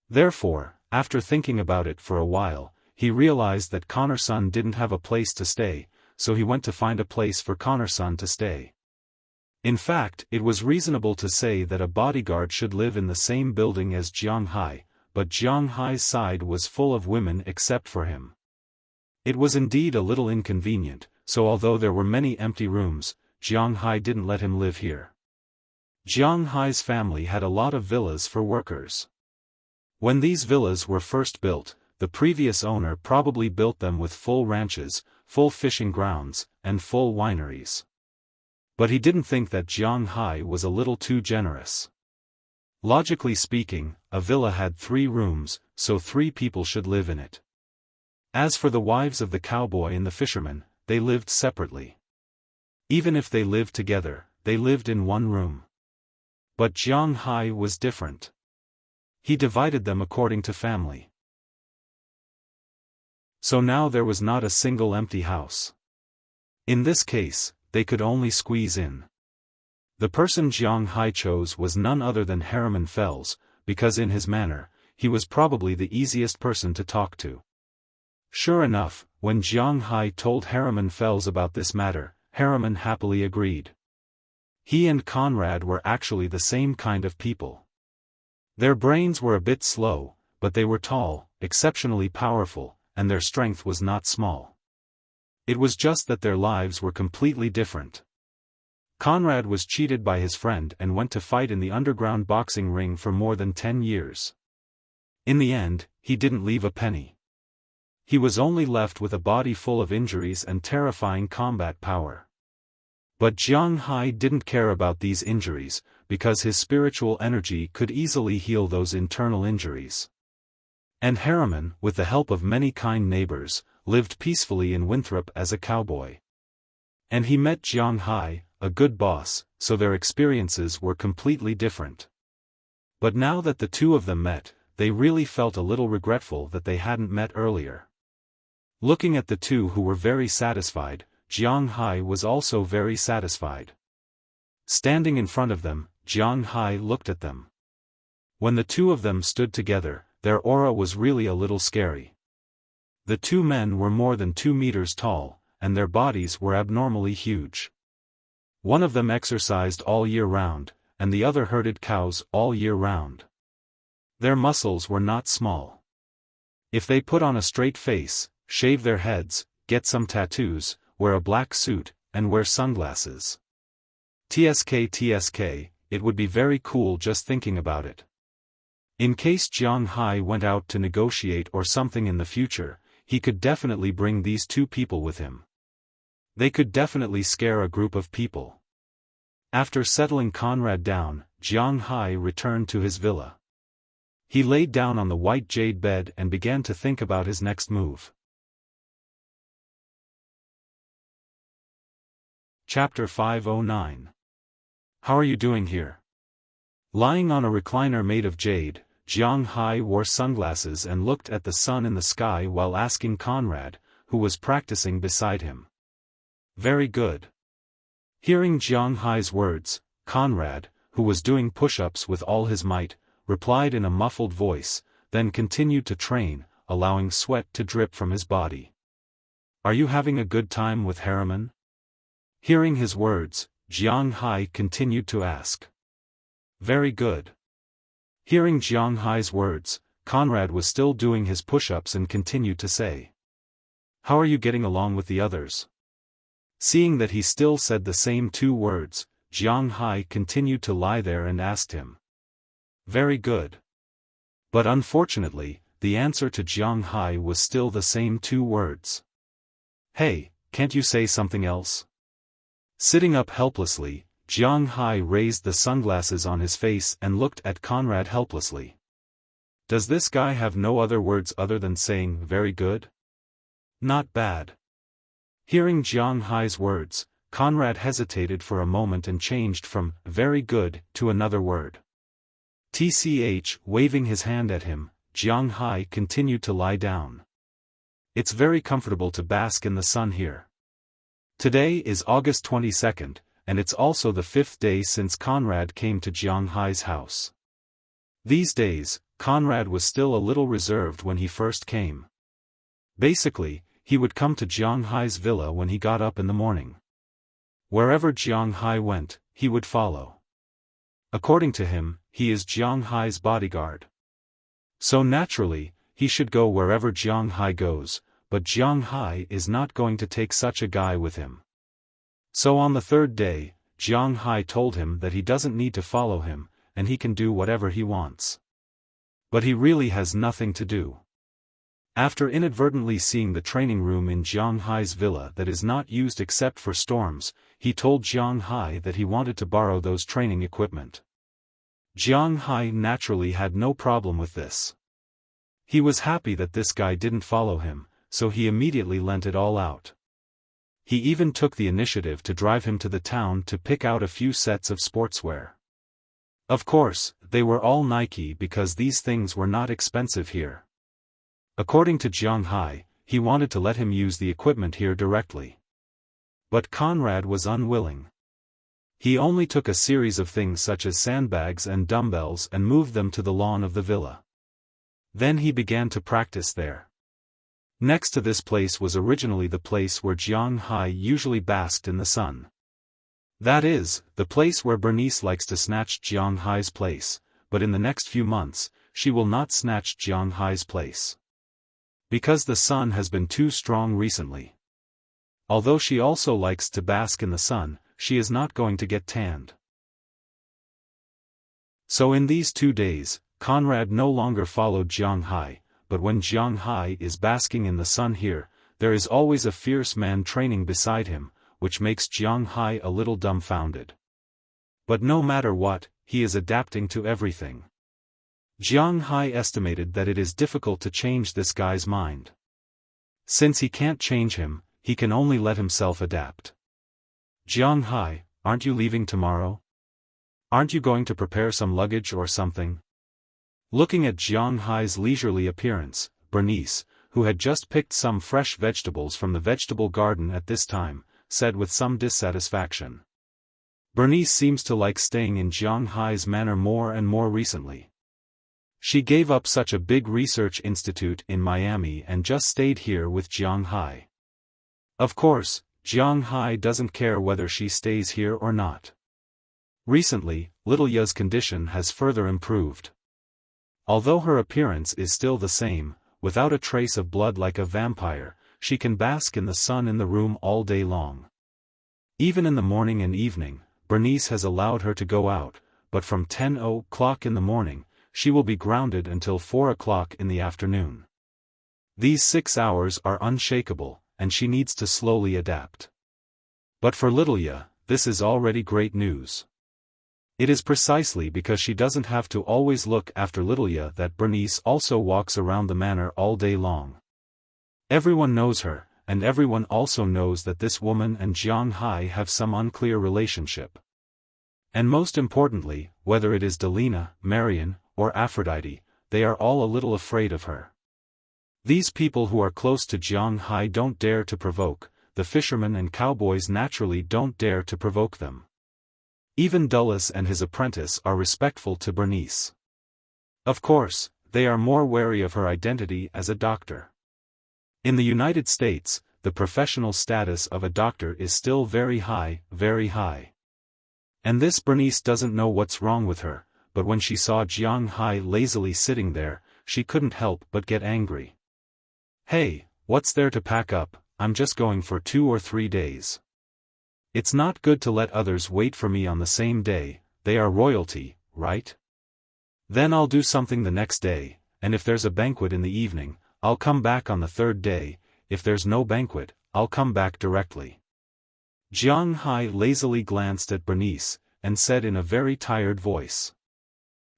Therefore, after thinking about it for a while, he realized that Knerson didn't have a place to stay, so he went to find a place for Knerson to stay. In fact, it was reasonable to say that a bodyguard should live in the same building as Jiang Hai, but Jiang Hai's side was full of women except for him. It was indeed a little inconvenient, so although there were many empty rooms, Jiang Hai didn't let him live here. Jiang Hai's family had a lot of villas for workers. When these villas were first built, the previous owner probably built them with full ranches, full fishing grounds, and full wineries. But he didn't think that Jiang Hai was a little too generous. Logically speaking, a villa had 3 rooms, so 3 people should live in it. As for the wives of the cowboy and the fisherman, they lived separately. Even if they lived together, they lived in one room. But Jiang Hai was different. He divided them according to family. So now there was not a single empty house. In this case, they could only squeeze in. The person Jiang Hai chose was none other than Harriman Fells, because in his manner, he was probably the easiest person to talk to. Sure enough, when Jiang Hai told Harriman Fells about this matter, Harriman happily agreed. He and Conrad were actually the same kind of people. Their brains were a bit slow, but they were tall, exceptionally powerful, and their strength was not small. It was just that their lives were completely different. Conrad was cheated by his friend and went to fight in the underground boxing ring for more than 10 years. In the end, he didn't leave a penny. He was only left with a body full of injuries and terrifying combat power. But Jiang Hai didn't care about these injuries, because his spiritual energy could easily heal those internal injuries. And Harriman, with the help of many kind neighbors, lived peacefully in Winthrop as a cowboy. And he met Jiang Hai, a good boss, so their experiences were completely different. But now that the two of them met, they really felt a little regretful that they hadn't met earlier. Looking at the two who were very satisfied, Jiang Hai was also very satisfied. Standing in front of them, Jiang Hai looked at them. When the two of them stood together, their aura was really a little scary. The 2 men were more than 2 meters tall, and their bodies were abnormally huge. One of them exercised all year round, and the other herded cows all year round. Their muscles were not small. If they put on a straight face, shave their heads, get some tattoos, wear a black suit, and wear sunglasses. TSK, it would be very cool just thinking about it. In case Jiang Hai went out to negotiate or something in the future, he could definitely bring these 2 people with him. They could definitely scare a group of people. After settling Conrad down, Jiang Hai returned to his villa. He laid down on the white jade bed and began to think about his next move. Chapter 509. How are you doing here? Lying on a recliner made of jade, Jiang Hai wore sunglasses and looked at the sun in the sky while asking Conrad, who was practicing beside him. Very good. Hearing Jiang Hai's words, Conrad, who was doing push-ups with all his might, replied in a muffled voice, then continued to train, allowing sweat to drip from his body. Are you having a good time with Harriman? Hearing his words, Jiang Hai continued to ask. Very good. Hearing Jiang Hai's words, Conrad was still doing his push-ups and continued to say. How are you getting along with the others? Seeing that he still said the same 2 words, Jiang Hai continued to lie there and asked him. Very good. But unfortunately, the answer to Jiang Hai was still the same 2 words. Hey, can't you say something else? Sitting up helplessly, Jiang Hai raised the sunglasses on his face and looked at Conrad helplessly. Does this guy have no other words other than saying very good? Not bad. Hearing Jiang Hai's words, Conrad hesitated for a moment and changed from very good to another word. Waving his hand at him, Jiang Hai continued to lie down. It's very comfortable to bask in the sun here. Today is August 22nd, and it's also the 5th day since Conrad came to Jiang Hai's house. These days, Conrad was still a little reserved when he first came. Basically, he would come to Jiang Hai's villa when he got up in the morning. Wherever Jiang Hai went, he would follow. According to him, he is Jiang Hai's bodyguard. So naturally, he should go wherever Jiang Hai goes, but Jiang Hai is not going to take such a guy with him. So on the 3rd day, Jiang Hai told him that he doesn't need to follow him, and he can do whatever he wants. But he really has nothing to do. After inadvertently seeing the training room in Jiang Hai's villa that is not used except for storms, he told Jiang Hai that he wanted to borrow those training equipment. Jiang Hai naturally had no problem with this. He was happy that this guy didn't follow him, so he immediately lent it all out. He even took the initiative to drive him to the town to pick out a few sets of sportswear. Of course, they were all Nike because these things were not expensive here. According to Jiang Hai, he wanted to let him use the equipment here directly. But Conrad was unwilling. He only took a series of things such as sandbags and dumbbells and moved them to the lawn of the villa. Then he began to practice there. Next to this place was originally the place where Jiang Hai usually basked in the sun. That is, the place where Bernice likes to snatch Jiang Hai's place, but in the next few months, she will not snatch Jiang Hai's place. Because the sun has been too strong recently. Although she also likes to bask in the sun, she is not going to get tanned. So in these 2 days, Conrad no longer followed Jiang Hai, but when Jiang Hai is basking in the sun here, there is always a fierce man training beside him, which makes Jiang Hai a little dumbfounded. But no matter what, he is adapting to everything. Jiang Hai estimated that it is difficult to change this guy's mind. Since he can't change him, he can only let himself adapt. Jiang Hai, aren't you leaving tomorrow? Aren't you going to prepare some luggage or something? Looking at Jiang Hai's leisurely appearance, Bernice, who had just picked some fresh vegetables from the vegetable garden at this time, said with some dissatisfaction. Bernice seems to like staying in Jiang Hai's manor more and more recently. She gave up such a big research institute in Miami and just stayed here with Jiang Hai. Of course, Jiang Hai doesn't care whether she stays here or not. Recently, Little Ya's condition has further improved. Although her appearance is still the same, without a trace of blood like a vampire, she can bask in the sun in the room all day long. Even in the morning and evening, Bernice has allowed her to go out, but from 10 o'clock in the morning, she will be grounded until 4 o'clock in the afternoon. These 6 hours are unshakable, and she needs to slowly adapt. But for Little Ya, this is already great news. It is precisely because she doesn't have to always look after Little Ya that Bernice also walks around the manor all day long. Everyone knows her, and everyone also knows that this woman and Jiang Hai have some unclear relationship. And most importantly, whether it is Delina, Marion, or Aphrodite, they are all a little afraid of her. These people who are close to Jiang Hai don't dare to provoke, the fishermen and cowboys naturally don't dare to provoke them. Even Dulles and his apprentice are respectful to Bernice. Of course, they are more wary of her identity as a doctor. In the United States, the professional status of a doctor is still very high, very high. And this Bernice doesn't know what's wrong with her, but when she saw Jiang Hai lazily sitting there, she couldn't help but get angry. Hey, what's there to pack up? I'm just going for 2 or 3 days. It's not good to let others wait for me on the same day, they are royalty, right? Then I'll do something the next day, and if there's a banquet in the evening, I'll come back on the 3rd day, if there's no banquet, I'll come back directly. Jiang Hai lazily glanced at Bernice, and said in a very tired voice.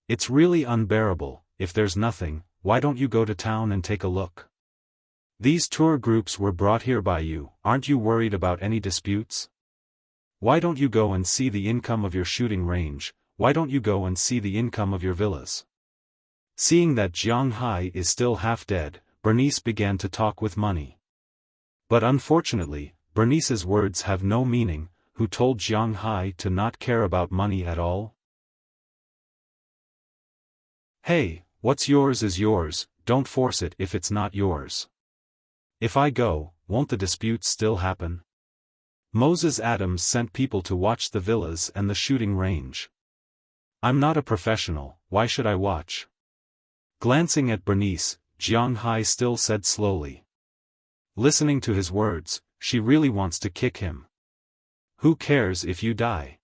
It's really unbearable, if there's nothing, why don't you go to town and take a look? These tour groups were brought here by you, aren't you worried about any disputes? Why don't you go and see the income of your shooting range, why don't you go and see the income of your villas? Seeing that Jiang Hai is still half dead, Bernice began to talk with money. But unfortunately, Bernice's words have no meaning. Who told Jiang Hai to not care about money at all? Hey, what's yours is yours, don't force it if it's not yours. If I go, won't the disputes still happen? Moses Adams sent people to watch the villas and the shooting range. I'm not a professional, why should I watch? Glancing at Bernice, Jiang Hai still said slowly. Listening to his words, she really wants to kick him. Who cares if you die?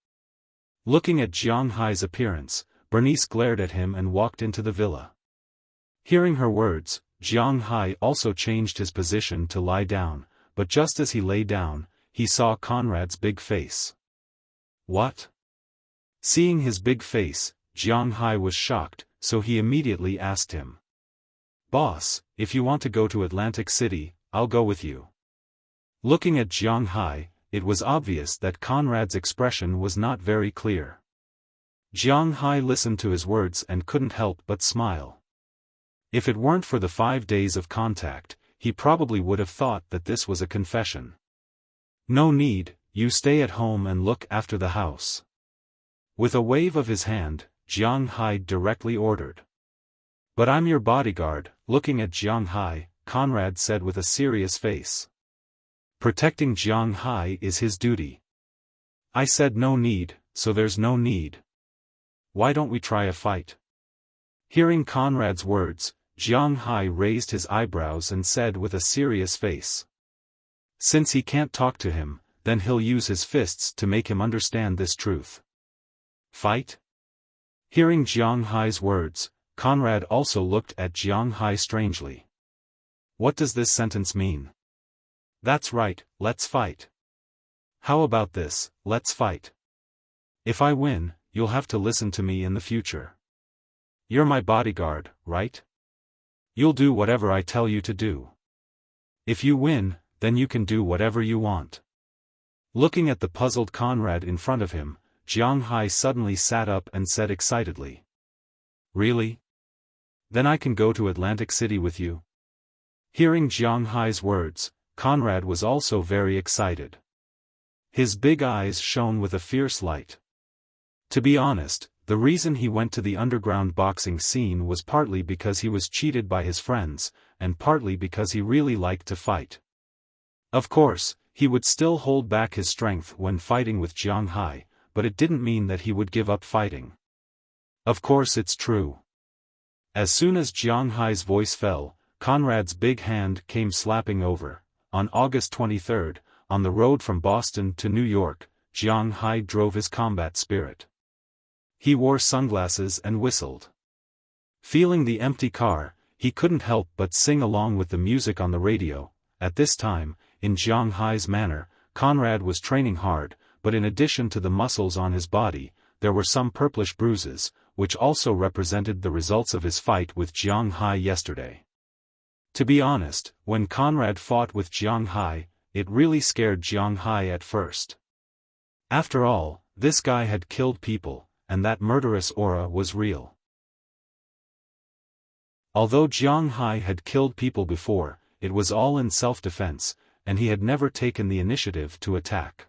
Looking at Jiang Hai's appearance, Bernice glared at him and walked into the villa. Hearing her words, Jiang Hai also changed his position to lie down, but just as he lay down, he saw Conrad's big face. What? Seeing his big face, Jiang Hai was shocked, so he immediately asked him. Boss, if you want to go to Atlantic City, I'll go with you. Looking at Jiang Hai, it was obvious that Conrad's expression was not very clear. Jiang Hai listened to his words and couldn't help but smile. If it weren't for the 5 days of contact, he probably would have thought that this was a confession. No need, you stay at home and look after the house. With a wave of his hand, Jiang Hai directly ordered. But I'm your bodyguard, looking at Jiang Hai, Conrad said with a serious face. Protecting Jiang Hai is his duty. I said no need, so there's no need. Why don't we try a fight? Hearing Conrad's words, Jiang Hai raised his eyebrows and said with a serious face. Since he can't talk to him, then he'll use his fists to make him understand this truth. Fight? Hearing Jiang Hai's words, Conrad also looked at Jiang Hai strangely. What does this sentence mean? That's right, let's fight. How about this, let's fight. If I win, you'll have to listen to me in the future. You're my bodyguard, right? You'll do whatever I tell you to do. If you win, then you can do whatever you want. Looking at the puzzled Conrad in front of him, Jiang Hai suddenly sat up and said excitedly. Really? Then I can go to Atlantic City with you? Hearing Jiang Hai's words, Conrad was also very excited. His big eyes shone with a fierce light. To be honest, the reason he went to the underground boxing scene was partly because he was cheated by his friends, and partly because he really liked to fight. Of course, he would still hold back his strength when fighting with Jiang Hai, but it didn't mean that he would give up fighting. Of course it's true. As soon as Jiang Hai's voice fell, Conrad's big hand came slapping over. On August 23, on the road from Boston to New York, Jiang Hai drove his combat spirit. He wore sunglasses and whistled. Feeling the empty car, he couldn't help but sing along with the music on the radio. At this time, in Jiang Hai's manner, Conrad was training hard, but in addition to the muscles on his body, there were some purplish bruises, which also represented the results of his fight with Jiang Hai yesterday. To be honest, when Conrad fought with Jiang Hai, it really scared Jiang Hai at first. After all, this guy had killed people, and that murderous aura was real. Although Jiang Hai had killed people before, it was all in self-defense, and he had never taken the initiative to attack.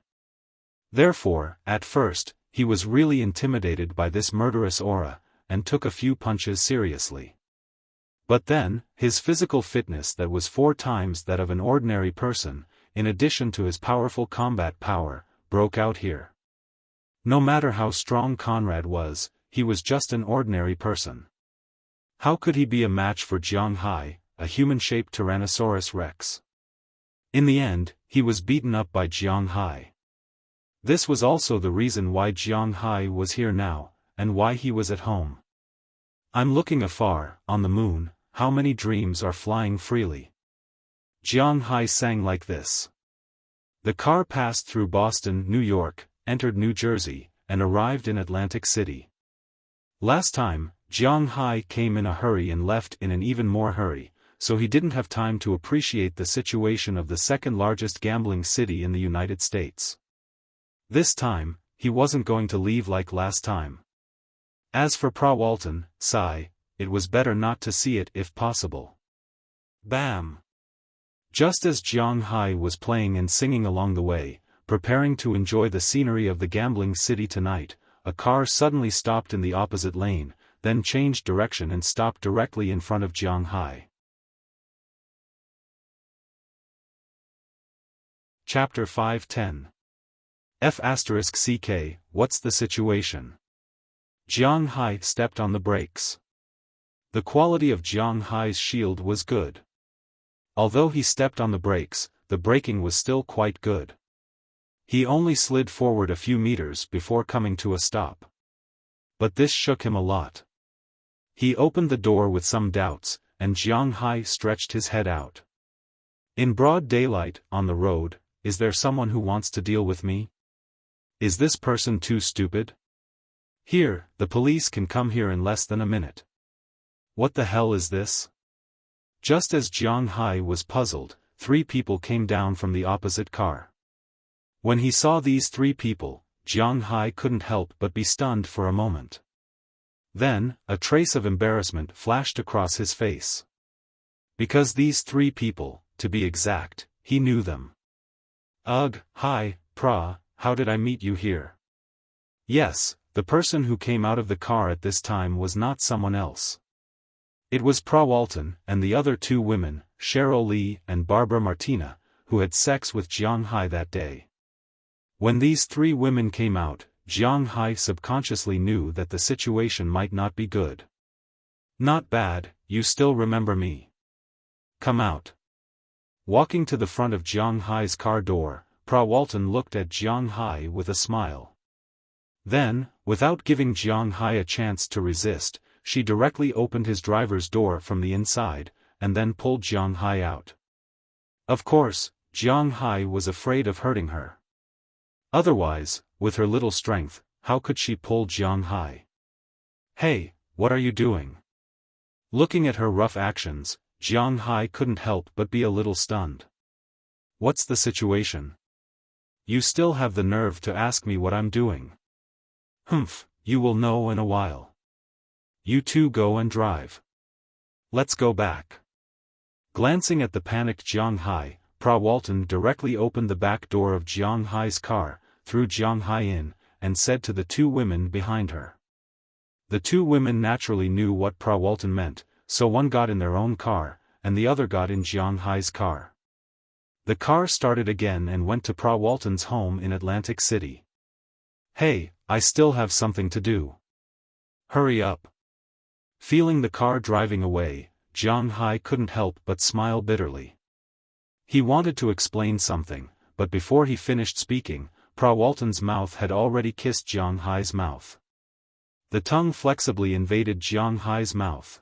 Therefore, at first, he was really intimidated by this murderous aura, and took a few punches seriously. But then, his physical fitness that was 4 times that of an ordinary person, in addition to his powerful combat power, broke out here. No matter how strong Conrad was, he was just an ordinary person. How could he be a match for Jiang Hai, a human-shaped Tyrannosaurus Rex? In the end, he was beaten up by Jiang Hai. This was also the reason why Jiang Hai was here now, and why he was at home. I'm looking afar, on the moon, how many dreams are flying freely. Jiang Hai sang like this. The car passed through Boston, New York, entered New Jersey, and arrived in Atlantic City. Last time, Jiang Hai came in a hurry and left in an even more hurry, so he didn't have time to appreciate the situation of the second largest gambling city in the United States. This time, he wasn't going to leave like last time. As for Walton, it was better not to see it if possible. Bam! Just as Jiang Hai was playing and singing along the way, preparing to enjoy the scenery of the gambling city tonight, a car suddenly stopped in the opposite lane, then changed direction and stopped directly in front of Jiang Hai. Chapter 510. F***CK, what's the situation? Jiang Hai stepped on the brakes. The quality of Jiang Hai's shield was good. Although he stepped on the brakes, the braking was still quite good. He only slid forward a few meters before coming to a stop. But this shook him a lot. He opened the door with some doubts, and Jiang Hai stretched his head out. In broad daylight, on the road, is there someone who wants to deal with me? Is this person too stupid? Here, the police can come here in less than a minute. What the hell is this? Just as Jiang Hai was puzzled, 3 people came down from the opposite car. When he saw these 3 people, Jiang Hai couldn't help but be stunned for a moment. Then, a trace of embarrassment flashed across his face. Because these 3 people, to be exact, he knew them. Ugh, hi, Pra, how did I meet you here? Yes, the person who came out of the car at this time was not someone else. It was Pra Walton and the other 2 women, Cheryl Lee and Barbara Martina, who had sex with Jiang Hai that day. When these 3 women came out, Jiang Hai subconsciously knew that the situation might not be good. Not bad, you still remember me. Come out. Walking to the front of Jiang Hai's car door, Pra Walton looked at Jiang Hai with a smile. Then, without giving Jiang Hai a chance to resist, she directly opened his driver's door from the inside, and then pulled Jiang Hai out. Of course, Jiang Hai was afraid of hurting her. Otherwise, with her little strength, how could she pull Jiang Hai? Hey, what are you doing? Looking at her rough actions, Jiang Hai couldn't help but be a little stunned. What's the situation? You still have the nerve to ask me what I'm doing. Humph, you will know in a while. You 2 go and drive. Let's go back. Glancing at the panicked Jiang Hai, Pra Walton directly opened the back door of Jiang Hai's car, threw Jiang Hai in, and said to the 2 women behind her. The 2 women naturally knew what Pra Walton meant, so one got in their own car, and the other got in Jiang Hai's car. The car started again and went to Pra Walton's home in Atlantic City. Hey, I still have something to do. Hurry up. Feeling the car driving away, Jiang Hai couldn't help but smile bitterly. He wanted to explain something, but before he finished speaking, Pra Walton's mouth had already kissed Jiang Hai's mouth. The tongue flexibly invaded Jiang Hai's mouth.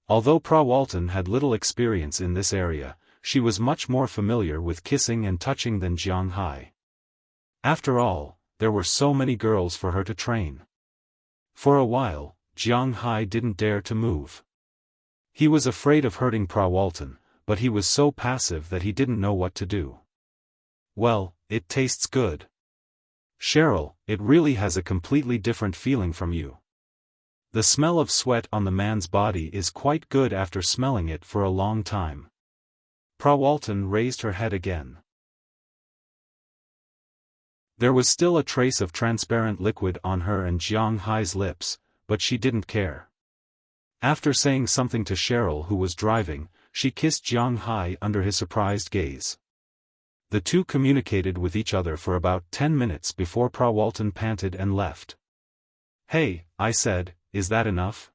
Although Pra Walton had little experience in this area, she was much more familiar with kissing and touching than Jiang Hai. After all, there were so many girls for her to train. For a while, Jiang Hai didn't dare to move. He was afraid of hurting Pra Walton, but he was so passive that he didn't know what to do. Well, it tastes good. Cheryl, it really has a completely different feeling from you. The smell of sweat on the man's body is quite good after smelling it for a long time. Pra Walton raised her head again. There was still a trace of transparent liquid on her and Jiang Hai's lips, but she didn't care. After saying something to Cheryl who was driving, she kissed Jiang Hai under his surprised gaze. The 2 communicated with each other for about 10 minutes before Pra Walton panted and left. Hey, I said, is that enough?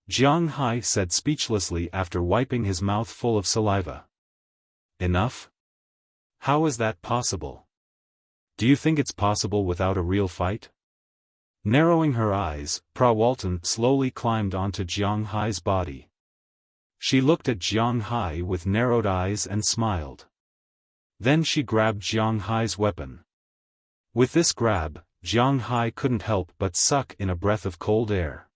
Jiang Hai said speechlessly after wiping his mouth full of saliva. Enough? How is that possible? Do you think it's possible without a real fight? Narrowing her eyes, Pra Walton slowly climbed onto Jiang Hai's body. She looked at Jiang Hai with narrowed eyes and smiled. Then she grabbed Jiang Hai's weapon. With this grab, Jiang Hai couldn't help but suck in a breath of cold air.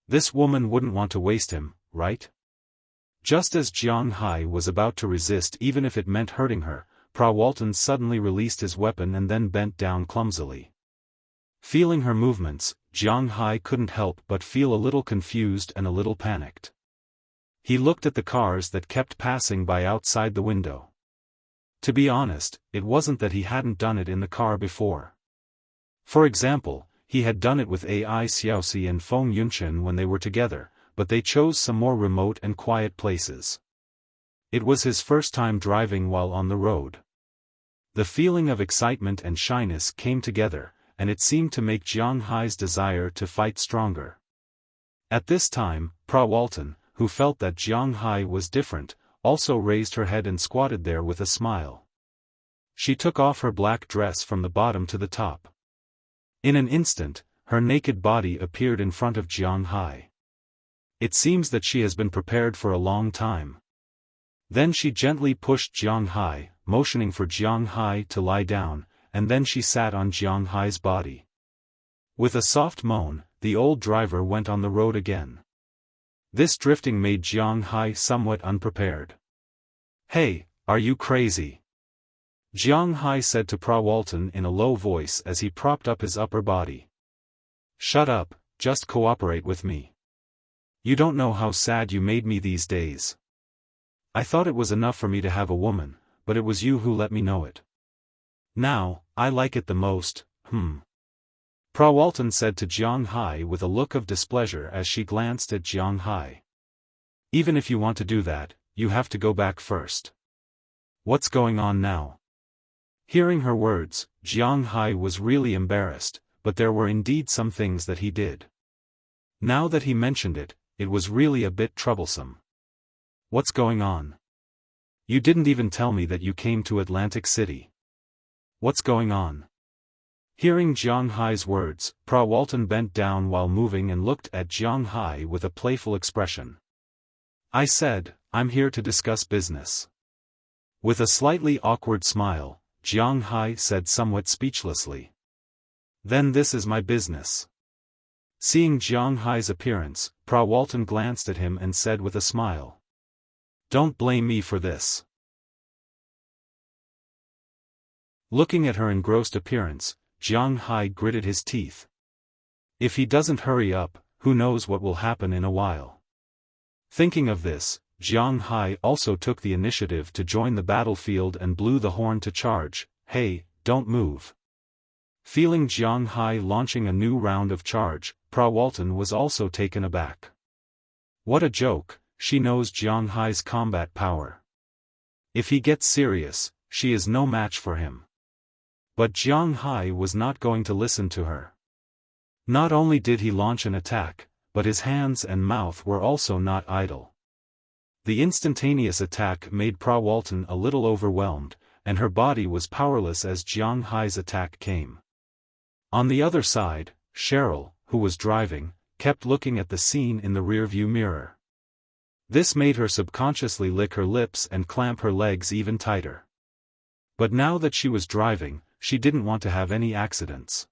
This woman wouldn't want to waste him, right? Just as Jiang Hai was about to resist even if it meant hurting her, Pra Walton suddenly released his weapon and then bent down clumsily. Feeling her movements, Jiang Hai couldn't help but feel a little confused and a little panicked. He looked at the cars that kept passing by outside the window. To be honest, it wasn't that he hadn't done it in the car before. For example, he had done it with Ai Xiaosi and Feng Yunchen when they were together, but they chose some more remote and quiet places. It was his first time driving while on the road. The feeling of excitement and shyness came together, and it seemed to make Jiang Hai's desire to fight stronger. At this time, Pra Walton, who felt that Jiang Hai was different, also raised her head and squatted there with a smile. She took off her black dress from the bottom to the top. In an instant, her naked body appeared in front of Jiang Hai. It seems that she has been prepared for a long time. Then she gently pushed Jiang Hai, motioning for Jiang Hai to lie down, and then she sat on Jiang Hai's body. With a soft moan, the old driver went on the road again. This drifting made Jiang Hai somewhat unprepared. "Hey, are you crazy?" Jiang Hai said to Prawalton in a low voice as he propped up his upper body. "Shut up, just cooperate with me. You don't know how sad you made me these days. I thought it was enough for me to have a woman, but it was you who let me know it. Now, I like it the most, Prawalton said to Jiang Hai with a look of displeasure as she glanced at Jiang Hai. "Even if you want to do that, you have to go back first. What's going on now?" Hearing her words, Jiang Hai was really embarrassed, but there were indeed some things that he did. Now that he mentioned it, it was really a bit troublesome. "What's going on? You didn't even tell me that you came to Atlantic City. What's going on?" Hearing Jiang Hai's words, Prawalton bent down while moving and looked at Jiang Hai with a playful expression. "I said, I'm here to discuss business." With a slightly awkward smile, Jiang Hai said somewhat speechlessly. "Then this is my business." Seeing Jiang Hai's appearance, Prawalton glanced at him and said with a smile. "Don't blame me for this." Looking at her engrossed appearance, Jiang Hai gritted his teeth. If he doesn't hurry up, who knows what will happen in a while. Thinking of this, Jiang Hai also took the initiative to join the battlefield and blew the horn to charge. "Hey, don't move." Feeling Jiang Hai launching a new round of charge, Prawalton was also taken aback. What a joke, she knows Jiang Hai's combat power. If he gets serious, she is no match for him. But Jiang Hai was not going to listen to her. Not only did he launch an attack, but his hands and mouth were also not idle. The instantaneous attack made Prawalton a little overwhelmed, and her body was powerless as Jiang Hai's attack came. On the other side, Cheryl, who was driving, kept looking at the scene in the rearview mirror. This made her subconsciously lick her lips and clamp her legs even tighter. But now that she was driving, she didn't want to have any accidents.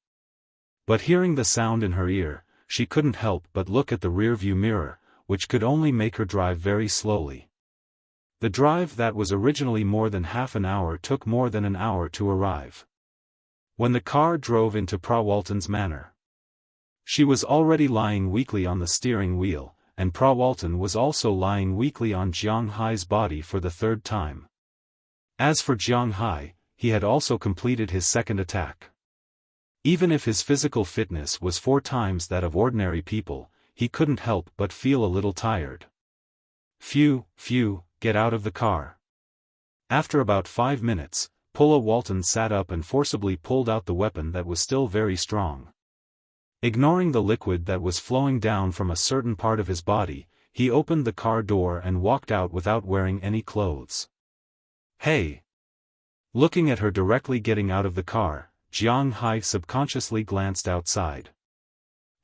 But hearing the sound in her ear, she couldn't help but look at the rearview mirror, which could only make her drive very slowly. The drive that was originally more than half an hour took more than an hour to arrive. When the car drove into Prawalton's manor, she was already lying weakly on the steering wheel, and Prawalton was also lying weakly on Jiang Hai's body for the third time. As for Jiang Hai, he had also completed his second attack. Even if his physical fitness was 4 times that of ordinary people, he couldn't help but feel a little tired. Phew, get out of the car." After about 5 minutes, Prawalton sat up and forcibly pulled out the weapon that was still very strong. Ignoring the liquid that was flowing down from a certain part of his body, he opened the car door and walked out without wearing any clothes. "Hey!" Looking at her directly getting out of the car, Jiang Hai subconsciously glanced outside.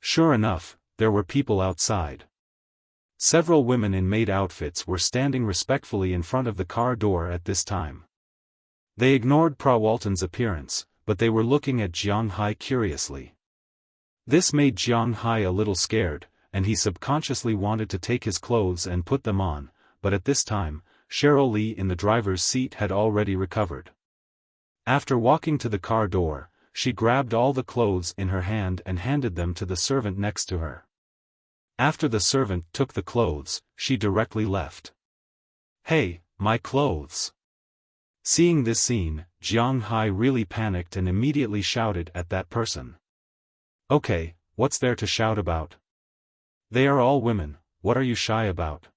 Sure enough, there were people outside. Several women in maid outfits were standing respectfully in front of the car door at this time. They ignored Prawalton's appearance, but they were looking at Jiang Hai curiously. This made Jiang Hai a little scared, and he subconsciously wanted to take his clothes and put them on, but at this time, Cheryl Lee in the driver's seat had already recovered. After walking to the car door, she grabbed all the clothes in her hand and handed them to the servant next to her. After the servant took the clothes, she directly left. "Hey, my clothes!" Seeing this scene, Jiang Hai really panicked and immediately shouted at that person. "Okay, what's there to shout about? They are all women, what are you shy about?"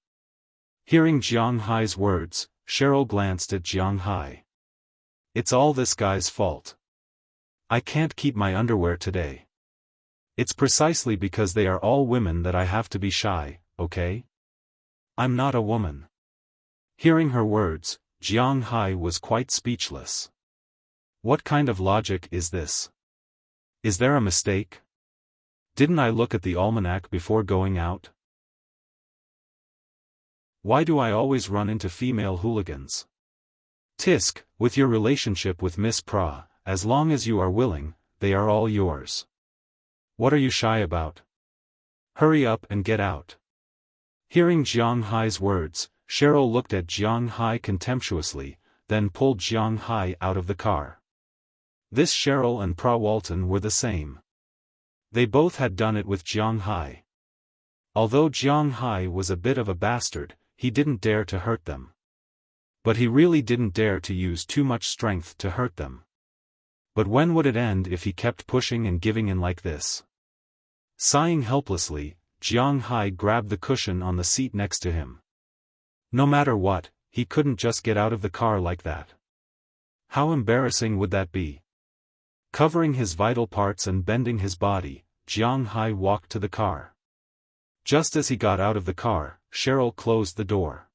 Hearing Jiang Hai's words, Cheryl glanced at Jiang Hai. "It's all this guy's fault. I can't keep my underwear today. It's precisely because they are all women that I have to be shy, okay? I'm not a woman." Hearing her words, Jiang Hai was quite speechless. What kind of logic is this? Is there a mistake? Didn't I look at the almanac before going out? Why do I always run into female hooligans? Tisk, with your relationship with Miss Pra, as long as you are willing, they are all yours. What are you shy about? Hurry up and get out. Hearing Jiang Hai's words, Cheryl looked at Jiang Hai contemptuously, then pulled Jiang Hai out of the car. This Cheryl and Pra Walton were the same. They both had done it with Jiang Hai. Although Jiang Hai was a bit of a bastard, he didn't dare to hurt them. But he really didn't dare to use too much strength to hurt them. But when would it end if he kept pushing and giving in like this? Sighing helplessly, Jiang Hai grabbed the cushion on the seat next to him. No matter what, he couldn't just get out of the car like that. How embarrassing would that be? Covering his vital parts and bending his body, Jiang Hai walked to the car. Just as he got out of the car, Cheryl closed the door.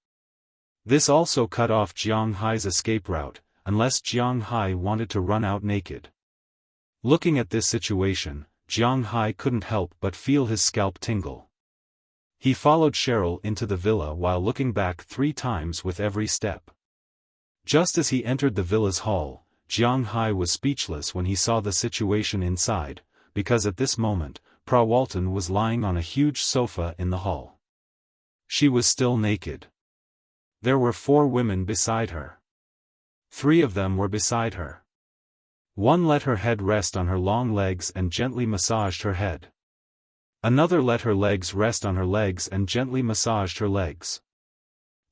This also cut off Jiang Hai's escape route, unless Jiang Hai wanted to run out naked. Looking at this situation, Jiang Hai couldn't help but feel his scalp tingle. He followed Cheryl into the villa while looking back 3 times with every step. Just as he entered the villa's hall, Jiang Hai was speechless when he saw the situation inside, because at this moment, Pra Walton was lying on a huge sofa in the hall. She was still naked. There were 4 women beside her. 3 of them were beside her. One let her head rest on her long legs and gently massaged her head. Another let her legs rest on her legs and gently massaged her legs.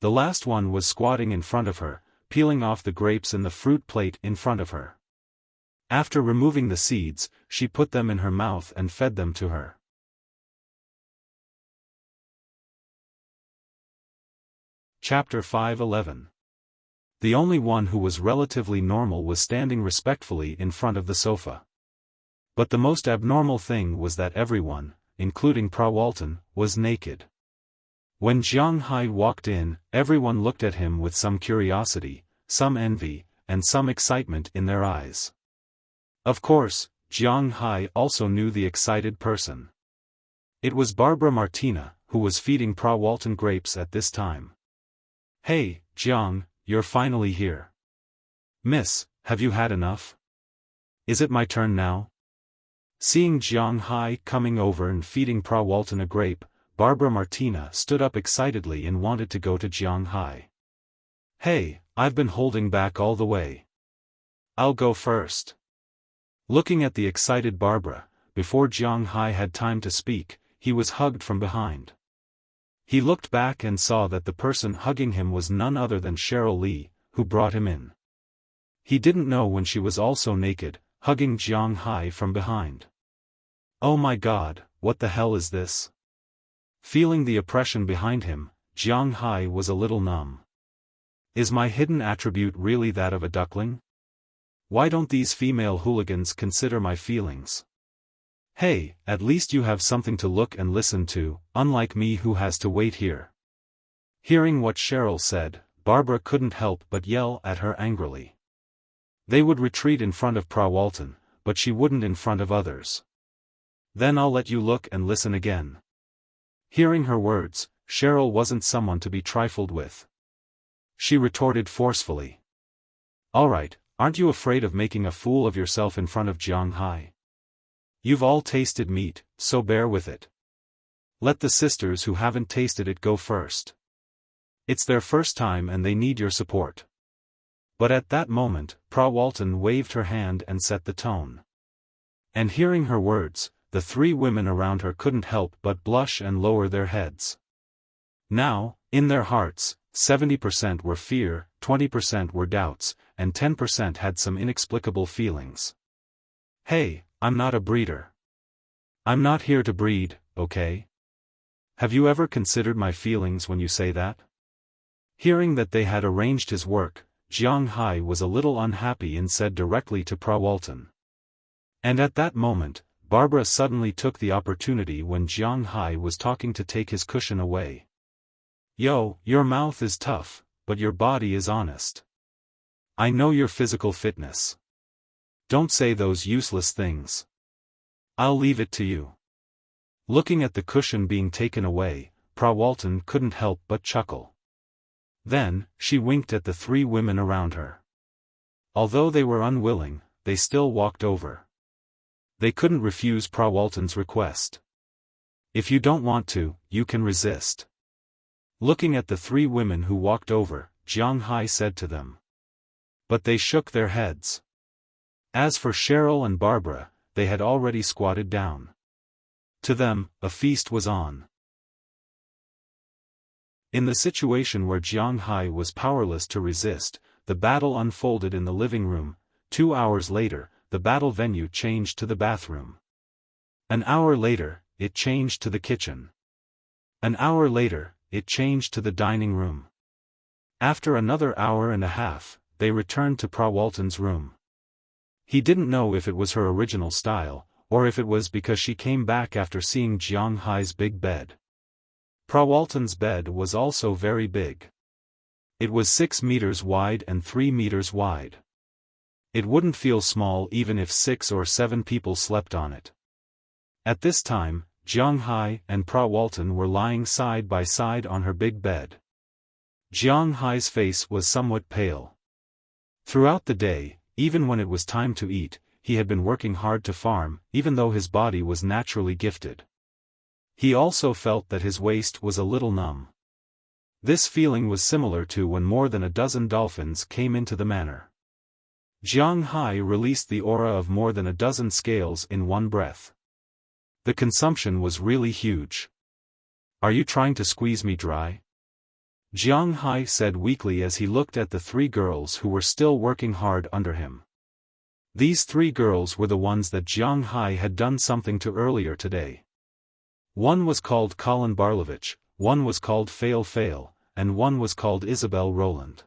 The last one was squatting in front of her, peeling off the grapes in the fruit plate in front of her. After removing the seeds, she put them in her mouth and fed them to her. Chapter 5:11. The only one who was relatively normal was standing respectfully in front of the sofa. But the most abnormal thing was that everyone, including Pra Walton, was naked. When Jiang Hai walked in, everyone looked at him with some curiosity, some envy, and some excitement in their eyes. Of course, Jiang Hai also knew the excited person. It was Barbara Martina, who was feeding Pra Walton grapes at this time. Hey, Jiang, you're finally here. Miss, have you had enough? Is it my turn now? Seeing Jiang Hai coming over and feeding Pra Walton a grape, Barbara Martina stood up excitedly and wanted to go to Jiang Hai. Hey, I've been holding back all the way. I'll go first. Looking at the excited Barbara, before Jiang Hai had time to speak, he was hugged from behind. He looked back and saw that the person hugging him was none other than Cheryl Lee, who brought him in. He didn't know when she was also naked, hugging Jiang Hai from behind. Oh my God, what the hell is this? Feeling the oppression behind him, Jiang Hai was a little numb. Is my hidden attribute really that of a duckling? Why don't these female hooligans consider my feelings? Hey, at least you have something to look and listen to, unlike me who has to wait here. Hearing what Cheryl said, Barbara couldn't help but yell at her angrily. They would retreat in front of Pra Walton, but she wouldn't in front of others. Then I'll let you look and listen again. Hearing her words, Cheryl wasn't someone to be trifled with. She retorted forcefully. Alright, aren't you afraid of making a fool of yourself in front of Jiang Hai? You've all tasted meat, so bear with it. Let the sisters who haven't tasted it go first. It's their first time and they need your support. But at that moment, Pra Walton waved her hand and set the tone. And hearing her words, the 3 women around her couldn't help but blush and lower their heads. Now, in their hearts, 70% were fear, 20% were doubts, and 10% had some inexplicable feelings. Hey, I'm not a breeder. I'm not here to breed, okay? Have you ever considered my feelings when you say that? Hearing that they had arranged his work, Jiang Hai was a little unhappy and said directly to Pra Walton. And at that moment, Barbara suddenly took the opportunity when Jiang Hai was talking to take his cushion away. Yo, your mouth is tough, but your body is honest. I know your physical fitness. Don't say those useless things. I'll leave it to you. Looking at the cushion being taken away, Pra Walton couldn't help but chuckle. Then, she winked at the three women around her. Although they were unwilling, they still walked over. They couldn't refuse Prawalton's request. If you don't want to, you can resist. Looking at the three women who walked over, Jiang Hai said to them. But they shook their heads. As for Cheryl and Barbara, they had already squatted down. To them, a feast was on. In the situation where Jiang Hai was powerless to resist, the battle unfolded in the living room. 2 hours later, the battle venue changed to the bathroom. An hour later, it changed to the kitchen. An hour later, it changed to the dining room. After another hour and a half, they returned to Prawalton's room. He didn't know if it was her original style, or if it was because she came back after seeing Jiang Hai's big bed. Prawalton's bed was also very big. It was 6 meters wide and 3 meters wide. It wouldn't feel small even if 6 or 7 people slept on it. At this time, Jiang Hai and Prawalton were lying side by side on her big bed. Jiang Hai's face was somewhat pale. Throughout the day, even when it was time to eat, he had been working hard to farm, even though his body was naturally gifted. He also felt that his waist was a little numb. This feeling was similar to when more than a dozen dolphins came into the manor. Jiang Hai released the aura of more than a dozen scales in one breath. The consumption was really huge. Are you trying to squeeze me dry? Jiang Hai said weakly as he looked at the 3 girls who were still working hard under him. These 3 girls were the ones that Jiang Hai had done something to earlier today. One was called Colin Barlovich, one was called Fail Fail, and one was called Isabel Roland.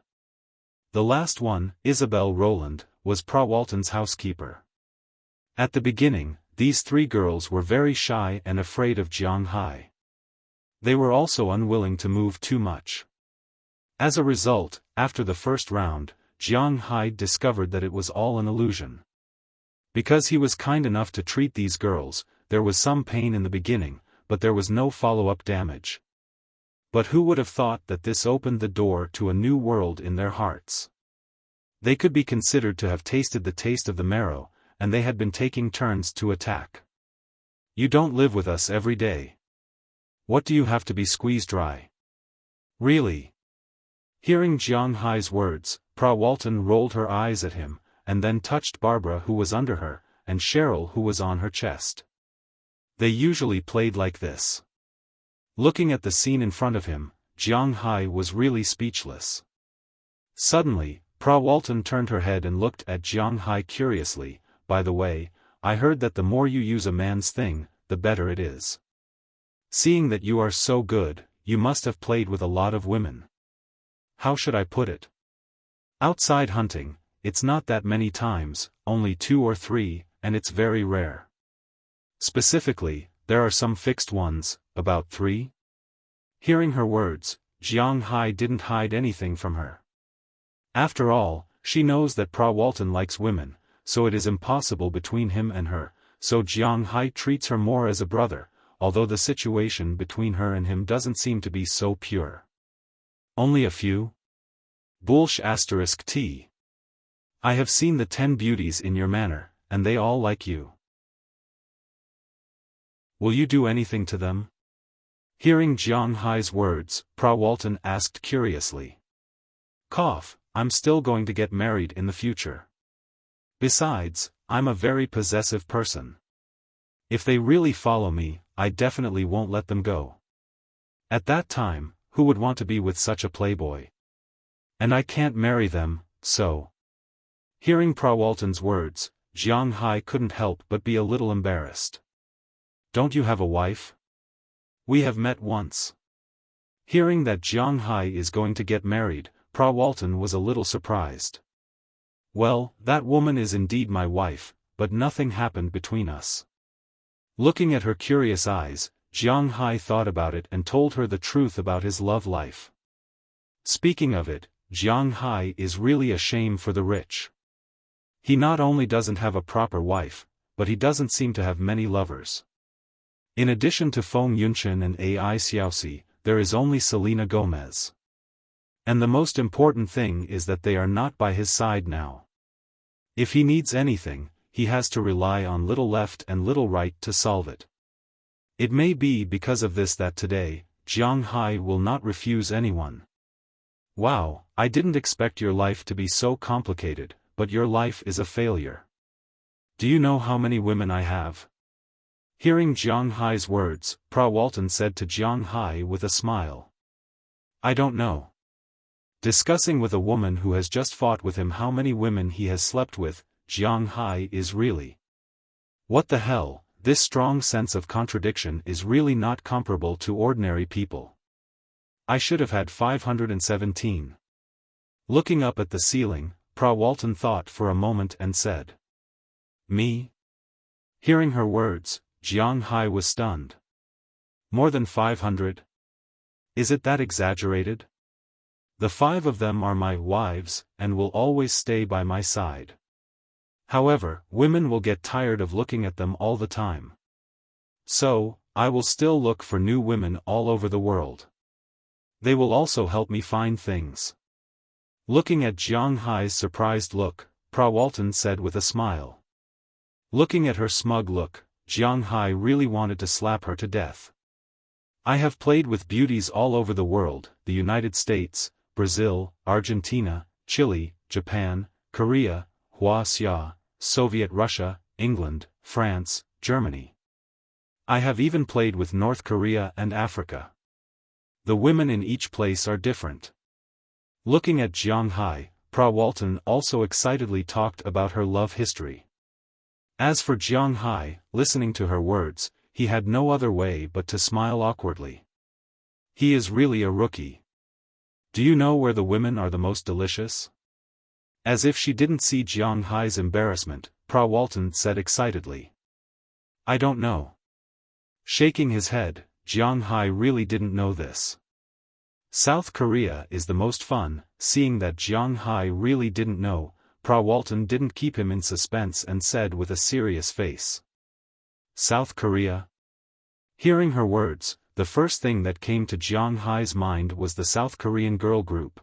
The last one, Isabel Roland, was Prawalton's housekeeper. At the beginning, these 3 girls were very shy and afraid of Jiang Hai. They were also unwilling to move too much. As a result, after the first round, Jiang Hai discovered that it was all an illusion. Because he was kind enough to treat these girls, there was some pain in the beginning, but there was no follow-up damage. But who would have thought that this opened the door to a new world in their hearts? They could be considered to have tasted the taste of the marrow, and they had been taking turns to attack. You don't live with us every day. What do you have to be squeezed dry? Really? Hearing Jiang Hai's words, Prawalton rolled her eyes at him, and then touched Barbara who was under her, and Cheryl who was on her chest. They usually played like this. Looking at the scene in front of him, Jiang Hai was really speechless. Suddenly, Prawalton turned her head and looked at Jiang Hai curiously. By the way, I heard that the more you use a man's thing, the better it is. Seeing that you are so good, you must have played with a lot of women. How should I put it? Outside hunting, it's not that many times, only 2 or 3, and it's very rare. Specifically, there are some fixed ones, about 3. Hearing her words, Jiang Hai didn't hide anything from her. After all, she knows that Prawalton likes women, so it is impossible between him and her, so Jiang Hai treats her more as a brother, although the situation between her and him doesn't seem to be so pure. Only a few? Bullsh *T. I have seen the 10 beauties in your manor, and they all like you. Will you do anything to them? Hearing Jiang Hai's words, Prawalton asked curiously. Cough, I'm still going to get married in the future. Besides, I'm a very possessive person. If they really follow me, I definitely won't let them go. At that time, who would want to be with such a playboy? And I can't marry them, so. Hearing Prawalton's words, Jiang Hai couldn't help but be a little embarrassed. Don't you have a wife? We have met once. Hearing that Jiang Hai is going to get married, Prawalton was a little surprised. Well, that woman is indeed my wife, but nothing happened between us. Looking at her curious eyes, Jiang Hai thought about it and told her the truth about his love life. Speaking of it, Jiang Hai is really a shame for the rich. He not only doesn't have a proper wife, but he doesn't seem to have many lovers. In addition to Feng Yunchen and Ai Xiaosi, there is only Selena Gomez. And the most important thing is that they are not by his side now. If he needs anything, he has to rely on little left and little right to solve it. It may be because of this that today, Jiang Hai will not refuse anyone. Wow, I didn't expect your life to be so complicated, but your life is a failure. Do you know how many women I have? Hearing Jiang Hai's words, Walton said to Jiang Hai with a smile. I don't know. Discussing with a woman who has just fought with him how many women he has slept with, Jiang Hai is really. What the hell, this strong sense of contradiction is really not comparable to ordinary people. I should have had 517. Looking up at the ceiling, Walton thought for a moment and said. Me? Hearing her words, Jiang Hai was stunned. More than 500? Is it that exaggerated? The 5 of them are my wives, and will always stay by my side. However, women will get tired of looking at them all the time. So, I will still look for new women all over the world. They will also help me find things. Looking at Jiang Hai's surprised look, Walton said with a smile. Looking at her smug look, Jiang Hai really wanted to slap her to death. I have played with beauties all over the world, the United States, Brazil, Argentina, Chile, Japan, Korea, Wuxia, Soviet Russia, England, France, Germany. I have even played with North Korea and Africa. The women in each place are different. Looking at Jiang Hai, Walton also excitedly talked about her love history. As for Jiang Hai, listening to her words, he had no other way but to smile awkwardly. He is really a rookie. Do you know where the women are the most delicious? As if she didn't see Jiang Hai's embarrassment, Walton said excitedly. I don't know. Shaking his head, Jiang Hai really didn't know this. South Korea is the most fun. Seeing that Jiang Hai really didn't know, Walton didn't keep him in suspense and said with a serious face. South Korea? Hearing her words, the first thing that came to Jiang Hai's mind was the South Korean girl group.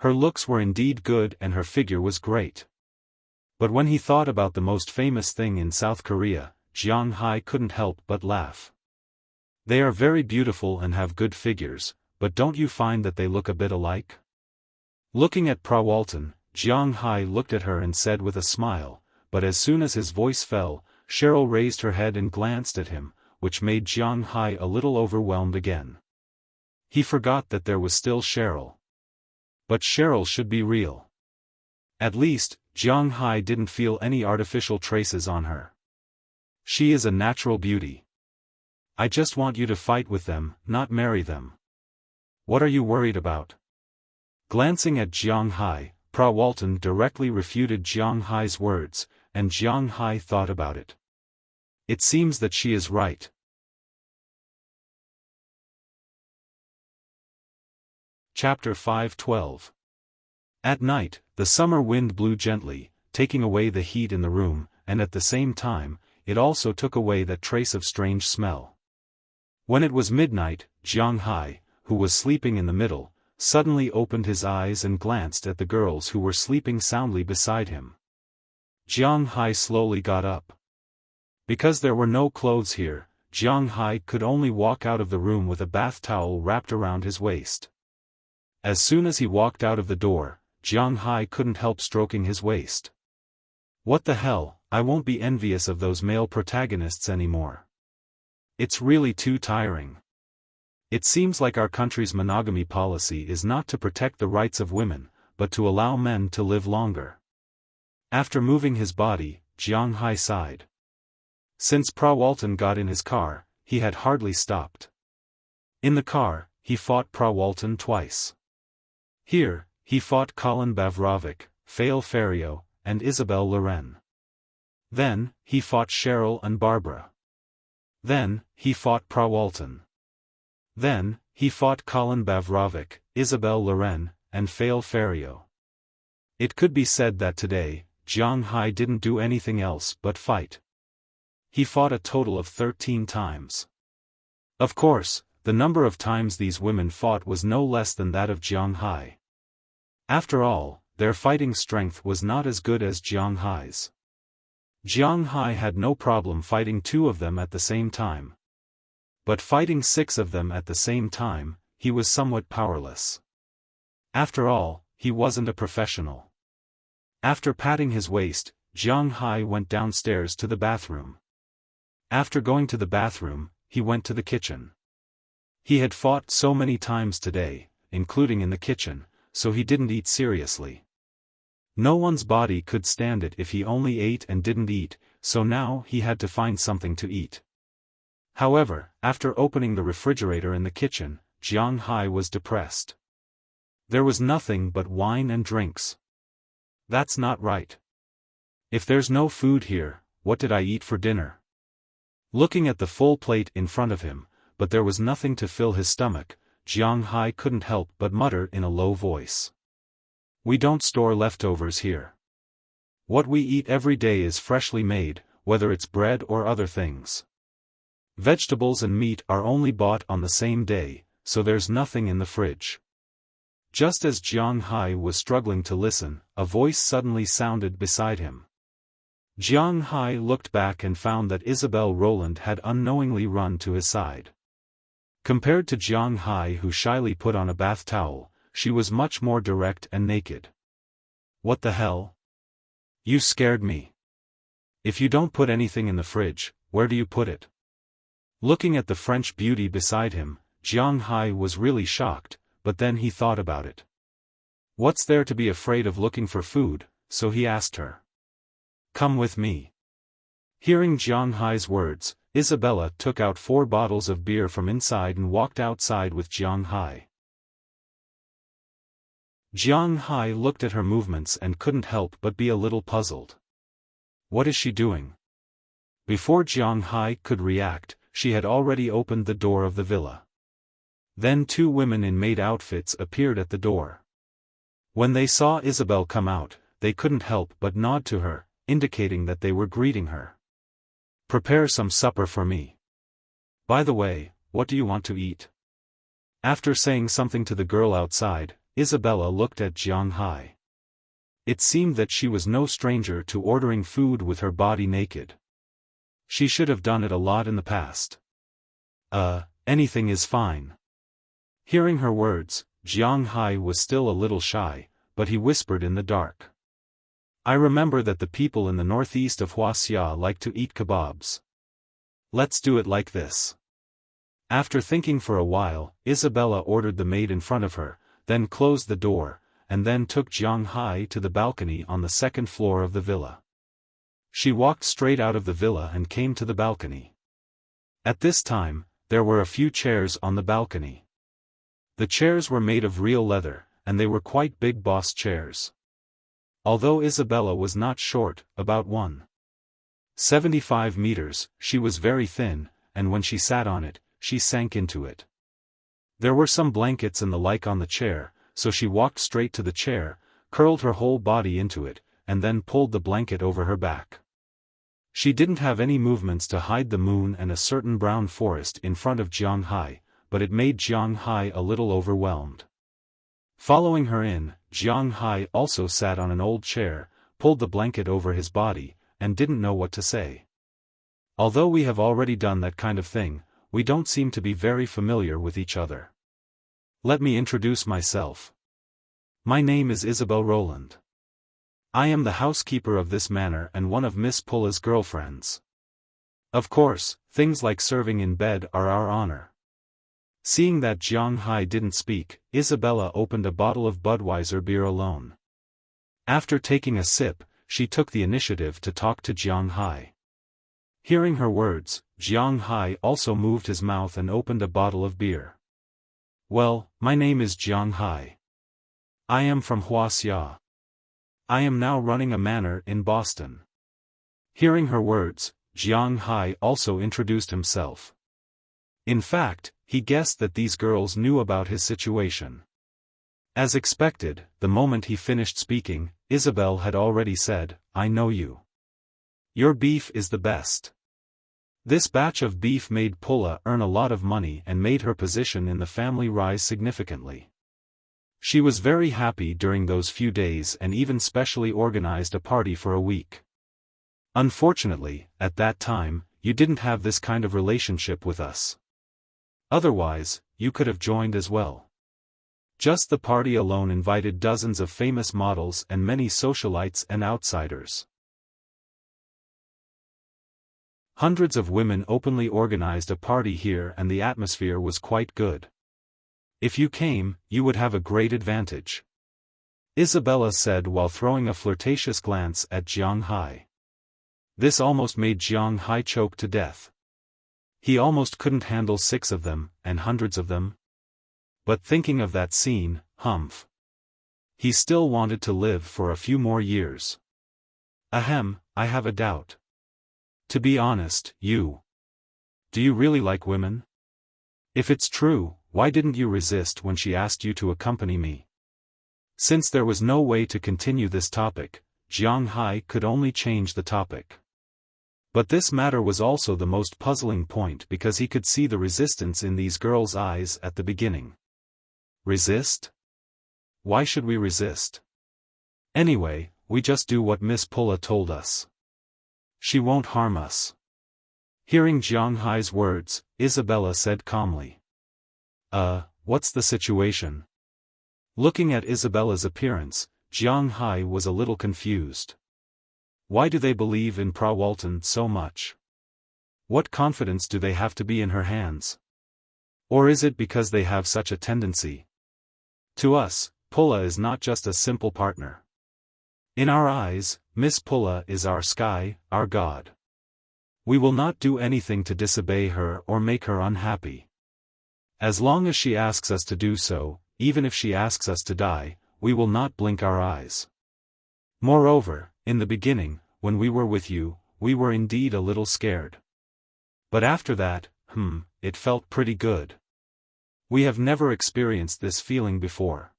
Her looks were indeed good and her figure was great. But when he thought about the most famous thing in South Korea, Jiang Hai couldn't help but laugh. They are very beautiful and have good figures, but don't you find that they look a bit alike? Looking at Walton, Jiang Hai looked at her and said with a smile, but as soon as his voice fell, Cheryl raised her head and glanced at him, which made Jiang Hai a little overwhelmed again. He forgot that there was still Cheryl. But Cheryl should be real. At least, Jiang Hai didn't feel any artificial traces on her. She is a natural beauty. I just want you to fight with them, not marry them. What are you worried about? Glancing at Jiang Hai, Walton directly refuted Jiang Hai's words, and Jiang Hai thought about it. It seems that she is right. Chapter 5:12. At night, the summer wind blew gently, taking away the heat in the room, and at the same time, it also took away that trace of strange smell. When it was midnight, Jiang Hai, who was sleeping in the middle, suddenly opened his eyes and glanced at the girls who were sleeping soundly beside him. Jiang Hai slowly got up. Because there were no clothes here, Jiang Hai could only walk out of the room with a bath towel wrapped around his waist. As soon as he walked out of the door, Jiang Hai couldn't help stroking his waist. What the hell, I won't be envious of those male protagonists anymore. It's really too tiring. It seems like our country's monogamy policy is not to protect the rights of women, but to allow men to live longer. After moving his body, Jiang Hai sighed. Since Walton got in his car, he had hardly stopped. In the car, he fought Walton twice. Here, he fought Colin Bavrovic, Fail Ferrio, and Isabelle Loren. Then, he fought Cheryl and Barbara. Then, he fought Walton. Then, he fought Colin Bavrovic, Isabelle Loren, and Fail Ferrio. It could be said that today, Jiang Hai didn't do anything else but fight. He fought a total of 13 times. Of course, the number of times these women fought was no less than that of Jiang Hai. After all, their fighting strength was not as good as Jiang Hai's. Jiang Hai had no problem fighting 2 of them at the same time. But fighting 6 of them at the same time, he was somewhat powerless. After all, he wasn't a professional. After patting his waist, Jiang Hai went downstairs to the bathroom. After going to the bathroom, he went to the kitchen. He had fought so many times today, including in the kitchen, so he didn't eat seriously. No one's body could stand it if he only ate and didn't eat, so now he had to find something to eat. However, after opening the refrigerator in the kitchen, Jiang Hai was depressed. There was nothing but wine and drinks. That's not right. If there's no food here, what did I eat for dinner? Looking at the full plate in front of him, but there was nothing to fill his stomach, Jiang Hai couldn't help but mutter in a low voice. We don't store leftovers here. What we eat every day is freshly made, whether it's bread or other things. Vegetables and meat are only bought on the same day, so there's nothing in the fridge. Just as Jiang Hai was struggling to listen, a voice suddenly sounded beside him. Jiang Hai looked back and found that Isabel Roland had unknowingly run to his side. Compared to Jiang Hai, who shyly put on a bath towel, she was much more direct and naked. What the hell? You scared me. If you don't put anything in the fridge, where do you put it? Looking at the French beauty beside him, Jiang Hai was really shocked, but then he thought about it. What's there to be afraid of looking for food? So he asked her. Come with me. Hearing Jiang Hai's words, Isabella took out 4 bottles of beer from inside and walked outside with Jiang Hai. Jiang Hai looked at her movements and couldn't help but be a little puzzled. What is she doing? Before Jiang Hai could react, she had already opened the door of the villa. Then 2 women in maid outfits appeared at the door. When they saw Isabel come out, they couldn't help but nod to her, indicating that they were greeting her. Prepare some supper for me. By the way, what do you want to eat? After saying something to the girl outside, Isabella looked at Jiang Hai. It seemed that she was no stranger to ordering food with her body naked. She should have done it a lot in the past. Anything is fine. Hearing her words, Jiang Hai was still a little shy, but he whispered in the dark. I remember that the people in the northeast of Wuxia like to eat kebabs. Let's do it like this. After thinking for a while, Isabella ordered the maid in front of her, then closed the door, and then took Jiang Hai to the balcony on the 2nd floor of the villa. She walked straight out of the villa and came to the balcony. At this time, there were a few chairs on the balcony. The chairs were made of real leather, and they were quite big boss chairs. Although Isabella was not short, about 1.75 meters, she was very thin, and when she sat on it, she sank into it. There were some blankets and the like on the chair, so she walked straight to the chair, curled her whole body into it, and then pulled the blanket over her back. She didn't have any movements to hide the moon and a certain brown forest in front of Jiang Hai, but it made Jiang Hai a little overwhelmed. Following her in, Jiang Hai also sat on an old chair, pulled the blanket over his body, and didn't know what to say. Although we have already done that kind of thing, we don't seem to be very familiar with each other. Let me introduce myself. My name is Isabel Roland. I am the housekeeper of this manor and one of Miss Pulla's girlfriends. Of course, things like serving in bed are our honor. Seeing that Jiang Hai didn't speak, Isabella opened a bottle of Budweiser beer alone. After taking a sip, she took the initiative to talk to Jiang Hai. Hearing her words, Jiang Hai also moved his mouth and opened a bottle of beer. Well, my name is Jiang Hai. I am from Wuxia. I am now running a manor in Boston. Hearing her words, Jiang Hai also introduced himself. In fact, he guessed that these girls knew about his situation. As expected, the moment he finished speaking, Isabel had already said, I know you. Your beef is the best. This batch of beef made Pulla earn a lot of money and made her position in the family rise significantly. She was very happy during those few days and even specially organized a party for a week. Unfortunately, at that time, you didn't have this kind of relationship with us. Otherwise, you could have joined as well. Just the party alone invited dozens of famous models and many socialites and outsiders. Hundreds of women openly organized a party here and the atmosphere was quite good. If you came, you would have a great advantage, Isabella said while throwing a flirtatious glance at Jiang Hai. This almost made Jiang Hai choke to death. He almost couldn't handle 6 of them, and hundreds of them. But thinking of that scene, humph. He still wanted to live for a few more years. Ahem, I have a doubt. To be honest, do you really like women? If it's true, why didn't you resist when she asked you to accompany me? Since there was no way to continue this topic, Jiang Hai could only change the topic. But this matter was also the most puzzling point because he could see the resistance in these girls' eyes at the beginning. Resist? Why should we resist? Anyway, we just do what Miss Pulla told us. She won't harm us. Hearing Jiang Hai's words, Isabella said calmly. What's the situation? Looking at Isabella's appearance, Jiang Hai was a little confused. Why do they believe in Pra Walton so much? What confidence do they have to be in her hands? Or is it because they have such a tendency? To us, Pulla is not just a simple partner. In our eyes, Miss Pulla is our sky, our God. We will not do anything to disobey her or make her unhappy. As long as she asks us to do so, even if she asks us to die, we will not blink our eyes. Moreover, in the beginning, when we were with you, we were indeed a little scared. But after that, it felt pretty good. We have never experienced this feeling before.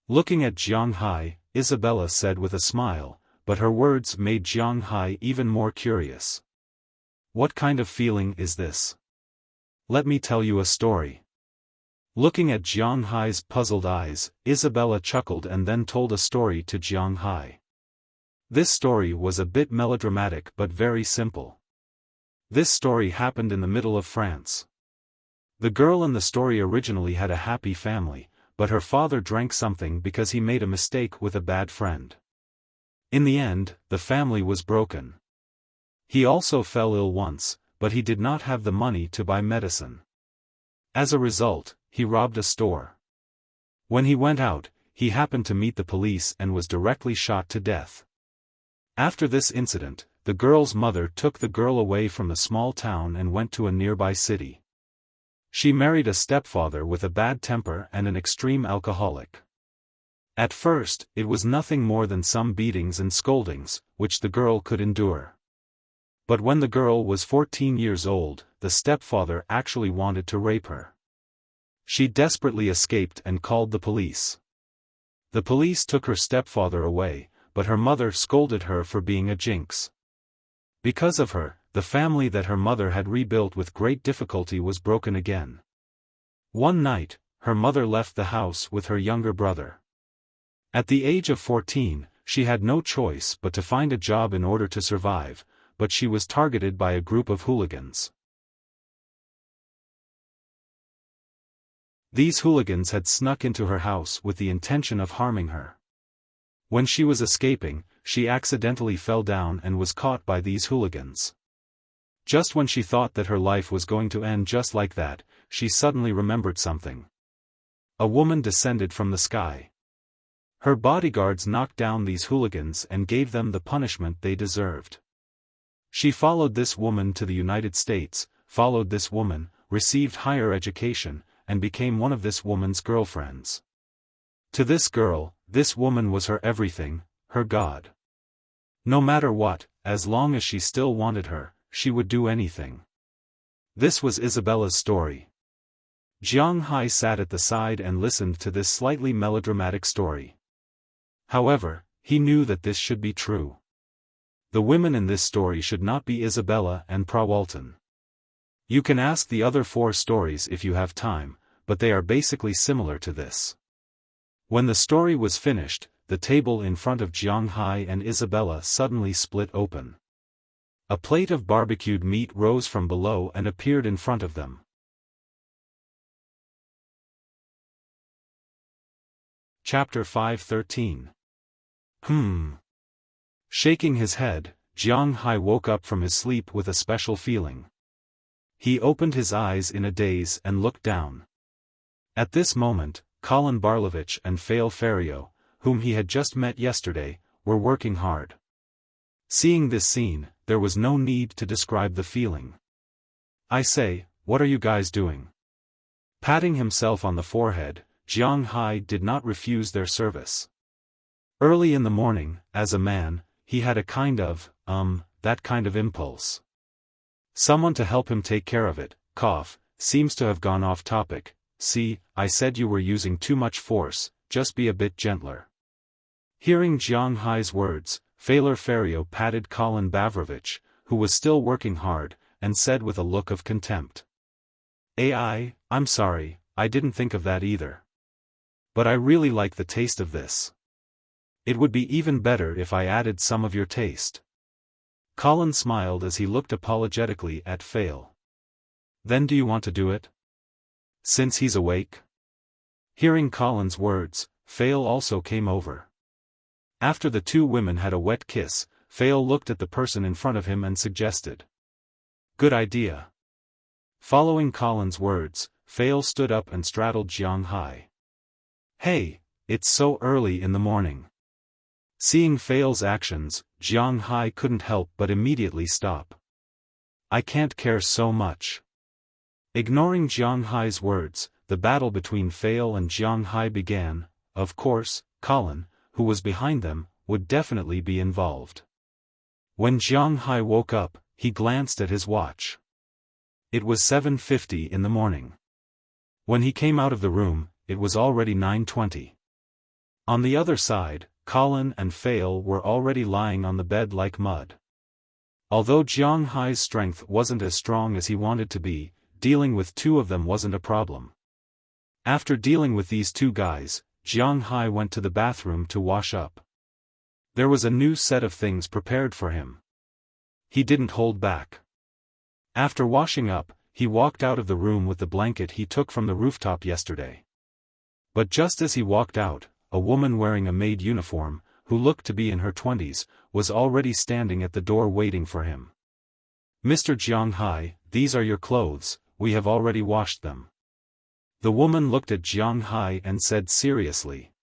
Looking at Jiang Hai, Isabella said with a smile, but her words made Jiang Hai even more curious. What kind of feeling is this? Let me tell you a story. Looking at Jiang Hai's puzzled eyes, Isabella chuckled and then told a story to Jiang Hai. This story was a bit melodramatic but very simple. This story happened in the middle of France. The girl in the story originally had a happy family, but her father drank something because he made a mistake with a bad friend. In the end, the family was broken. He also fell ill once, but he did not have the money to buy medicine. As a result, he robbed a store. When he went out, he happened to meet the police and was directly shot to death. After this incident, the girl's mother took the girl away from the small town and went to a nearby city. She married a stepfather with a bad temper and an extreme alcoholic. At first, it was nothing more than some beatings and scoldings, which the girl could endure. But when the girl was 14 years old, the stepfather actually wanted to rape her. She desperately escaped and called the police. The police took her stepfather away, but her mother scolded her for being a jinx. Because of her, the family that her mother had rebuilt with great difficulty was broken again. One night, her mother left the house with her younger brother. At the age of 14, she had no choice but to find a job in order to survive, but she was targeted by a group of hooligans. These hooligans had snuck into her house with the intention of harming her. When she was escaping, she accidentally fell down and was caught by these hooligans. Just when she thought that her life was going to end just like that, she suddenly remembered something. A woman descended from the sky. Her bodyguards knocked down these hooligans and gave them the punishment they deserved. She followed this woman to the United States, followed this woman, received higher education, and became one of this woman's girlfriends. To this girl, this woman was her everything, her God. No matter what, as long as she still wanted her, she would do anything. This was Isabella's story. Jiang Hai sat at the side and listened to this slightly melodramatic story. However, he knew that this should be true. The women in this story should not be Isabella and Pra Walton. You can ask the other 4 stories if you have time, but they are basically similar to this. When the story was finished, the table in front of Jiang Hai and Isabella suddenly split open. A plate of barbecued meat rose from below and appeared in front of them. Chapter 5:13. Shaking his head, Jiang Hai woke up from his sleep with a special feeling. He opened his eyes in a daze and looked down. At this moment, Colin Barlovich and Fail Ferrio, whom he had just met yesterday, were working hard. Seeing this scene, there was no need to describe the feeling. "I say, what are you guys doing?" Patting himself on the forehead, Jiang Hai did not refuse their service. Early in the morning, as a man, he had a kind of, that kind of impulse. Someone to help him take care of it, seems to have gone off topic. "See, I said you were using too much force, just be a bit gentler." Hearing Jiang Hai's words, Failor Ferrio patted Colin Bavrovich, who was still working hard, and said with a look of contempt. I'm sorry, I didn't think of that either. But I really like the taste of this. It would be even better if I added some of your taste." Colin smiled as he looked apologetically at Fail. "Then do you want to do it? Since he's awake?" Hearing Colin's words, Fail also came over. After the 2 women had a wet kiss, Fail looked at the person in front of him and suggested. "Good idea." Following Colin's words, Fail stood up and straddled Jiang Hai. "Hey, it's so early in the morning." Seeing Fail's actions, Jiang Hai couldn't help but immediately stop. "I can't care so much." Ignoring Jiang Hai's words, the battle between Fail and Jiang Hai began. Of course, Colin, who was behind them, would definitely be involved. When Jiang Hai woke up, he glanced at his watch. It was 7:50 in the morning. When he came out of the room, it was already 9:20. On the other side, Colin and Fail were already lying on the bed like mud. Although Jiang Hai's strength wasn't as strong as he wanted to be, dealing with 2 of them wasn't a problem. After dealing with these 2 guys, Jiang Hai went to the bathroom to wash up. There was a new set of things prepared for him. He didn't hold back. After washing up, he walked out of the room with the blanket he took from the rooftop yesterday. But just as he walked out, a woman wearing a maid uniform, who looked to be in her 20s, was already standing at the door waiting for him. "Mr. Jiang Hai, these are your clothes, we have already washed them." The woman looked at Jiang Hai and said seriously.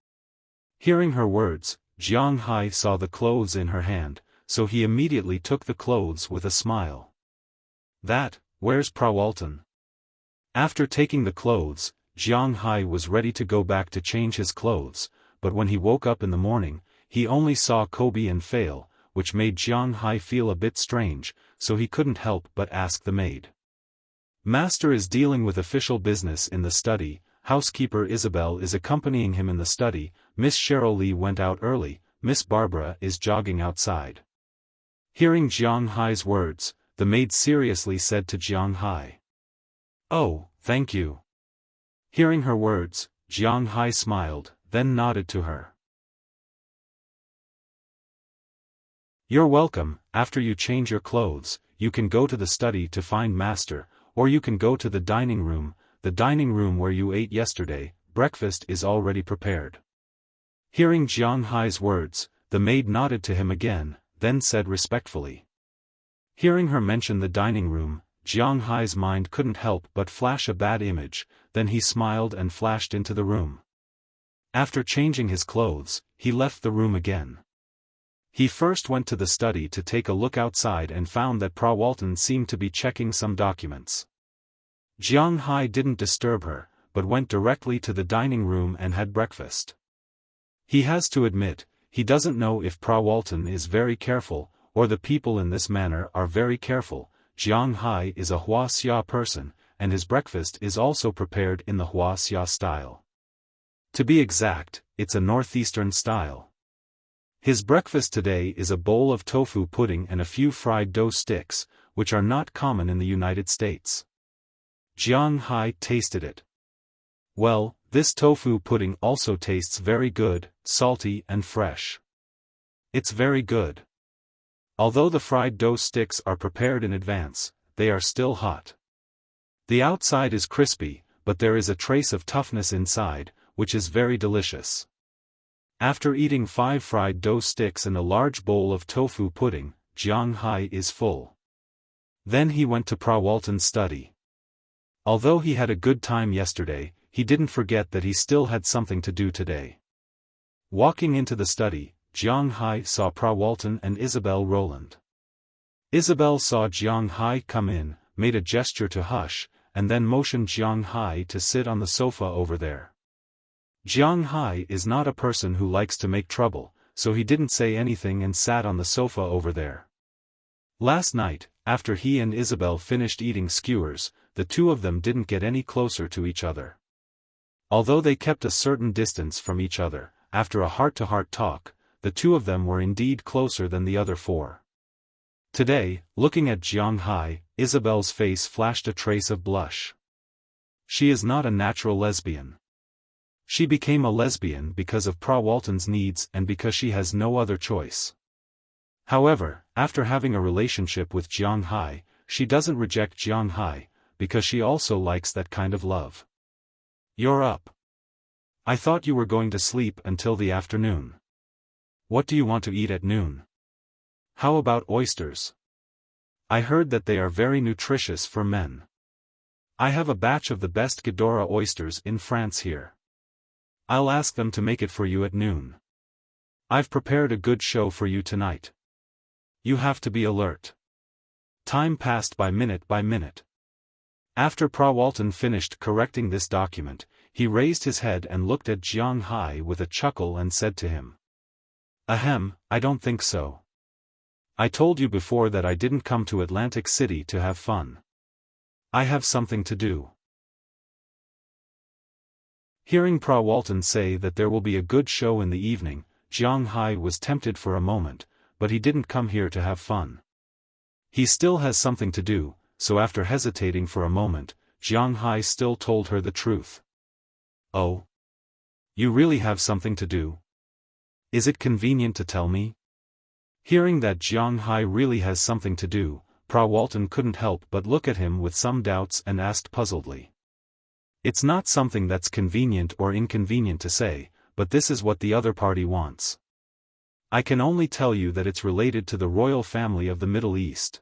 Hearing her words, Jiang Hai saw the clothes in her hand, so he immediately took the clothes with a smile. Where's Prawalton?" After taking the clothes, Jiang Hai was ready to go back to change his clothes, but when he woke up in the morning, he only saw Kobe and Fail, which made Jiang Hai feel a bit strange, so he couldn't help but ask the maid. "Master is dealing with official business in the study, housekeeper Isabel is accompanying him in the study, Miss Cheryl Lee went out early, Miss Barbara is jogging outside." Hearing Jiang Hai's words, the maid seriously said to Jiang Hai. "Oh, thank you." Hearing her words, Jiang Hai smiled, then nodded to her. "You're welcome. After you change your clothes, you can go to the study to find Master, or you can go to the dining room where you ate yesterday, breakfast is already prepared." Hearing Jiang Hai's words, the maid nodded to him again, then said respectfully. Hearing her mention the dining room, Jiang Hai's mind couldn't help but flash a bad image, then he smiled and flashed into the room. After changing his clothes, he left the room again. He first went to the study to take a look outside and found that Prawalton seemed to be checking some documents. Jiang Hai didn't disturb her, but went directly to the dining room and had breakfast. He has to admit, he doesn't know if Prawalton is very careful, or the people in this manor are very careful. Jiang Hai is a Wuxia person, and his breakfast is also prepared in the Wuxia style. To be exact, it's a northeastern style. His breakfast today is a bowl of tofu pudding and a few fried dough sticks, which are not common in the United States. Jiang Hai tasted it. Well, this tofu pudding also tastes very good, salty and fresh. It's very good. Although the fried dough sticks are prepared in advance, they are still hot. The outside is crispy, but there is a trace of toughness inside, which is very delicious. After eating 5 fried dough sticks and a large bowl of tofu pudding, Jiang Hai is full. Then he went to Prawalton's study. Although he had a good time yesterday, he didn't forget that he still had something to do today. Walking into the study, Jiang Hai saw Prawalton and Isabel Roland. Isabel saw Jiang Hai come in, made a gesture to hush, and then motioned Jiang Hai to sit on the sofa over there. Jiang Hai is not a person who likes to make trouble, so he didn't say anything and sat on the sofa over there. Last night, after he and Isabel finished eating skewers, the two of them didn't get any closer to each other. Although they kept a certain distance from each other, after a heart-to-heart talk, the two of them were indeed closer than the other 4. Today, looking at Jiang Hai, Isabel's face flashed a trace of blush. She is not a natural lesbian. She became a lesbian because of Prawalton's needs and because she has no other choice. However, after having a relationship with Jiang Hai, she doesn't reject Jiang Hai, because she also likes that kind of love. You're up. I thought you were going to sleep until the afternoon. What do you want to eat at noon? How about oysters? I heard that they are very nutritious for men. I have a batch of the best Ghidorah oysters in France here. I'll ask them to make it for you at noon. I've prepared a good show for you tonight. You have to be alert. Time passed by minute. After Prawalton finished correcting this document, he raised his head and looked at Jiang Hai with a chuckle and said to him. Ahem, I don't think so. I told you before that I didn't come to Atlantic City to have fun. I have something to do. Hearing Prawalton say that there will be a good show in the evening, Jiang Hai was tempted for a moment, but he didn't come here to have fun. He still has something to do, so after hesitating for a moment, Jiang Hai still told her the truth. Oh? You really have something to do? Is it convenient to tell me? Hearing that Jiang Hai really has something to do, Prawalton couldn't help but look at him with some doubts and asked puzzledly. It's not something that's convenient or inconvenient to say, but this is what the other party wants. I can only tell you that it's related to the royal family of the Middle East.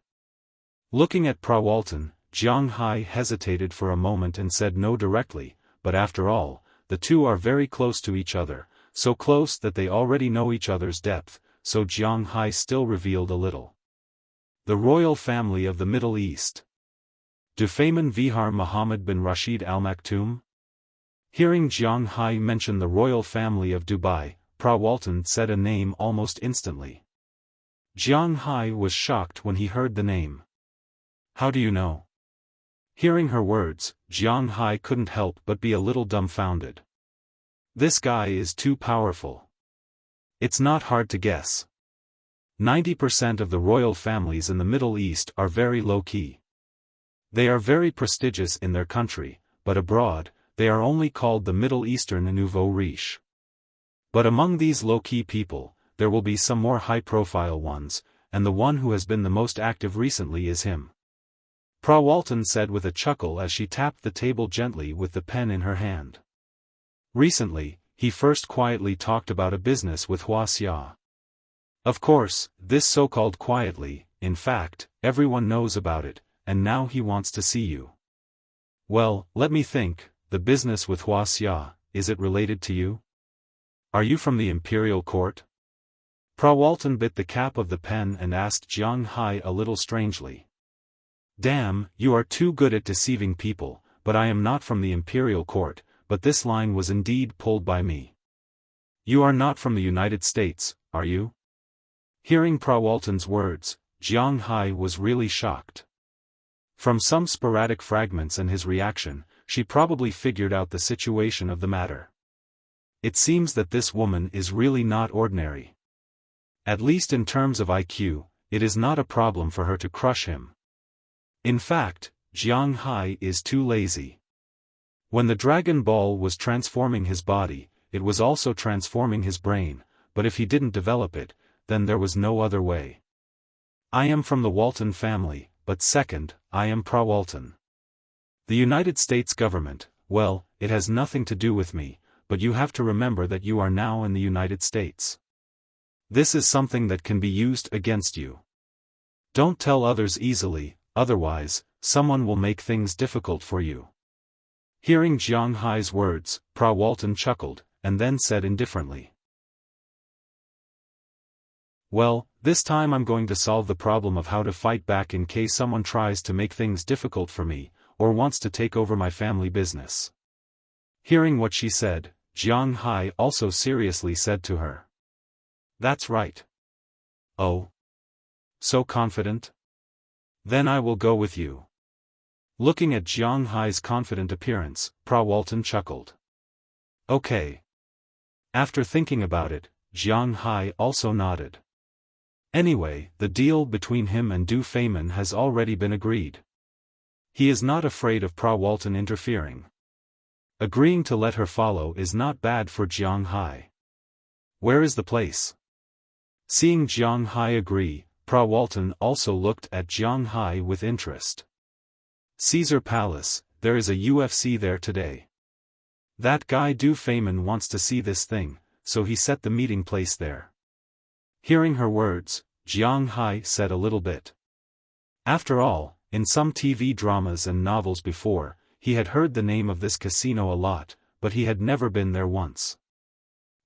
Looking at Prawalton, Jiang Hai hesitated for a moment and said no directly, but after all, the two are very close to each other, so close that they already know each other's depth, so Jiang Hai still revealed a little. The royal family of the Middle East. Dufayman Vihar Muhammad bin Rashid Al Maktoum? Hearing Jiang Hai mention the royal family of Dubai, Prawalton said a name almost instantly. Jiang Hai was shocked when he heard the name. How do you know? Hearing her words, Jiang Hai couldn't help but be a little dumbfounded. This guy is too powerful. It's not hard to guess. 90% of the royal families in the Middle East are very low-key. They are very prestigious in their country, but abroad, they are only called the Middle Eastern nouveau riche. But among these low-key people, there will be some more high-profile ones, and the one who has been the most active recently is him. Prawalton said with a chuckle as she tapped the table gently with the pen in her hand. Recently, he first quietly talked about a business with Wuxia. Of course, this so-called quietly, in fact, everyone knows about it, and now he wants to see you. Well, let me think, the business with Wuxia, is it related to you? Are you from the imperial court? Prawalton bit the cap of the pen and asked Jiang Hai a little strangely. Damn, you are too good at deceiving people, but I am not from the imperial court, but this line was indeed pulled by me. You are not from the United States, are you? Hearing Prawalton's words, Jiang Hai was really shocked. From some sporadic fragments and his reaction, she probably figured out the situation of the matter. It seems that this woman is really not ordinary. At least in terms of IQ, it is not a problem for her to crush him. In fact, Jiang Hai is too lazy. When the Dragon Ball was transforming his body, it was also transforming his brain, but if he didn't develop it, then there was no other way. I am from the Walton family, but second, I am pro-Walton. The United States government, well, it has nothing to do with me, but you have to remember that you are now in the United States. This is something that can be used against you. Don't tell others easily, otherwise, someone will make things difficult for you. Hearing Jiang Hai's words, Pro-Walton chuckled, and then said indifferently. Well, this time I'm going to solve the problem of how to fight back in case someone tries to make things difficult for me, or wants to take over my family business. Hearing what she said, Jiang Hai also seriously said to her. That's right. Oh. So confident? Then I will go with you. Looking at Jiang Hai's confident appearance, Pro-Walton chuckled. Okay. After thinking about it, Jiang Hai also nodded. Anyway, the deal between him and Du Feynman has already been agreed. He is not afraid of Pro-Walton interfering. Agreeing to let her follow is not bad for Jiang Hai. Where is the place? Seeing Jiang Hai agree, Pro-Walton also looked at Jiang Hai with interest. Caesar Palace, there is a UFC there today. That guy Du Feynman wants to see this thing, so he set the meeting place there. Hearing her words, Jiang Hai said a little bit. After all, in some TV dramas and novels before, he had heard the name of this casino a lot, but he had never been there once.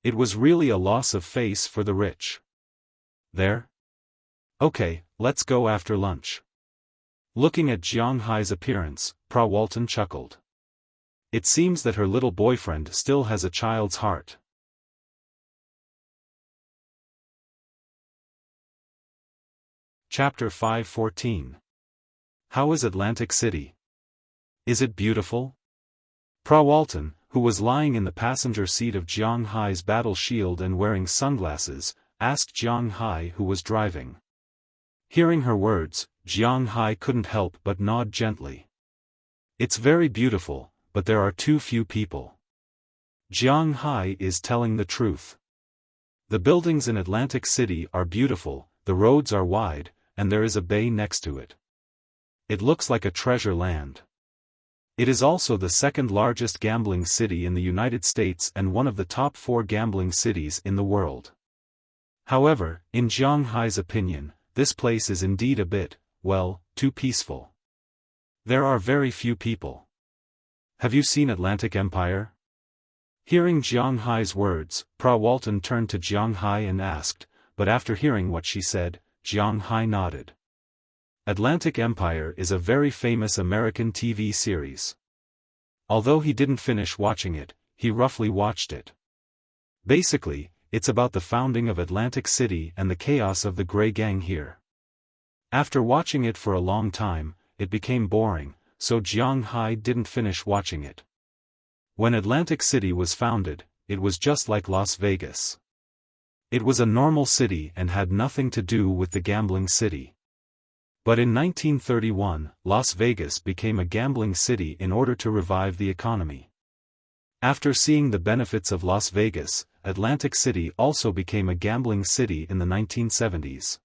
It was really a loss of face for the rich. There? Okay, let's go after lunch. Looking at Jiang Hai's appearance, Pro-Walton chuckled. It seems that her little boyfriend still has a child's heart. Chapter 5:14. How is Atlantic City? Is it beautiful? Pro-Walton, who was lying in the passenger seat of Jiang Hai's battle shield and wearing sunglasses, asked Jiang Hai who was driving. Hearing her words, Jiang Hai couldn't help but nod gently. It's very beautiful, but there are too few people. Jiang Hai is telling the truth. The buildings in Atlantic City are beautiful, the roads are wide, and there is a bay next to it. It looks like a treasure land. It is also the second largest gambling city in the United States and one of the top 4 gambling cities in the world. However, in Jiang Hai's opinion, this place is indeed a bit, well, too peaceful. There are very few people. Have you seen Atlantic Empire? Hearing Jiang Hai's words, Pro-Walton turned to Jiang Hai and asked, but after hearing what she said, Jiang Hai nodded. Atlantic Empire is a very famous American TV series. Although he didn't finish watching it, he roughly watched it. Basically, it's about the founding of Atlantic City and the chaos of the Grey Gang here. After watching it for a long time, it became boring, so Jiang Hai didn't finish watching it. When Atlantic City was founded, it was just like Las Vegas. It was a normal city and had nothing to do with the gambling city. But in 1931, Las Vegas became a gambling city in order to revive the economy. After seeing the benefits of Las Vegas, Atlantic City also became a gambling city in the 1970s.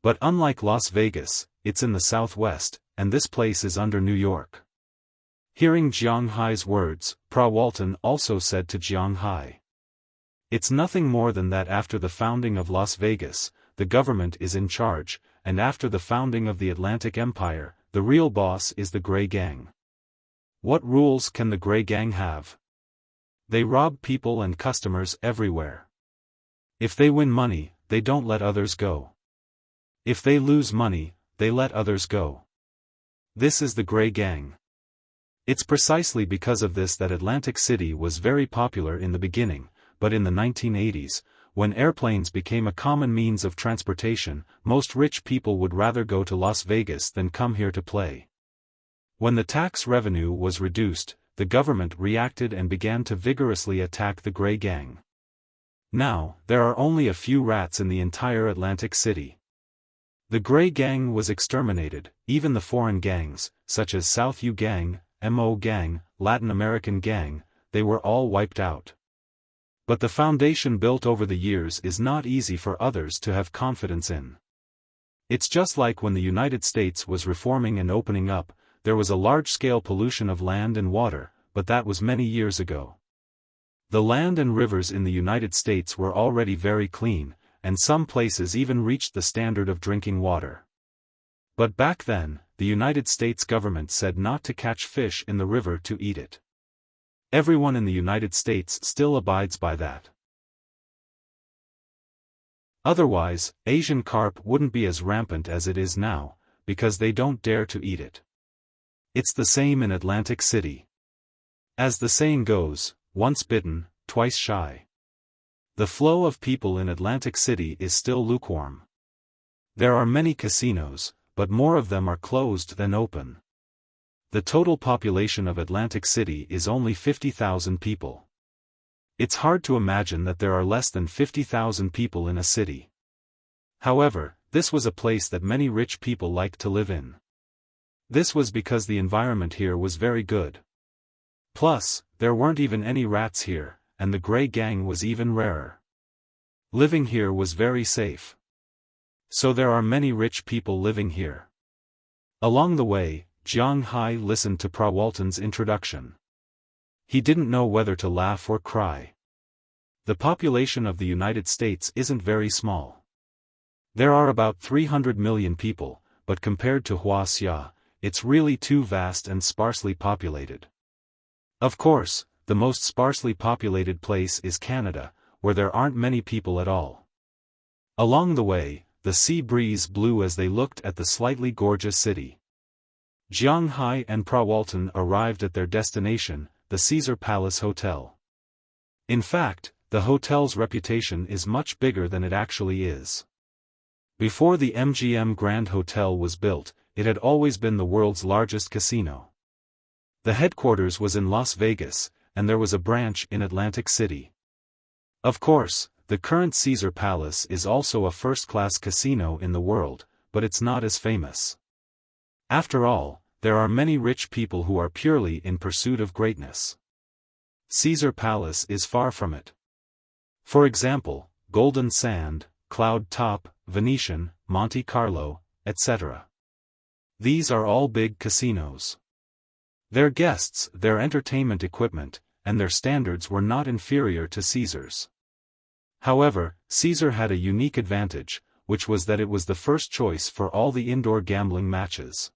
But unlike Las Vegas, it's in the Southwest, and this place is under New York. Hearing Jiang Hai's words, Pro-Walton also said to Jiang Hai. It's nothing more than that after the founding of Las Vegas, the government is in charge, and after the founding of the Atlantic Empire, the real boss is the Grey Gang. What rules can the Grey Gang have? They rob people and customers everywhere. If they win money, they don't let others go. If they lose money, they let others go. This is the Grey Gang. It's precisely because of this that Atlantic City was very popular in the beginning, but in the 1980s, when airplanes became a common means of transportation, most rich people would rather go to Las Vegas than come here to play. When the tax revenue was reduced, the government reacted and began to vigorously attack the Grey Gang. Now, there are only a few rats in the entire Atlantic City. The Grey Gang was exterminated, even the foreign gangs, such as South U Gang, Mo Gang, Latin American Gang, they were all wiped out. But the foundation built over the years is not easy for others to have confidence in. It's just like when the United States was reforming and opening up, there was a large-scale pollution of land and water, but that was many years ago. The land and rivers in the United States were already very clean, and some places even reached the standard of drinking water. But back then, the United States government said not to catch fish in the river to eat it. Everyone in the United States still abides by that. Otherwise, Asian carp wouldn't be as rampant as it is now, because they don't dare to eat it. It's the same in Atlantic City. As the saying goes, once bitten, twice shy. The flow of people in Atlantic City is still lukewarm. There are many casinos, but more of them are closed than open. The total population of Atlantic City is only 50,000 people. It's hard to imagine that there are less than 50,000 people in a city. However, this was a place that many rich people liked to live in. This was because the environment here was very good. Plus, there weren't even any rats here, and the Grey Gang was even rarer. Living here was very safe. So there are many rich people living here. Along the way, Jiang Hai listened to Prawalton's introduction. He didn't know whether to laugh or cry. The population of the United States isn't very small. There are about 300 million people, but compared to Wuxia, it's really too vast and sparsely populated. Of course, the most sparsely populated place is Canada, where there aren't many people at all. Along the way, the sea breeze blew as they looked at the slightly gorgeous city. Jiang Hai and Prawalton arrived at their destination, the Caesar Palace Hotel. In fact, the hotel's reputation is much bigger than it actually is. Before the MGM Grand Hotel was built, it had always been the world's largest casino. The headquarters was in Las Vegas, and there was a branch in Atlantic City. Of course, the current Caesar Palace is also a first-class casino in the world, but it's not as famous. After all, there are many rich people who are purely in pursuit of greatness. Caesar Palace is far from it. For example, Golden Sand, Cloud Top, Venetian, Monte Carlo, etc. These are all big casinos. Their guests, their entertainment equipment, and their standards were not inferior to Caesar's. However, Caesar had a unique advantage, which was that it was the first choice for all the indoor gambling matches.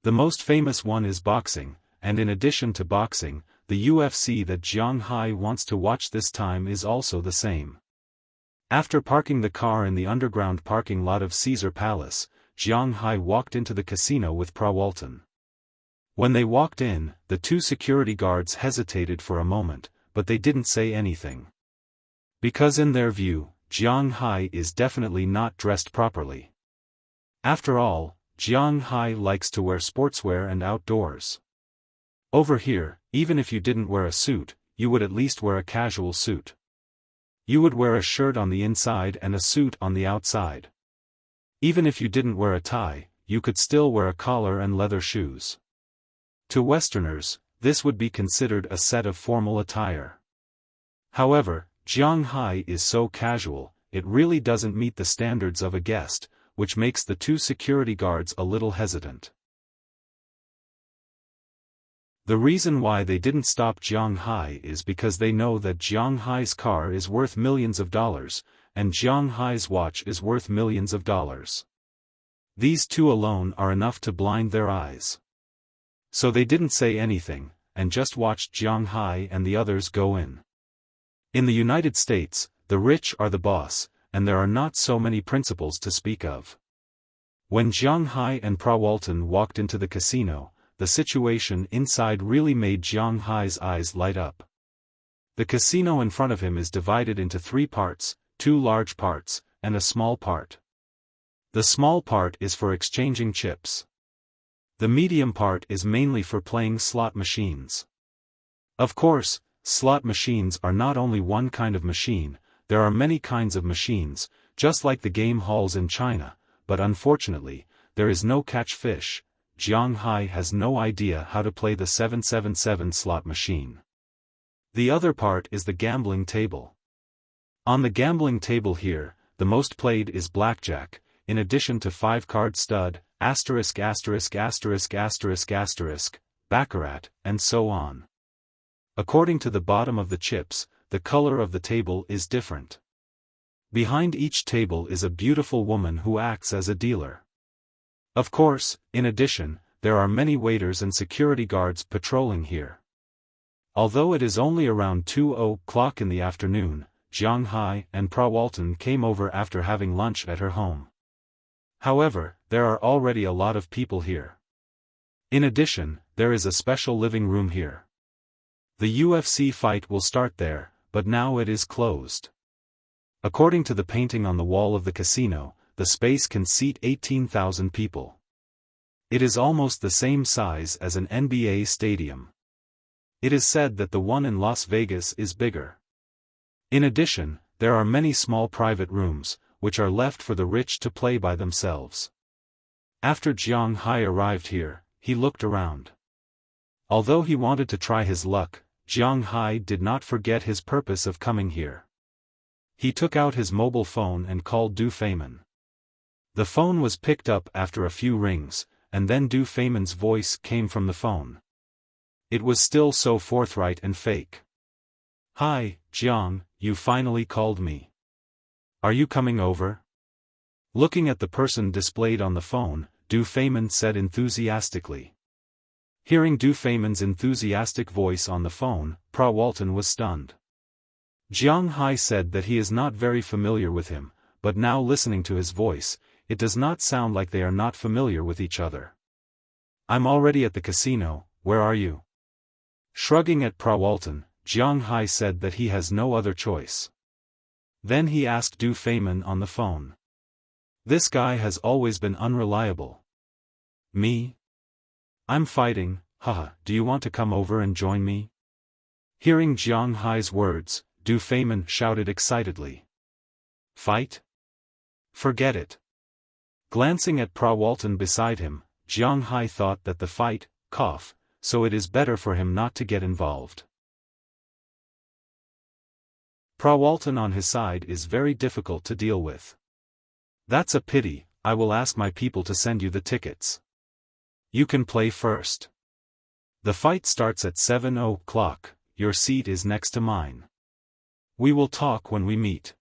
The most famous one is boxing, and in addition to boxing, the UFC that Jiang Hai wants to watch this time is also the same. After parking the car in the underground parking lot of Caesar Palace, Jiang Hai walked into the casino with Prawalton. When they walked in, the two security guards hesitated for a moment, but they didn't say anything. Because in their view, Jiang Hai is definitely not dressed properly. After all, Jiang Hai likes to wear sportswear and outdoors. Over here, even if you didn't wear a suit, you would at least wear a casual suit. You would wear a shirt on the inside and a suit on the outside. Even if you didn't wear a tie, you could still wear a collar and leather shoes. To Westerners, this would be considered a set of formal attire. However, Jiang Hai is so casual, it really doesn't meet the standards of a guest, which makes the two security guards a little hesitant. The reason why they didn't stop Jiang Hai is because they know that Jiang Hai's car is worth millions of dollars, and Jiang Hai's watch is worth millions of dollars. These two alone are enough to blind their eyes. So they didn't say anything, and just watched Jiang Hai and the others go in. In the United States, the rich are the boss, and there are not so many principals to speak of. When Jiang Hai and Prawalton walked into the casino, the situation inside really made Jiang Hai's eyes light up. The casino in front of him is divided into 3 parts, 2 large parts, and a small part. The small part is for exchanging chips. The medium part is mainly for playing slot machines. Of course, slot machines are not only one kind of machine, there are many kinds of machines, just like the game halls in China, but unfortunately, there is no catch fish. Jiang Hai has no idea how to play the 777 slot machine. The other part is the gambling table. On the gambling table here, the most played is blackjack, in addition to 5-card stud, asterisk asterisk asterisk asterisk asterisk, baccarat, and so on. According to the bottom of the chips, the color of the table is different. Behind each table is a beautiful woman who acts as a dealer. Of course, in addition, there are many waiters and security guards patrolling here. Although it is only around 2:00 in the afternoon, Jiang Hai and Prawalton came over after having lunch at her home. However, there are already a lot of people here. In addition, there is a special living room here. The UFC fight will start there, but now it is closed. According to the painting on the wall of the casino, the space can seat 18,000 people. It is almost the same size as an NBA stadium. It is said that the one in Las Vegas is bigger. In addition, there are many small private rooms, which are left for the rich to play by themselves. After Jiang Hai arrived here, he looked around. Although he wanted to try his luck, Jiang Hai did not forget his purpose of coming here. He took out his mobile phone and called Du Feimin. The phone was picked up after a few rings, and then Du Feimin's voice came from the phone. It was still so forthright and fake. "Hi, Jiang, you finally called me. Are you coming over?" Looking at the person displayed on the phone, Du Feimin said enthusiastically. Hearing Du Feimin's enthusiastic voice on the phone, Prawalton was stunned. Jiang Hai said that he is not very familiar with him, but now listening to his voice, it does not sound like they are not familiar with each other. "I'm already at the casino, where are you?" Shrugging at Prawalton, Jiang Hai said that he has no other choice. Then he asked Du Feimin on the phone. "This guy has always been unreliable." "Me? I'm fighting, haha, do you want to come over and join me?" Hearing Jiang Hai's words, Du Feimin shouted excitedly. "Fight? Forget it." Glancing at Prawalton beside him, Jiang Hai thought that the fight, so it is better for him not to get involved. Prawalton on his side is very difficult to deal with. "That's a pity, I will ask my people to send you the tickets. You can play first. The fight starts at 7:00, your seat is next to mine. We will talk when we meet."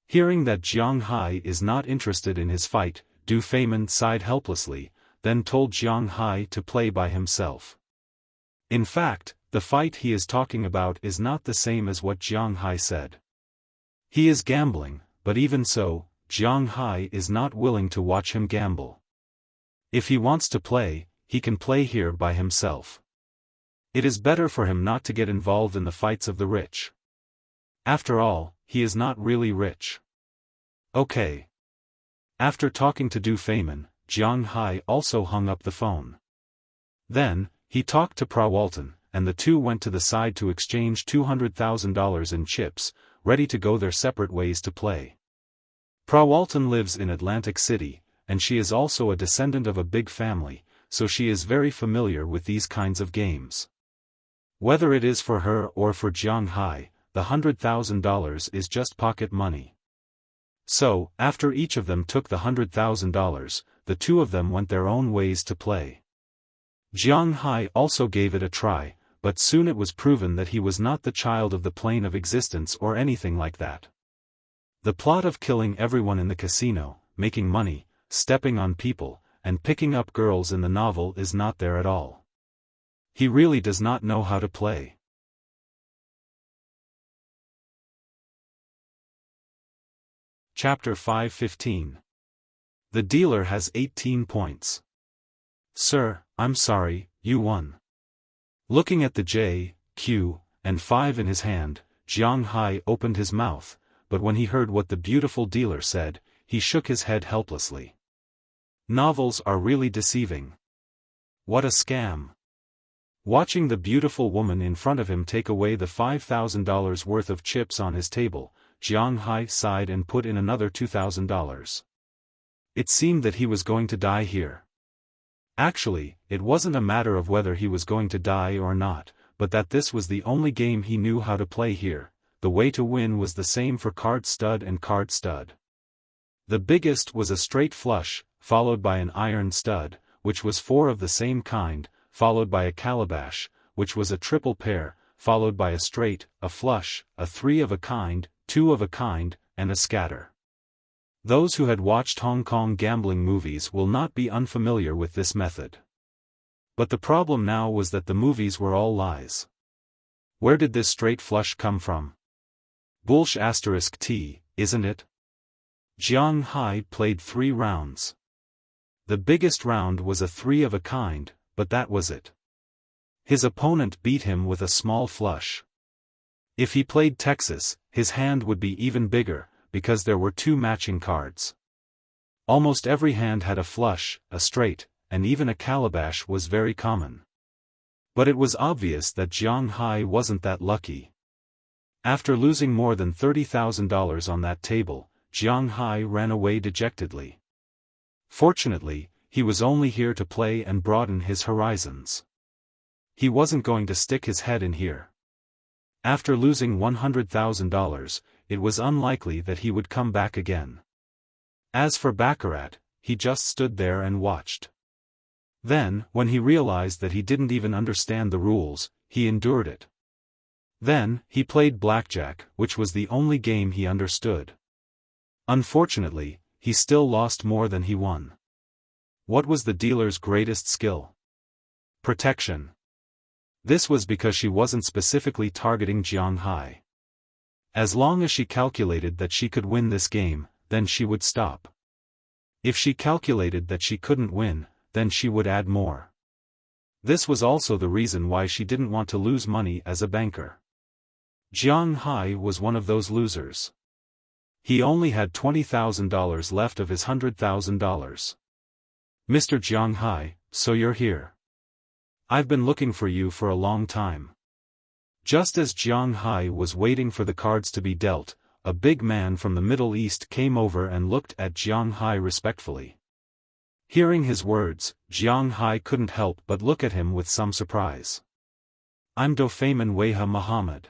Hearing that Jiang Hai is not interested in his fight, Du Feimin sighed helplessly, then told Jiang Hai to play by himself. In fact, the fight he is talking about is not the same as what Jiang Hai said. He is gambling, but even so, Jiang Hai is not willing to watch him gamble. If he wants to play, he can play here by himself. It is better for him not to get involved in the fights of the rich. After all, he is not really rich. Okay. After talking to Du Feimin, Jiang Hai also hung up the phone. Then, he talked to Prawalton, and the two went to the side to exchange $200,000 in chips, ready to go their separate ways to play. Prawalton lives in Atlantic City, and she is also a descendant of a big family, so she is very familiar with these kinds of games. Whether it is for her or for Jiang Hai, the $100,000 is just pocket money. So, after each of them took the $100,000, the two of them went their own ways to play. Jiang Hai also gave it a try, but soon it was proven that he was not the child of the plane of existence or anything like that. The plot of killing everyone in the casino, making money, stepping on people, and picking up girls in the novel is not there at all. He really does not know how to play. Chapter 5:15. The dealer has 18 points. "Sir, I'm sorry, you won." Looking at the J, Q, and 5 in his hand, Jiang Hai opened his mouth, but when he heard what the beautiful dealer said, he shook his head helplessly. Novels are really deceiving. What a scam. Watching the beautiful woman in front of him take away the $5,000 worth of chips on his table, Jiang Hai sighed and put in another $2,000. It seemed that he was going to die here. Actually, it wasn't a matter of whether he was going to die or not, but that this was the only game he knew how to play here. The way to win was the same for card stud and card stud. The biggest was a straight flush, followed by an iron stud, which was 4 of the same kind, followed by a calabash, which was a triple pair, followed by a straight, a flush, a 3 of a kind, 2 of a kind, and a scatter. Those who had watched Hong Kong gambling movies will not be unfamiliar with this method. But the problem now was that the movies were all lies. Where did this straight flush come from? Bullsh *T, isn't it? Jiang Hai played 3 rounds. The biggest round was a 3 of a kind, but that was it. His opponent beat him with a small flush. If he played Texas, his hand would be even bigger, because there were 2 matching cards. Almost every hand had a flush, a straight, and even a calabash was very common. But it was obvious that Jiang Hai wasn't that lucky. After losing more than $30,000 on that table, Jiang Hai ran away dejectedly. Fortunately, he was only here to play and broaden his horizons. He wasn't going to stick his head in here. After losing $100,000, it was unlikely that he would come back again. As for baccarat, he just stood there and watched. Then, when he realized that he didn't even understand the rules, he endured it. Then, he played blackjack, which was the only game he understood. Unfortunately, he still lost more than he won. What was the dealer's greatest skill? Protection. This was because she wasn't specifically targeting Jiang Hai. As long as she calculated that she could win this game, then she would stop. If she calculated that she couldn't win, then she would add more. This was also the reason why she didn't want to lose money as a banker. Jiang Hai was one of those losers. He only had $20,000 left of his $100,000. Mr. Jiang Hai, so you're here. I've been looking for you for a long time. Just as Jiang Hai was waiting for the cards to be dealt, a big man from the Middle East came over and looked at Jiang Hai respectfully. Hearing his words, Jiang Hai couldn't help but look at him with some surprise. I'm Dofayman Weha Muhammad.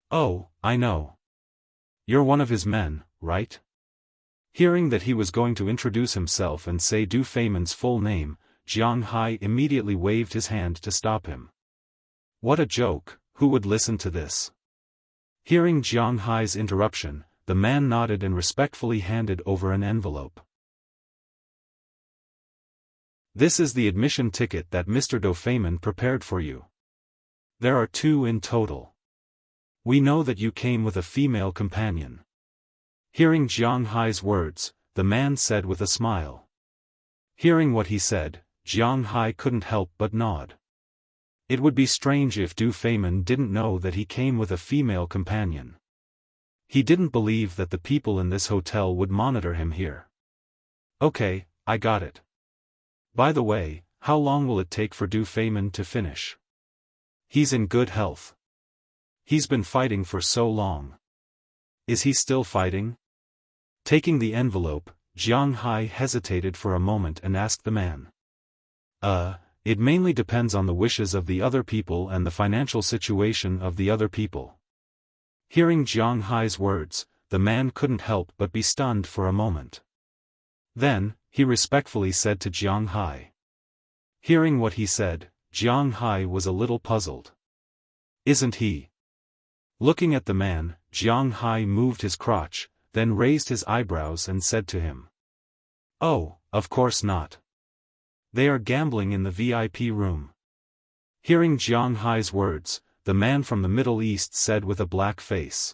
Oh, I know. You're one of his men, right? Hearing that he was going to introduce himself and say Dofayman's full name, Jiang Hai immediately waved his hand to stop him. What a joke, who would listen to this? Hearing Jiang Hai's interruption, the man nodded and respectfully handed over an envelope. This is the admission ticket that Mr. Dofayman prepared for you. There are 2 in total. We know that you came with a female companion. Hearing Jiang Hai's words, the man said with a smile. Hearing what he said, Jiang Hai couldn't help but nod. It would be strange if Dofayman didn't know that he came with a female companion. He didn't believe that the people in this hotel would monitor him here. Okay, I got it. By the way, how long will it take for Dofayman to finish? He's in good health. He's been fighting for so long. Is he still fighting? Taking the envelope, Jiang Hai hesitated for a moment and asked the man. It mainly depends on the wishes of the other people and the financial situation of the other people. Hearing Jiang Hai's words, the man couldn't help but be stunned for a moment. Then, he respectfully said to Jiang Hai. Hearing what he said, Jiang Hai was a little puzzled. Isn't he? Looking at the man, Jiang Hai moved his crotch, then raised his eyebrows and said to him. Oh, of course not. They are gambling in the VIP room. Hearing Jiang Hai's words, the man from the Middle East said with a black face.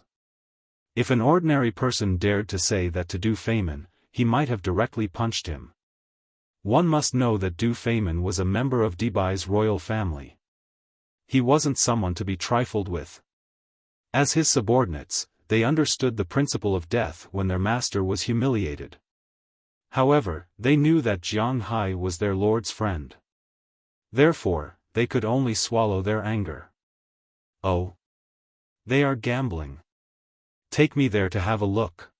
If an ordinary person dared to say that to Dofayman, he might have directly punched him. One must know that Dofayman was a member of Dubai's royal family. He wasn't someone to be trifled with. As his subordinates, they understood the principle of death when their master was humiliated. However, they knew that Jiang Hai was their lord's friend. Therefore, they could only swallow their anger. Oh. They are gambling. Take me there to have a look.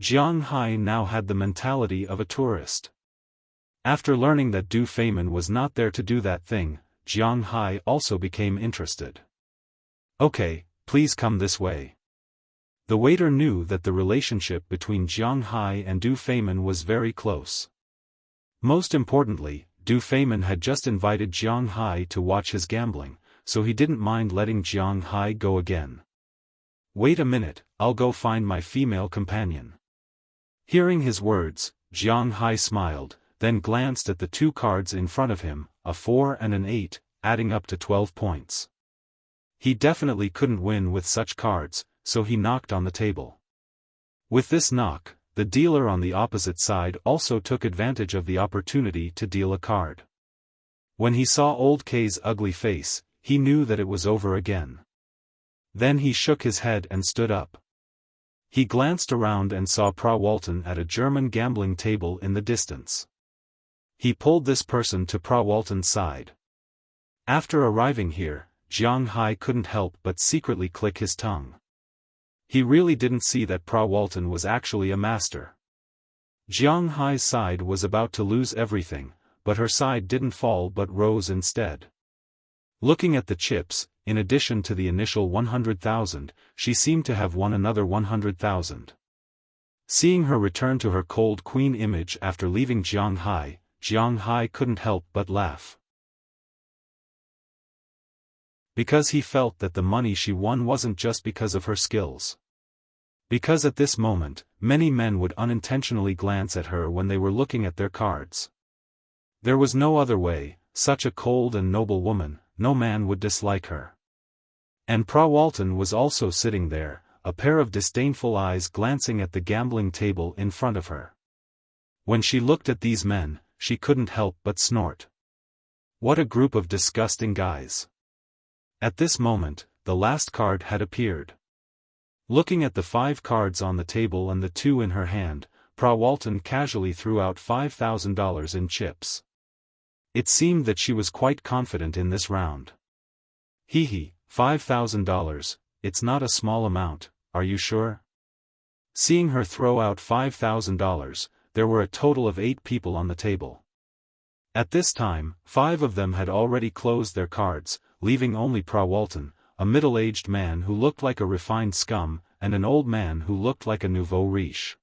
Jiang Hai now had the mentality of a tourist. After learning that Du Feimin was not there to do that thing, Jiang Hai also became interested. Okay, please come this way. The waiter knew that the relationship between Jiang Hai and Du Feimin was very close. Most importantly, Du Feimin had just invited Jiang Hai to watch his gambling, so he didn't mind letting Jiang Hai go again. Wait a minute, I'll go find my female companion. Hearing his words, Jiang Hai smiled, then glanced at the two cards in front of him, a 4 and an 8, adding up to 12 points. He definitely couldn't win with such cards, so he knocked on the table. With this knock, the dealer on the opposite side also took advantage of the opportunity to deal a card. When he saw Old K's ugly face, he knew that it was over again. Then he shook his head and stood up. He glanced around and saw Pra Walton at a German gambling table in the distance. He pulled this person to Pra Walton's side. After arriving here, Jiang Hai couldn't help but secretly click his tongue. He really didn't see that Pra Walton was actually a master. Jiang Hai's side was about to lose everything, but her side didn't fall but rose instead. Looking at the chips, in addition to the initial 100,000, she seemed to have won another 100,000. Seeing her return to her cold queen image after leaving Jiang Hai couldn't help but laugh. Because he felt that the money she won wasn't just because of her skills. Because at this moment, many men would unintentionally glance at her when they were looking at their cards. There was no other way, such a cold and noble woman, no man would dislike her. And Pra Walton was also sitting there, a pair of disdainful eyes glancing at the gambling table in front of her. When she looked at these men, she couldn't help but snort. What a group of disgusting guys. At this moment, the last card had appeared. Looking at the 5 cards on the table and the 2 in her hand, Pra Walton casually threw out $5,000 in chips. It seemed that she was quite confident in this round. Hee, $5,000, it's not a small amount, are you sure? Seeing her throw out $5,000, there were a total of 8 people on the table. At this time, 5 of them had already closed their cards, leaving only Pra Walton, a middle-aged man who looked like a refined scum, and an old man who looked like a nouveau riche.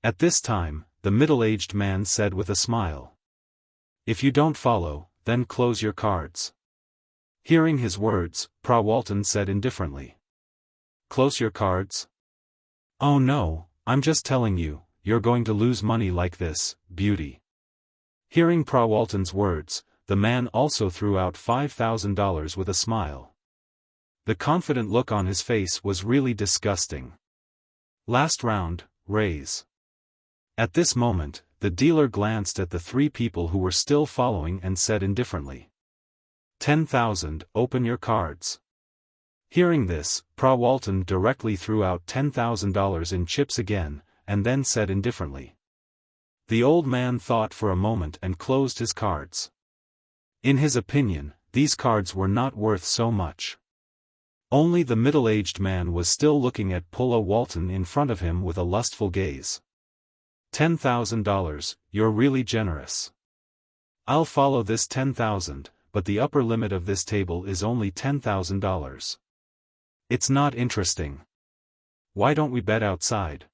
At this time, the middle-aged man said with a smile, "If you don't follow, then close your cards." Hearing his words, Pra Walton said indifferently, "Close your cards? Oh no, I'm just telling you, you're going to lose money like this, beauty." Hearing Pra Walton's words, the man also threw out $5,000 with a smile. The confident look on his face was really disgusting. Last round, raise. At this moment, the dealer glanced at the 3 people who were still following and said indifferently, 10,000, open your cards. Hearing this, Pra Walton directly threw out $10,000 in chips again, and then said indifferently. The old man thought for a moment and closed his cards. In his opinion, these cards were not worth so much. Only the middle-aged man was still looking at Pra Walton in front of him with a lustful gaze. $10,000, you're really generous. I'll follow this 10,000, but the upper limit of this table is only $10,000. It's not interesting. Why don't we bet outside?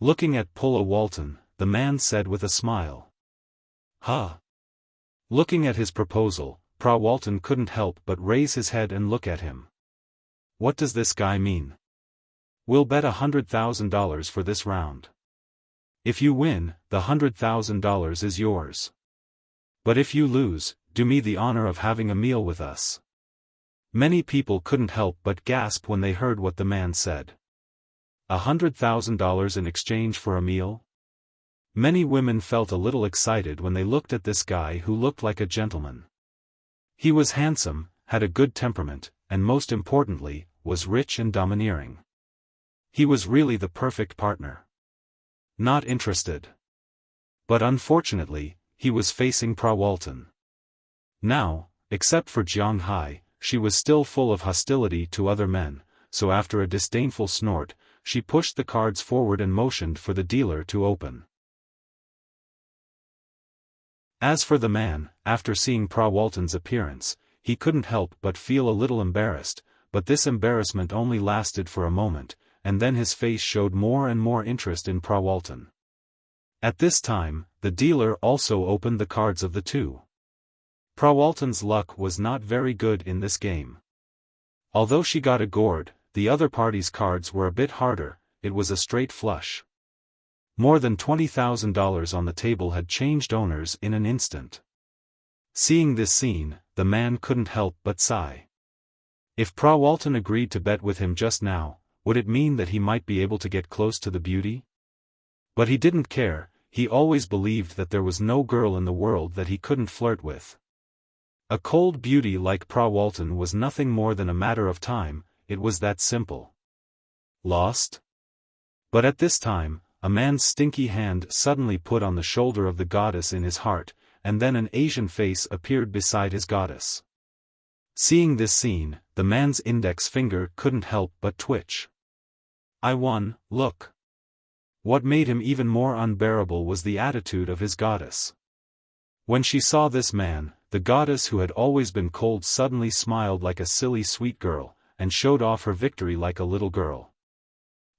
Looking at Pra Walton, the man said with a smile. Huh? Looking at his proposal, Pra Walton couldn't help but raise his head and look at him. What does this guy mean? We'll bet $100,000 for this round. If you win, the $100,000 is yours. But if you lose, do me the honor of having a meal with us. Many people couldn't help but gasp when they heard what the man said. $100,000 in exchange for a meal? Many women felt a little excited when they looked at this guy who looked like a gentleman. He was handsome, had a good temperament, and most importantly, was rich and domineering. He was really the perfect partner. Not interested. But unfortunately, he was facing Pra Walton. Now, except for Jiang Hai, she was still full of hostility to other men, so after a disdainful snort, she pushed the cards forward and motioned for the dealer to open. As for the man, after seeing Pra Walton's appearance, he couldn't help but feel a little embarrassed, but this embarrassment only lasted for a moment, and then his face showed more and more interest in Pra Walton. At this time, the dealer also opened the cards of the two. Pra Walton's luck was not very good in this game. Although she got a gourd, the other party's cards were a bit harder. It was a straight flush. More than $20,000 on the table had changed owners in an instant. Seeing this scene, the man couldn't help but sigh. If Pra Walton agreed to bet with him just now, would it mean that he might be able to get close to the beauty? But he didn't care. He always believed that there was no girl in the world that he couldn't flirt with. A cold beauty like Pra Walton was nothing more than a matter of time. It was that simple. Lost? But at this time, a man's stinky hand suddenly put on the shoulder of the goddess in his heart, and then an Asian face appeared beside his goddess. Seeing this scene, the man's index finger couldn't help but twitch. I won, look. What made him even more unbearable was the attitude of his goddess. When she saw this man, the goddess who had always been cold suddenly smiled like a silly sweet girl, and showed off her victory like a little girl.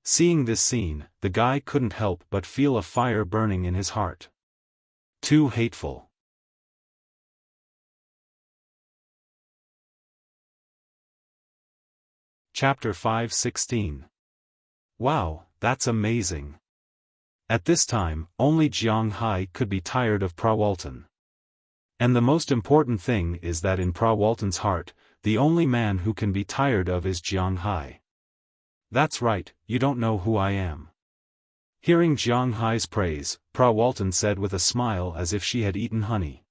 Seeing this scene, the guy couldn't help but feel a fire burning in his heart. Too hateful. Chapter 5:16. Wow, that's amazing. At this time, only Jiang Hai could be tired of Pra Walton. And the most important thing is that in Pra Walton's heart, the only man who can be tired of is Jiang Hai. That's right, you don't know who I am. Hearing Jiang Hai's praise, Pra Walton said with a smile as if she had eaten honey.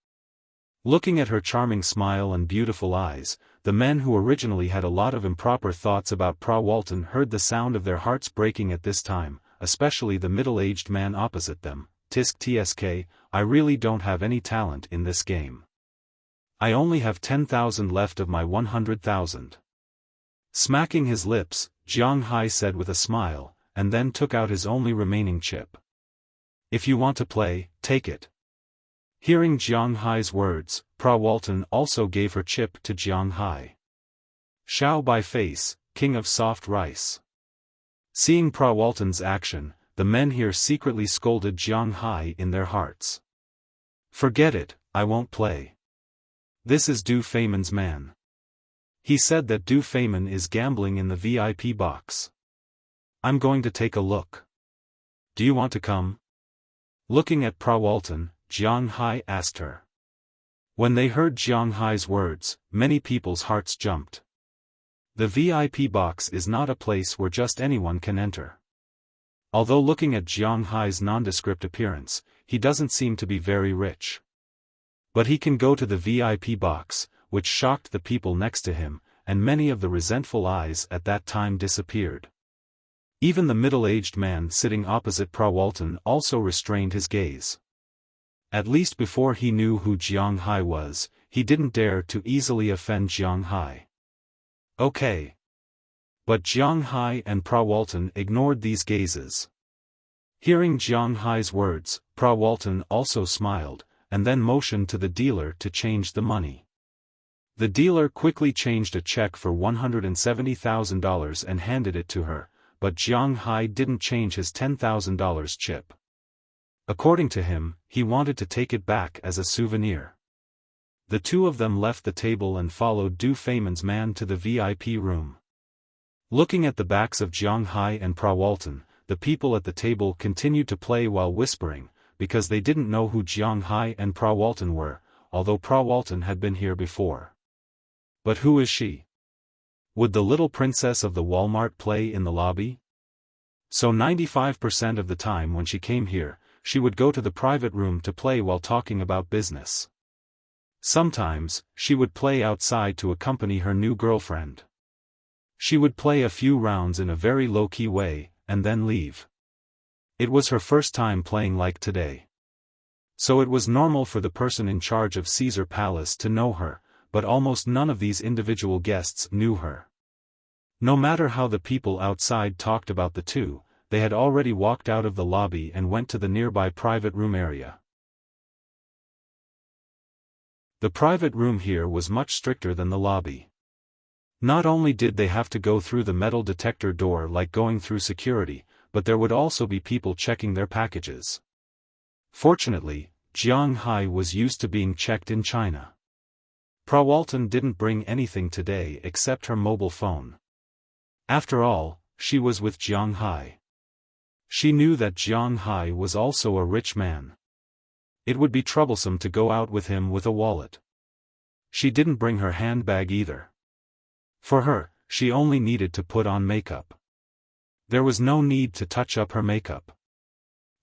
Looking at her charming smile and beautiful eyes, the men who originally had a lot of improper thoughts about Pra Walton heard the sound of their hearts breaking at this time, especially the middle-aged man opposite them. Tisk tsk, I really don't have any talent in this game. I only have 10,000 left of my 100,000. Smacking his lips, Jiang Hai said with a smile, and then took out his only remaining chip. If you want to play, take it. Hearing Jiang Hai's words, Pra Walton also gave her chip to Jiang Hai. Xiao by face, king of soft rice. Seeing Pra Walton's action, the men here secretly scolded Jiang Hai in their hearts. Forget it, I won't play. This is Du Feimin's man. He said that Du Feimin is gambling in the VIP box. I'm going to take a look. Do you want to come? Looking at Pra Walton, Jiang Hai asked her. When they heard Jiang Hai's words, many people's hearts jumped. The VIP box is not a place where just anyone can enter. Although looking at Jiang Hai's nondescript appearance, he doesn't seem to be very rich. But he can go to the VIP box, which shocked the people next to him, and many of the resentful eyes at that time disappeared. Even the middle-aged man sitting opposite Pra Walton also restrained his gaze. At least before he knew who Jiang Hai was, he didn't dare to easily offend Jiang Hai. Okay. But Jiang Hai and Pra Walton ignored these gazes. Hearing Jiang Hai's words, Pra Walton also smiled, and then motioned to the dealer to change the money. The dealer quickly changed a check for $170,000 and handed it to her, but Jiang Hai didn't change his $10,000 chip. According to him, he wanted to take it back as a souvenir. The two of them left the table and followed Du Feimin's man to the VIP room. Looking at the backs of Jiang Hai and Pra Walton, the people at the table continued to play while whispering, because they didn't know who Jiang Hai and Pra Walton were, although Pra Walton had been here before. But who is she? Would the little princess of the Walmart play in the lobby? So 95% of the time when she came here, she would go to the private room to play while talking about business. Sometimes, she would play outside to accompany her new girlfriend. She would play a few rounds in a very low-key way, and then leave. It was her first time playing like today. So it was normal for the person in charge of Caesar Palace to know her, but almost none of these individual guests knew her. No matter how the people outside talked about the two, they had already walked out of the lobby and went to the nearby private room area. The private room here was much stricter than the lobby. Not only did they have to go through the metal detector door like going through security, but there would also be people checking their packages. Fortunately, Jiang Hai was used to being checked in China. Prawalton didn't bring anything today except her mobile phone. After all, she was with Jiang Hai. She knew that Jiang Hai was also a rich man. It would be troublesome to go out with him with a wallet. She didn't bring her handbag either. For her, she only needed to put on makeup. There was no need to touch up her makeup.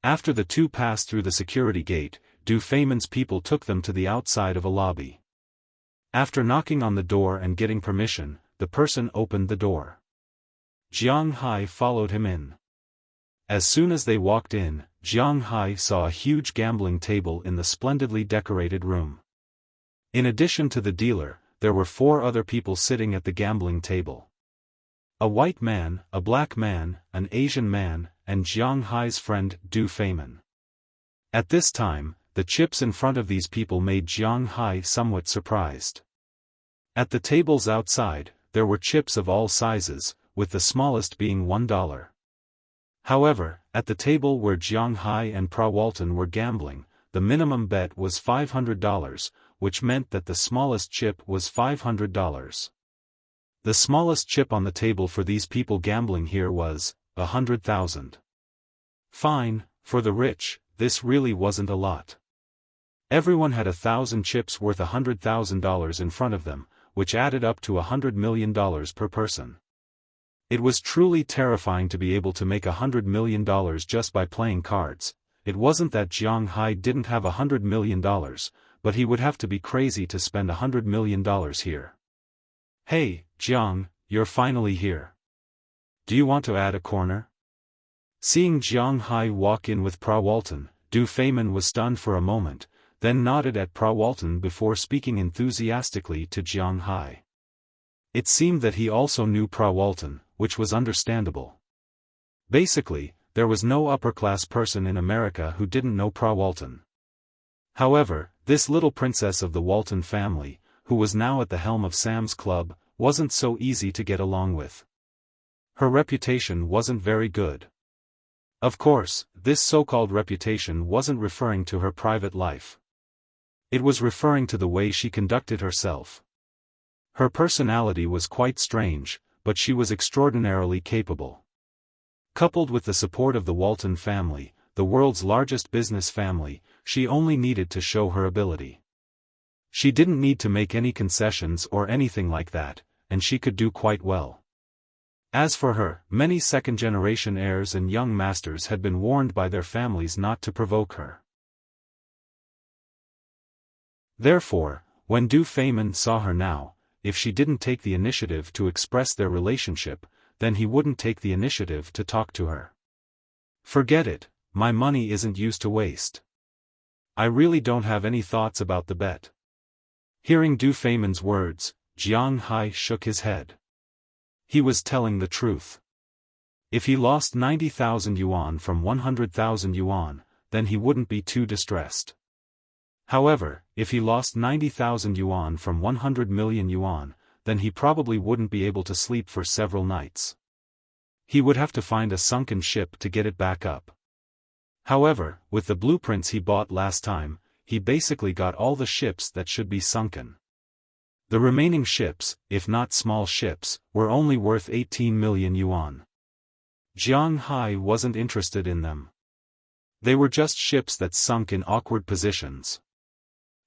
After the two passed through the security gate, Du Feimin's people took them to the outside of a lobby. After knocking on the door and getting permission, the person opened the door. Jiang Hai followed him in. As soon as they walked in, Jiang Hai saw a huge gambling table in the splendidly decorated room. In addition to the dealer, there were 4 other people sitting at the gambling table. A white man, a black man, an Asian man, and Jiang Hai's friend Du Feimin. At this time, the chips in front of these people made Jiang Hai somewhat surprised. At the tables outside, there were chips of all sizes, with the smallest being $1. However, at the table where Jiang Hai and Prawalton were gambling, the minimum bet was $500, which meant that the smallest chip was $500. The smallest chip on the table for these people gambling here was 100,000. Fine, for the rich, this really wasn't a lot. Everyone had 1,000 chips worth $100,000 in front of them, which added up to $100 million per person. It was truly terrifying to be able to make $100 million just by playing cards. It wasn't that Jiang Hai didn't have $100 million, but he would have to be crazy to spend $100 million here. Hey, Jiang, you're finally here. Do you want to add a corner? Seeing Jiang Hai walk in with Prawalton, Du Feimin was stunned for a moment, then nodded at Prawalton before speaking enthusiastically to Jiang Hai. It seemed that he also knew Prawalton, which was understandable. Basically, there was no upper-class person in America who didn't know Prawalton. However, this little princess of the Walton family, who was now at the helm of Sam's Club, wasn't so easy to get along with. Her reputation wasn't very good. Of course, this so-called reputation wasn't referring to her private life. It was referring to the way she conducted herself. Her personality was quite strange, but she was extraordinarily capable. Coupled with the support of the Walton family, the world's largest business family, she only needed to show her ability. She didn't need to make any concessions or anything like that, and she could do quite well. As for her, many second-generation heirs and young masters had been warned by their families not to provoke her. Therefore, when Du Feimin saw her now, if she didn't take the initiative to express their relationship, then he wouldn't take the initiative to talk to her. Forget it, my money isn't used to waste. I really don't have any thoughts about the bet. Hearing Du Feimin's words, Jiang Hai shook his head. He was telling the truth. If he lost 90,000 yuan from 100,000 yuan, then he wouldn't be too distressed. However, if he lost 90,000 yuan from 100 million yuan, then he probably wouldn't be able to sleep for several nights. He would have to find a sunken ship to get it back up. However, with the blueprints he bought last time, he basically got all the ships that should be sunken. The remaining ships, if not small ships, were only worth 18 million yuan. Jiang Hai wasn't interested in them. They were just ships that sunk in awkward positions.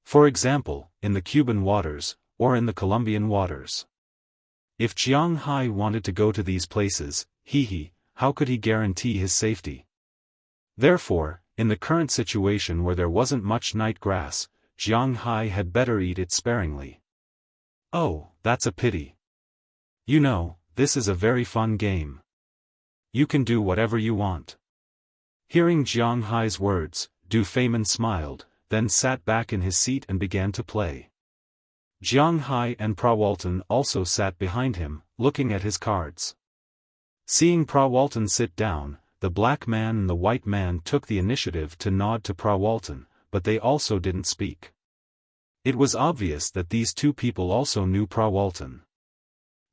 For example, in the Cuban waters, or in the Colombian waters. If Jiang Hai wanted to go to these places, how could he guarantee his safety? Therefore, in the current situation where there wasn't much night grass, Jiang Hai had better eat it sparingly. Oh, that's a pity. You know, this is a very fun game. You can do whatever you want. Hearing Jiang Hai's words, Du Feimin smiled, then sat back in his seat and began to play. Jiang Hai and Prawalton also sat behind him, looking at his cards. Seeing Prawalton sit down, the black man and the white man took the initiative to nod to Prawalton, but they also didn't speak. It was obvious that these two people also knew Prawalton.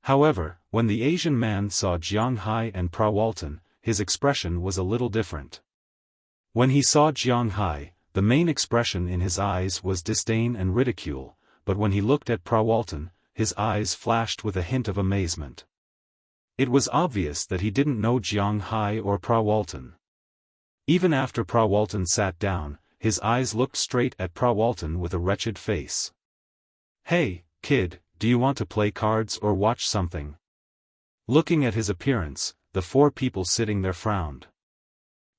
However, when the Asian man saw Jiang Hai and Prawalton, his expression was a little different. When he saw Jiang Hai, the main expression in his eyes was disdain and ridicule, but when he looked at Prawalton, his eyes flashed with a hint of amazement. It was obvious that he didn't know Jiang Hai or Prawalton. Even after Prawalton sat down, his eyes looked straight at Prawalton with a wretched face. "Hey, kid, do you want to play cards or watch something?" Looking at his appearance, the four people sitting there frowned.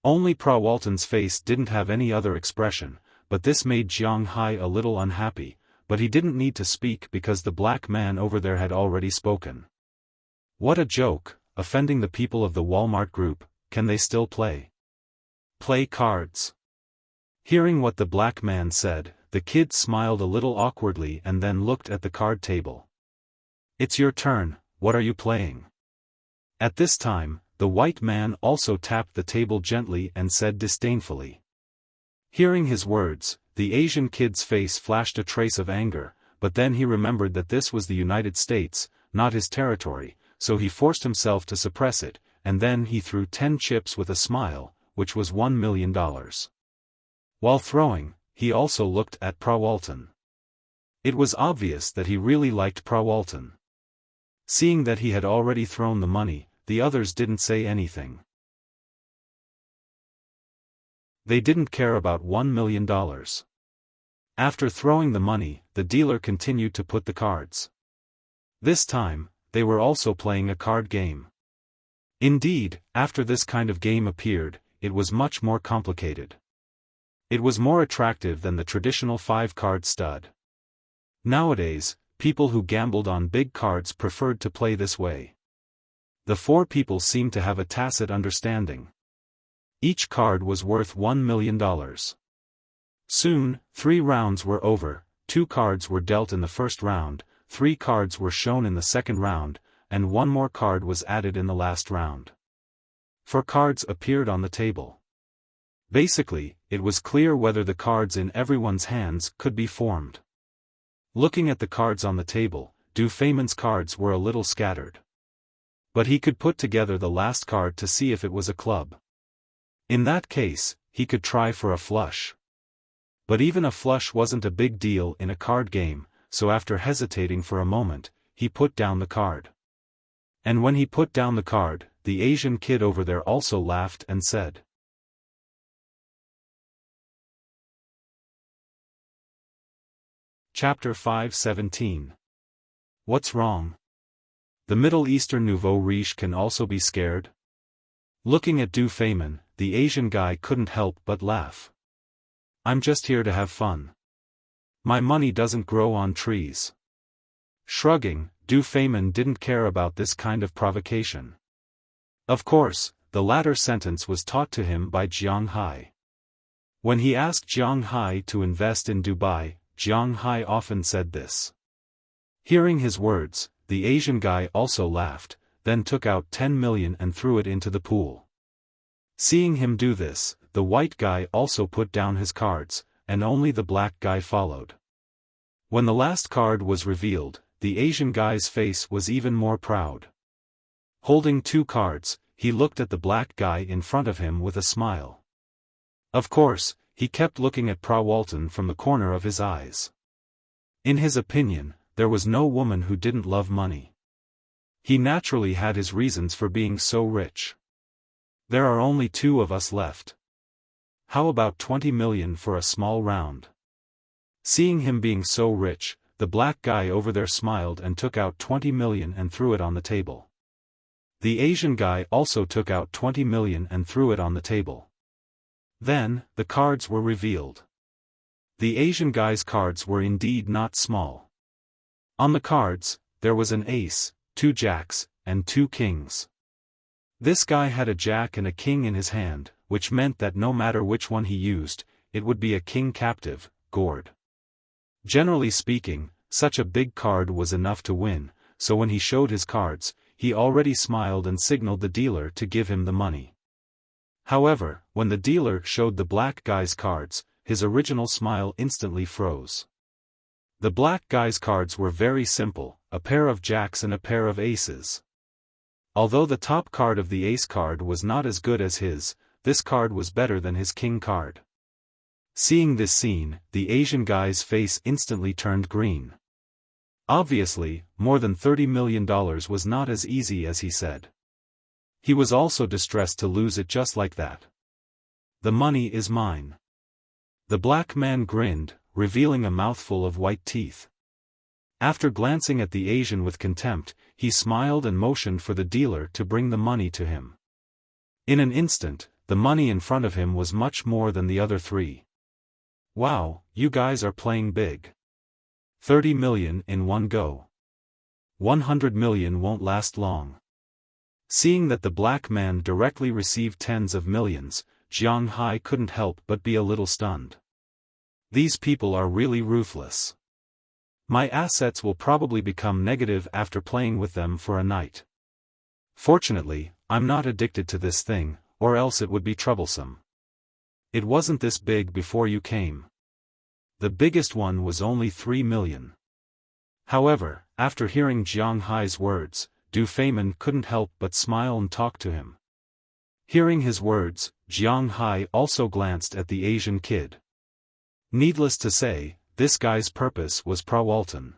Only Prawalton's face didn't have any other expression, but this made Jiang Hai a little unhappy, but he didn't need to speak because the black man over there had already spoken. What a joke, offending the people of the Walmart group. Can they still play cards? Hearing what the black man said, the kid smiled a little awkwardly and then looked at the card table. "It's your turn, what are you playing?" At this time, the white man also tapped the table gently and said disdainfully. Hearing his words, the Asian kid's face flashed a trace of anger, but then he remembered that this was the United States, not his territory, so he forced himself to suppress it, and then he threw 10 chips with a smile, which was $1 million. While throwing, he also looked at Prawalton. It was obvious that he really liked Prawalton. Seeing that he had already thrown the money, the others didn't say anything. They didn't care about $1 million. After throwing the money, the dealer continued to put the cards. This time, they were also playing a card game. Indeed, after this kind of game appeared, it was much more complicated. It was more attractive than the traditional 5-card stud. Nowadays, people who gambled on big cards preferred to play this way. The four people seemed to have a tacit understanding. Each card was worth $1 million. Soon, 3 rounds were over, 2 cards were dealt in the first round, 3 cards were shown in the second round, and 1 more card was added in the last round. 4 cards appeared on the table. Basically, it was clear whether the cards in everyone's hands could be formed. Looking at the cards on the table, Du Feimin's cards were a little scattered. But he could put together the last card to see if it was a club. In that case, he could try for a flush. But even a flush wasn't a big deal in a card game, so after hesitating for a moment, he put down the card. And when he put down the card, the Asian kid over there also laughed and said, Chapter 5:17. What's wrong? The Middle Eastern nouveau riche can also be scared? Looking at Du Feimin, the Asian guy couldn't help but laugh. I'm just here to have fun. My money doesn't grow on trees. Shrugging, Du Feimin didn't care about this kind of provocation. Of course, the latter sentence was taught to him by Jiang Hai. When he asked Jiang Hai to invest in Dubai, Jiang Hai often said this. Hearing his words, the Asian guy also laughed, then took out 10 million and threw it into the pool. Seeing him do this, the white guy also put down his cards, and only the black guy followed. When the last card was revealed, the Asian guy's face was even more proud. Holding 2 cards, he looked at the black guy in front of him with a smile. Of course, he kept looking at Prawalton from the corner of his eyes. In his opinion, there was no woman who didn't love money. He naturally had his reasons for being so rich. There are only 2 of us left. How about 20 million for a small round? Seeing him being so rich, the black guy over there smiled and took out 20 million and threw it on the table. The Asian guy also took out 20 million and threw it on the table. Then, the cards were revealed. The Asian guy's cards were indeed not small. On the cards, there was an ace, 2 jacks, and 2 kings. This guy had a jack and a king in his hand, which meant that no matter which one he used, it would be a king captive, gourd. Generally speaking, such a big card was enough to win, so when he showed his cards, he already smiled and signaled the dealer to give him the money. However, when the dealer showed the black guy's cards, his original smile instantly froze. The black guy's cards were very simple, a pair of jacks and a pair of aces. Although the top card of the ace card was not as good as his, this card was better than his king card. Seeing this scene, the Asian guy's face instantly turned green. Obviously, more than $30 million was not as easy as he said. He was also distressed to lose it just like that. The money is mine. The black man grinned, revealing a mouthful of white teeth. After glancing at the Asian with contempt, he smiled and motioned for the dealer to bring the money to him. In an instant, the money in front of him was much more than the other three. Wow, you guys are playing big. 30 million in one go. 100 million won't last long. Seeing that the black man directly received tens of millions, Jiang Hai couldn't help but be a little stunned. These people are really ruthless. My assets will probably become negative after playing with them for a night. Fortunately, I'm not addicted to this thing, or else it would be troublesome. It wasn't this big before you came. The biggest one was only 3 million. However, after hearing Jiang Hai's words, Du Feimin couldn't help but smile and talk to him. Hearing his words, Jiang Hai also glanced at the Asian kid. Needless to say, this guy's purpose was Prawalton.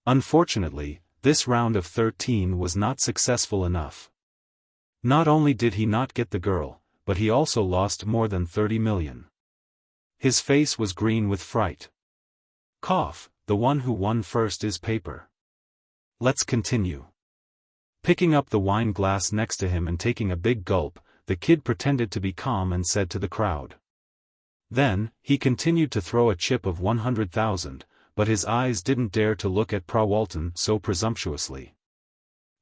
Unfortunately, this round of 13 was not successful enough. Not only did he not get the girl, but he also lost more than 30 million. His face was green with fright. Cough, the one who won first is paper. Let's continue. Picking up the wine glass next to him and taking a big gulp, the kid pretended to be calm and said to the crowd. Then, he continued to throw a chip of 100,000, but his eyes didn't dare to look at Prawalton so presumptuously.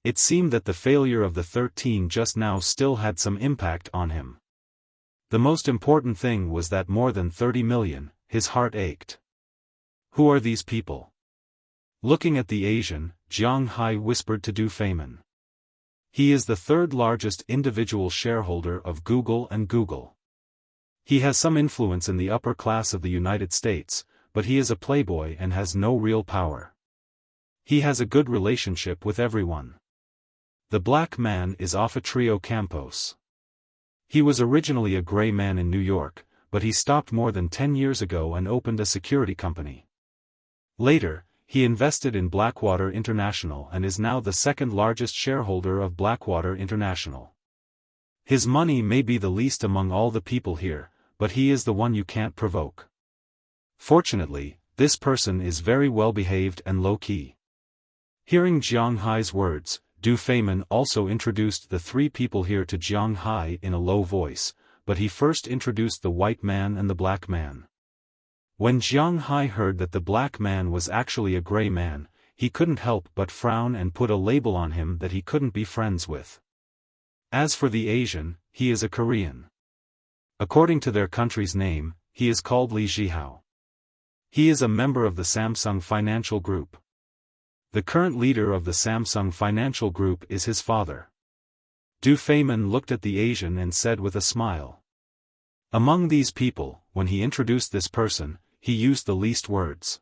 It seemed that the failure of the 13 just now still had some impact on him. The most important thing was that more than 30 million, his heart ached. Who are these people? Looking at the Asian, Jiang Hai whispered to Du Feimin. He is the third largest individual shareholder of Google and Google. He has some influence in the upper class of the United States, but he is a playboy and has no real power. He has a good relationship with everyone. The black man is Ofatrio Campos. He was originally a gray man in New York, but he stopped more than 10 years ago and opened a security company. Later, he invested in Blackwater International and is now the second largest shareholder of Blackwater International. His money may be the least among all the people here, but he is the one you can't provoke. Fortunately, this person is very well behaved and low-key. Hearing Jiang Hai's words, Du Feimin also introduced the three people here to Jiang Hai in a low voice, but he first introduced the white man and the black man. When Jiang Hai heard that the black man was actually a gray man, he couldn't help but frown and put a label on him that he couldn't be friends with. As for the Asian, he is a Korean. According to their country's name, he is called Li Zhihao. He is a member of the Samsung Financial Group. The current leader of the Samsung Financial Group is his father. Du Feimin looked at the Asian and said with a smile. Among these people, when he introduced this person, he used the least words.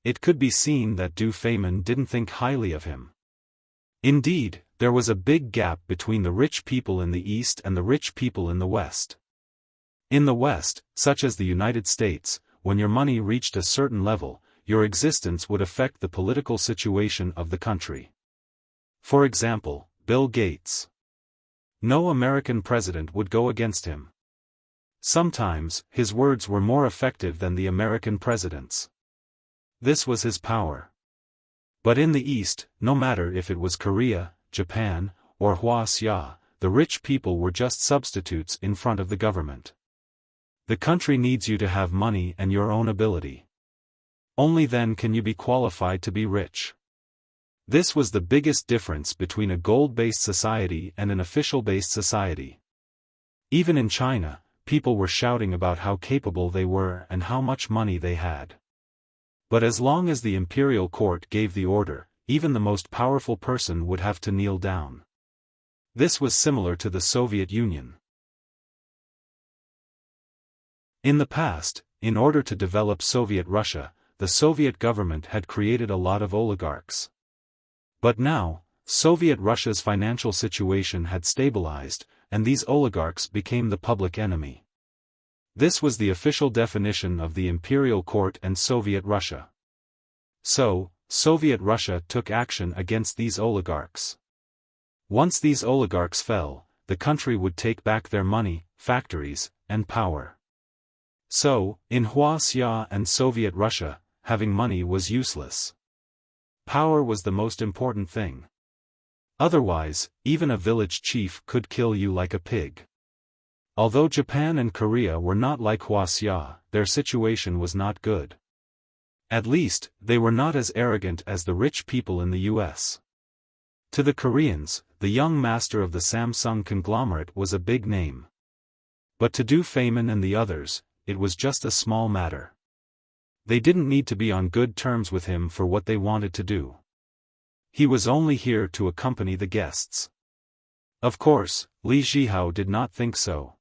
It could be seen that Du Feimin didn't think highly of him. Indeed, there was a big gap between the rich people in the East and the rich people in the West. In the West, such as the United States, when your money reached a certain level, your existence would affect the political situation of the country. For example, Bill Gates. No American president would go against him. Sometimes, his words were more effective than the American president's. This was his power. But in the East, no matter if it was Korea, Japan, or Wuxia, the rich people were just substitutes in front of the government. The country needs you to have money and your own ability. Only then can you be qualified to be rich. This was the biggest difference between a gold-based society and an official-based society. Even in China, people were shouting about how capable they were and how much money they had. But as long as the imperial court gave the order, even the most powerful person would have to kneel down. This was similar to the Soviet Union. In the past, in order to develop Soviet Russia, the Soviet government had created a lot of oligarchs. But now, Soviet Russia's financial situation had stabilized, and these oligarchs became the public enemy. This was the official definition of the imperial court and Soviet Russia. So, Soviet Russia took action against these oligarchs. Once these oligarchs fell, the country would take back their money, factories, and power. So, in Wuxia and Soviet Russia, having money was useless. Power was the most important thing. Otherwise, even a village chief could kill you like a pig. Although Japan and Korea were not like Wuxia, their situation was not good. At least, they were not as arrogant as the rich people in the US. To the Koreans, the young master of the Samsung conglomerate was a big name. But to Du Feynman and the others, it was just a small matter. They didn't need to be on good terms with him for what they wanted to do. He was only here to accompany the guests. Of course, Li Zhihao did not think so.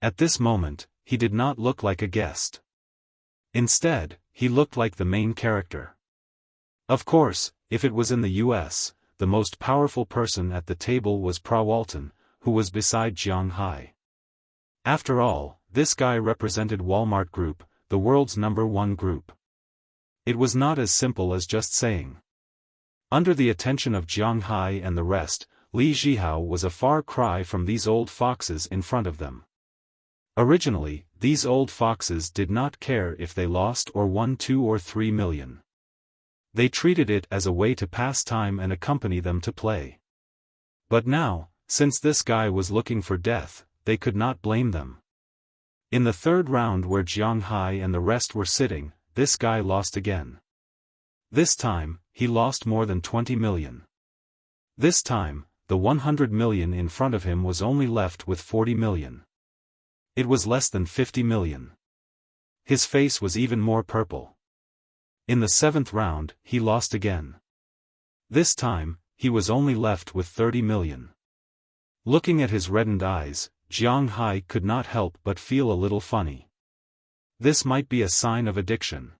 At this moment, he did not look like a guest. Instead, he looked like the main character. Of course, if it was in the US, the most powerful person at the table was Prawalton, who was beside Jiang Hai. After all, this guy represented Walmart Group, the world's #1 group. It was not as simple as just saying. Under the attention of Jiang Hai and the rest, Li Zhihao was a far cry from these old foxes in front of them. Originally, these old foxes did not care if they lost or won 2 or 3 million. They treated it as a way to pass time and accompany them to play. But now, since this guy was looking for death, they could not blame them. In the third round where Jiang Hai and the rest were sitting, this guy lost again. This time, he lost more than 20 million. This time, the 100 million in front of him was only left with 40 million. It was less than 50 million. His face was even more purple. In the 7th round, he lost again. This time, he was only left with 30 million. Looking at his reddened eyes, Jiang Hai could not help but feel a little funny. This might be a sign of addiction.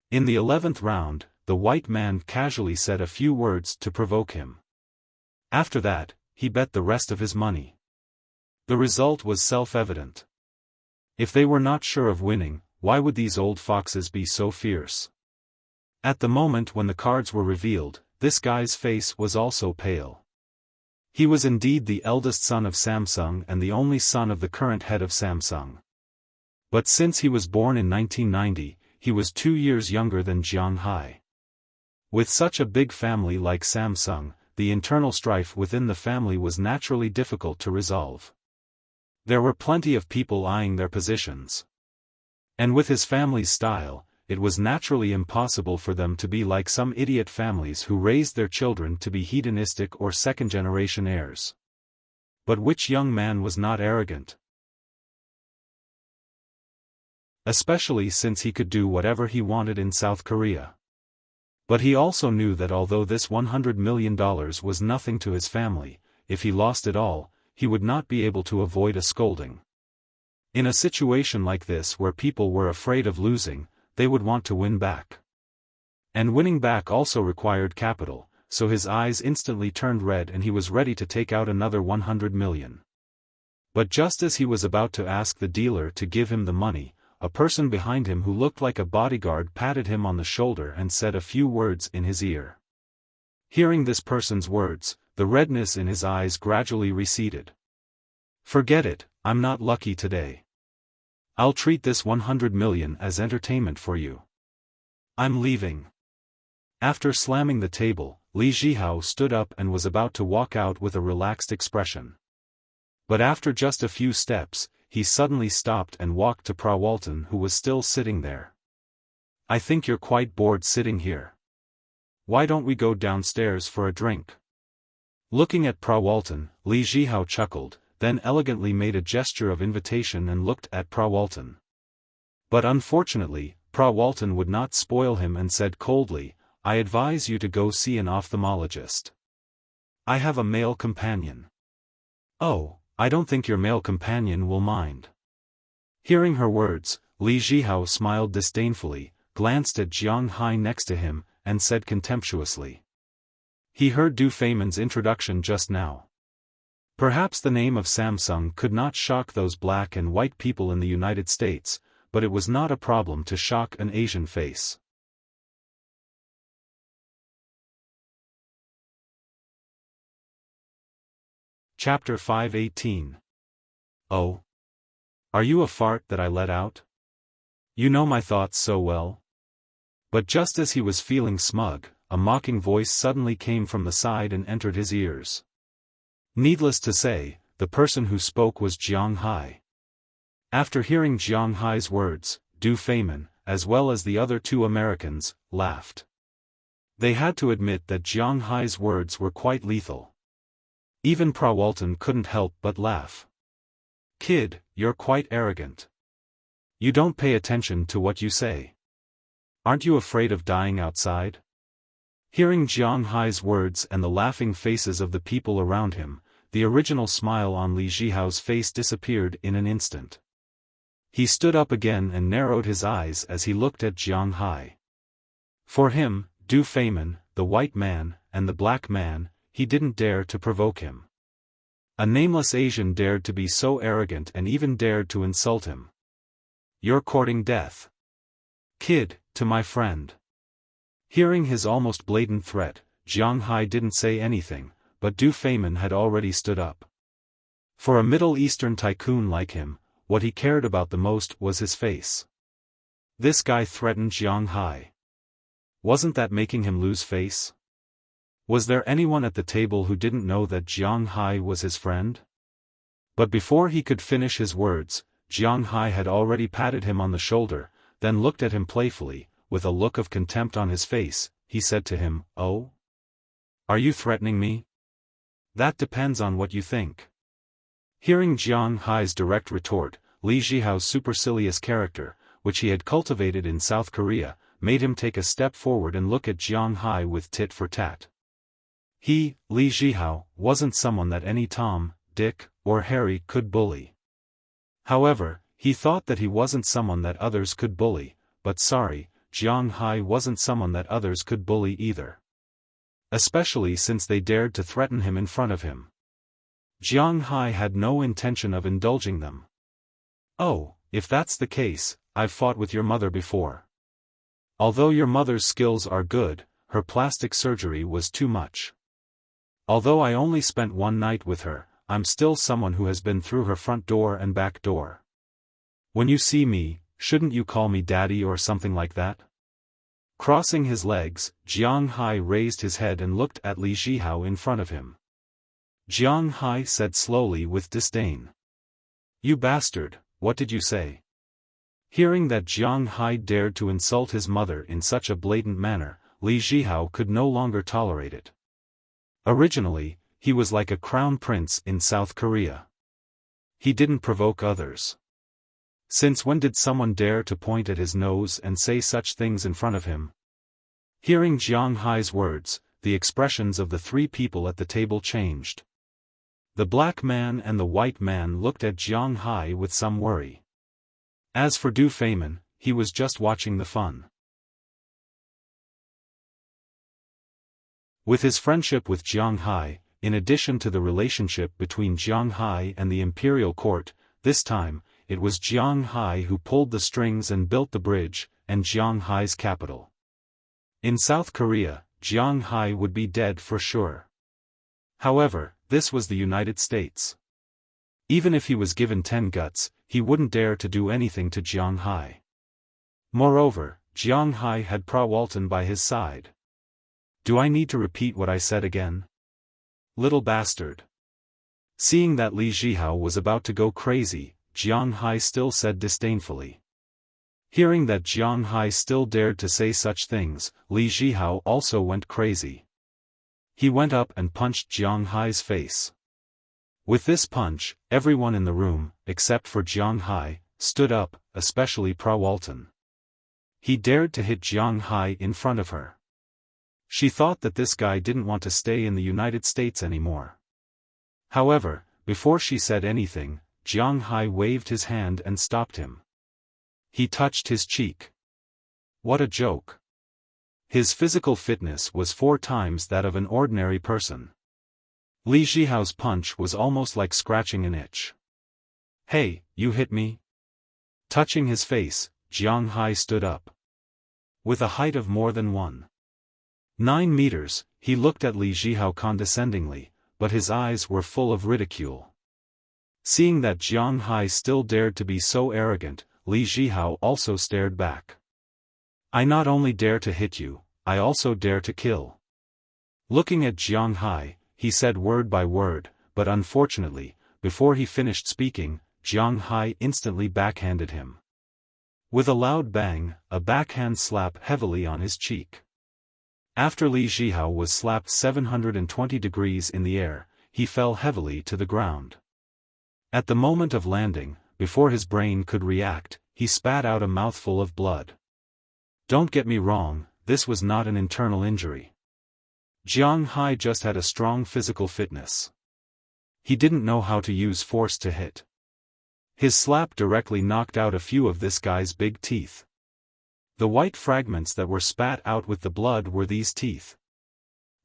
In the 11th round, the white man casually said a few words to provoke him. After that, he bet the rest of his money. The result was self-evident. If they were not sure of winning, why would these old foxes be so fierce? At the moment when the cards were revealed, this guy's face was also pale. He was indeed the eldest son of Samsung and the only son of the current head of Samsung. But since he was born in 1990, he was 2 years younger than Jiang Hai. With such a big family like Samsung, the internal strife within the family was naturally difficult to resolve. There were plenty of people eyeing their positions. And with his family's style, it was naturally impossible for them to be like some idiot families who raised their children to be hedonistic or second-generation heirs. But which young man was not arrogant? Especially since he could do whatever he wanted in South Korea. But he also knew that although this $100 million was nothing to his family, if he lost it all, he would not be able to avoid a scolding. In a situation like this where people were afraid of losing, they would want to win back. And winning back also required capital, so his eyes instantly turned red and he was ready to take out another 100 million. But just as he was about to ask the dealer to give him the money, a person behind him who looked like a bodyguard patted him on the shoulder and said a few words in his ear. Hearing this person's words, the redness in his eyes gradually receded. "Forget it, I'm not lucky today. I'll treat this 100 million as entertainment for you. I'm leaving." After slamming the table, Li Zhihao stood up and was about to walk out with a relaxed expression. But after just a few steps, he suddenly stopped and walked to Prawalton, who was still sitting there. "I think you're quite bored sitting here. Why don't we go downstairs for a drink?" Looking at Prawalton, Li Zhihao chuckled, then elegantly made a gesture of invitation and looked at Prawalton. But unfortunately, Prawalton would not spoil him and said coldly, "I advise you to go see an ophthalmologist. I have a male companion." "Oh, I don't think your male companion will mind." Hearing her words, Li Zhihao smiled disdainfully, glanced at Jiang Hai next to him, and said contemptuously. He heard Du Feimin's introduction just now. Perhaps the name of Samsung could not shock those black and white people in the United States, but it was not a problem to shock an Asian face. Chapter 518. Oh. Are you a fart that I let out? You know my thoughts so well. But just as he was feeling smug, a mocking voice suddenly came from the side and entered his ears. Needless to say, the person who spoke was Jiang Hai. After hearing Jiang Hai's words, Du Feimin, as well as the other two Americans, laughed. They had to admit that Jiang Hai's words were quite lethal. Even Prawalton couldn't help but laugh. "Kid, you're quite arrogant. You don't pay attention to what you say. Aren't you afraid of dying outside?" Hearing Jiang Hai's words and the laughing faces of the people around him, the original smile on Li Zhihao's face disappeared in an instant. He stood up again and narrowed his eyes as he looked at Jiang Hai. For him, Du Feimin, the white man, and the black man, he didn't dare to provoke him. A nameless Asian dared to be so arrogant and even dared to insult him. "You're courting death. Kid, to my friend." Hearing his almost blatant threat, Jiang Hai didn't say anything, but Du Feimin had already stood up. For a Middle Eastern tycoon like him, what he cared about the most was his face. This guy threatened Jiang Hai. Wasn't that making him lose face? Was there anyone at the table who didn't know that Jiang Hai was his friend? But before he could finish his words, Jiang Hai had already patted him on the shoulder, then looked at him playfully, with a look of contempt on his face. He said to him, "Oh? Are you threatening me? That depends on what you think." Hearing Jiang Hai's direct retort, Li Zhihao's supercilious character, which he had cultivated in South Korea, made him take a step forward and look at Jiang Hai with tit for tat. He, Li Zhihao, wasn't someone that any Tom, Dick, or Harry could bully. However, he thought that he wasn't someone that others could bully, but sorry, Jiang Hai wasn't someone that others could bully either. Especially since they dared to threaten him in front of him. Jiang Hai had no intention of indulging them. "Oh, if that's the case, I've fought with your mother before. Although your mother's skills are good, her plastic surgery was too much. Although I only spent one night with her, I'm still someone who has been through her front door and back door. When you see me, shouldn't you call me daddy or something like that?" Crossing his legs, Jiang Hai raised his head and looked at Li Zhihao in front of him. Jiang Hai said slowly with disdain. "You bastard, what did you say?" Hearing that Jiang Hai dared to insult his mother in such a blatant manner, Li Zhihao could no longer tolerate it. Originally, he was like a crown prince in South Korea. He didn't provoke others. Since when did someone dare to point at his nose and say such things in front of him? Hearing Jiang Hai's words, the expressions of the three people at the table changed. The black man and the white man looked at Jiang Hai with some worry. As for Du Feimin, he was just watching the fun. With his friendship with Jiang Hai, in addition to the relationship between Jiang Hai and the imperial court, this time, it was Jiang Hai who pulled the strings and built the bridge, and Jiang Hai's capital. In South Korea, Jiang Hai would be dead for sure. However, this was the United States. Even if he was given 10 guts, he wouldn't dare to do anything to Jiang Hai. Moreover, Jiang Hai had Prawalton by his side. Do I need to repeat what I said again? Little bastard. Seeing that Li Zhihao was about to go crazy, Jiang Hai still said disdainfully. Hearing that Jiang Hai still dared to say such things, Li Zhihao also went crazy. He went up and punched Jiang Hai's face. With this punch, everyone in the room, except for Jiang Hai, stood up, especially Pra Walton. He dared to hit Jiang Hai in front of her. She thought that this guy didn't want to stay in the United States anymore. However, before she said anything, Jiang Hai waved his hand and stopped him. He touched his cheek. What a joke. His physical fitness was 4 times that of an ordinary person. Li Zihao's punch was almost like scratching an itch. Hey, you hit me? Touching his face, Jiang Hai stood up. With a height of more than 1.9 meters, he looked at Li Zihao condescendingly, but his eyes were full of ridicule. Seeing that Jiang Hai still dared to be so arrogant, Li Zihao also stared back. I not only dare to hit you, I also dare to kill. Looking at Jiang Hai, he said word by word, but unfortunately, before he finished speaking, Jiang Hai instantly backhanded him. With a loud bang, a backhand slap heavily on his cheek. After Li Zihao was slapped 720 degrees in the air, he fell heavily to the ground. At the moment of landing, before his brain could react, he spat out a mouthful of blood. Don't get me wrong, this was not an internal injury. Jiang Hai just had a strong physical fitness. He didn't know how to use force to hit. His slap directly knocked out a few of this guy's big teeth. The white fragments that were spat out with the blood were these teeth.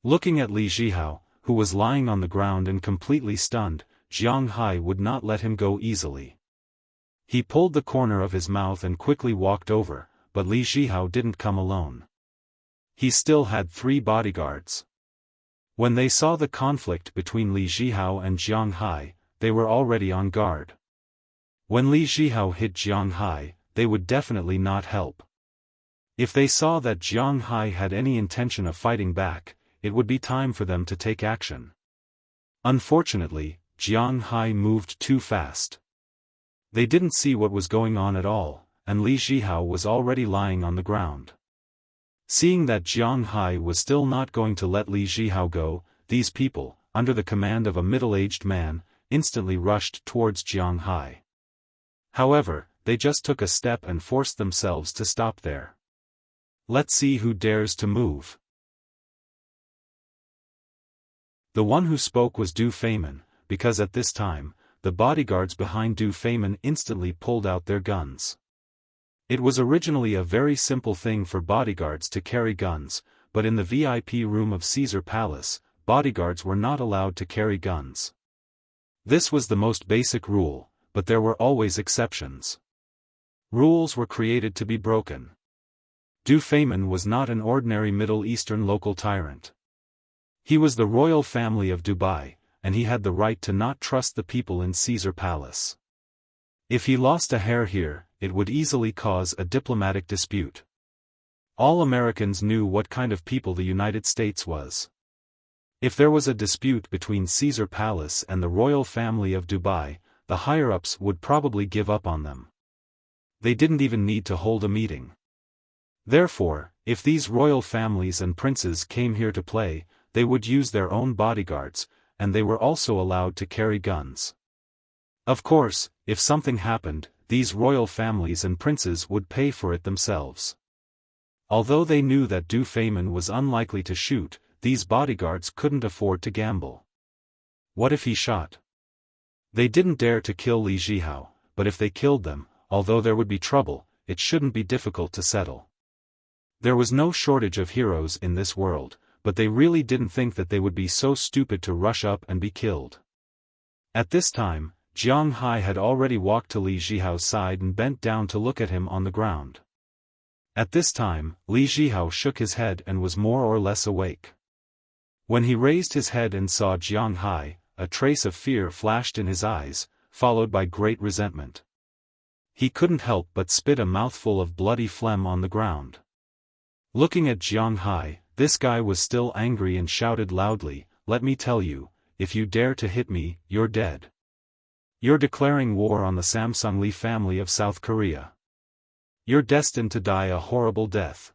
Looking at Li Zihao, who was lying on the ground and completely stunned, Jiang Hai would not let him go easily. He pulled the corner of his mouth and quickly walked over, but Li Zihao didn't come alone. He still had 3 bodyguards. When they saw the conflict between Li Zihao and Jiang Hai, they were already on guard. When Li Zihao hit Jiang Hai, they would definitely not help. If they saw that Jiang Hai had any intention of fighting back, it would be time for them to take action. Unfortunately, Jiang Hai moved too fast. They didn't see what was going on at all, and Li Zihao was already lying on the ground. Seeing that Jiang Hai was still not going to let Li Zihao go, these people, under the command of a middle-aged man, instantly rushed towards Jiang Hai. However, they just took a step and forced themselves to stop there. Let's see who dares to move. The one who spoke was Du Feynman, because at this time, the bodyguards behind Du Feynman instantly pulled out their guns. It was originally a very simple thing for bodyguards to carry guns, but in the VIP room of Caesar Palace, bodyguards were not allowed to carry guns. This was the most basic rule, but there were always exceptions. Rules were created to be broken. Du Feynman was not an ordinary Middle Eastern local tyrant. He was the royal family of Dubai, and he had the right to not trust the people in Caesar Palace. If he lost a hair here, it would easily cause a diplomatic dispute. All Americans knew what kind of people the United States was. If there was a dispute between Caesar Palace and the royal family of Dubai, the higher-ups would probably give up on them. They didn't even need to hold a meeting. Therefore, if these royal families and princes came here to play, they would use their own bodyguards, and they were also allowed to carry guns. Of course, if something happened, these royal families and princes would pay for it themselves. Although they knew that Du Feynman was unlikely to shoot, these bodyguards couldn't afford to gamble. What if he shot? They didn't dare to kill Li Zihao, but if they killed them, although there would be trouble, it shouldn't be difficult to settle. There was no shortage of heroes in this world, but they really didn't think that they would be so stupid to rush up and be killed. At this time, Jiang Hai had already walked to Li Zihao's side and bent down to look at him on the ground. At this time, Li Zihao shook his head and was more or less awake. When he raised his head and saw Jiang Hai, a trace of fear flashed in his eyes, followed by great resentment. He couldn't help but spit a mouthful of bloody phlegm on the ground. Looking at Jiang Hai, this guy was still angry and shouted loudly, "Let me tell you, if you dare to hit me, you're dead. You're declaring war on the Samsung Lee family of South Korea. You're destined to die a horrible death."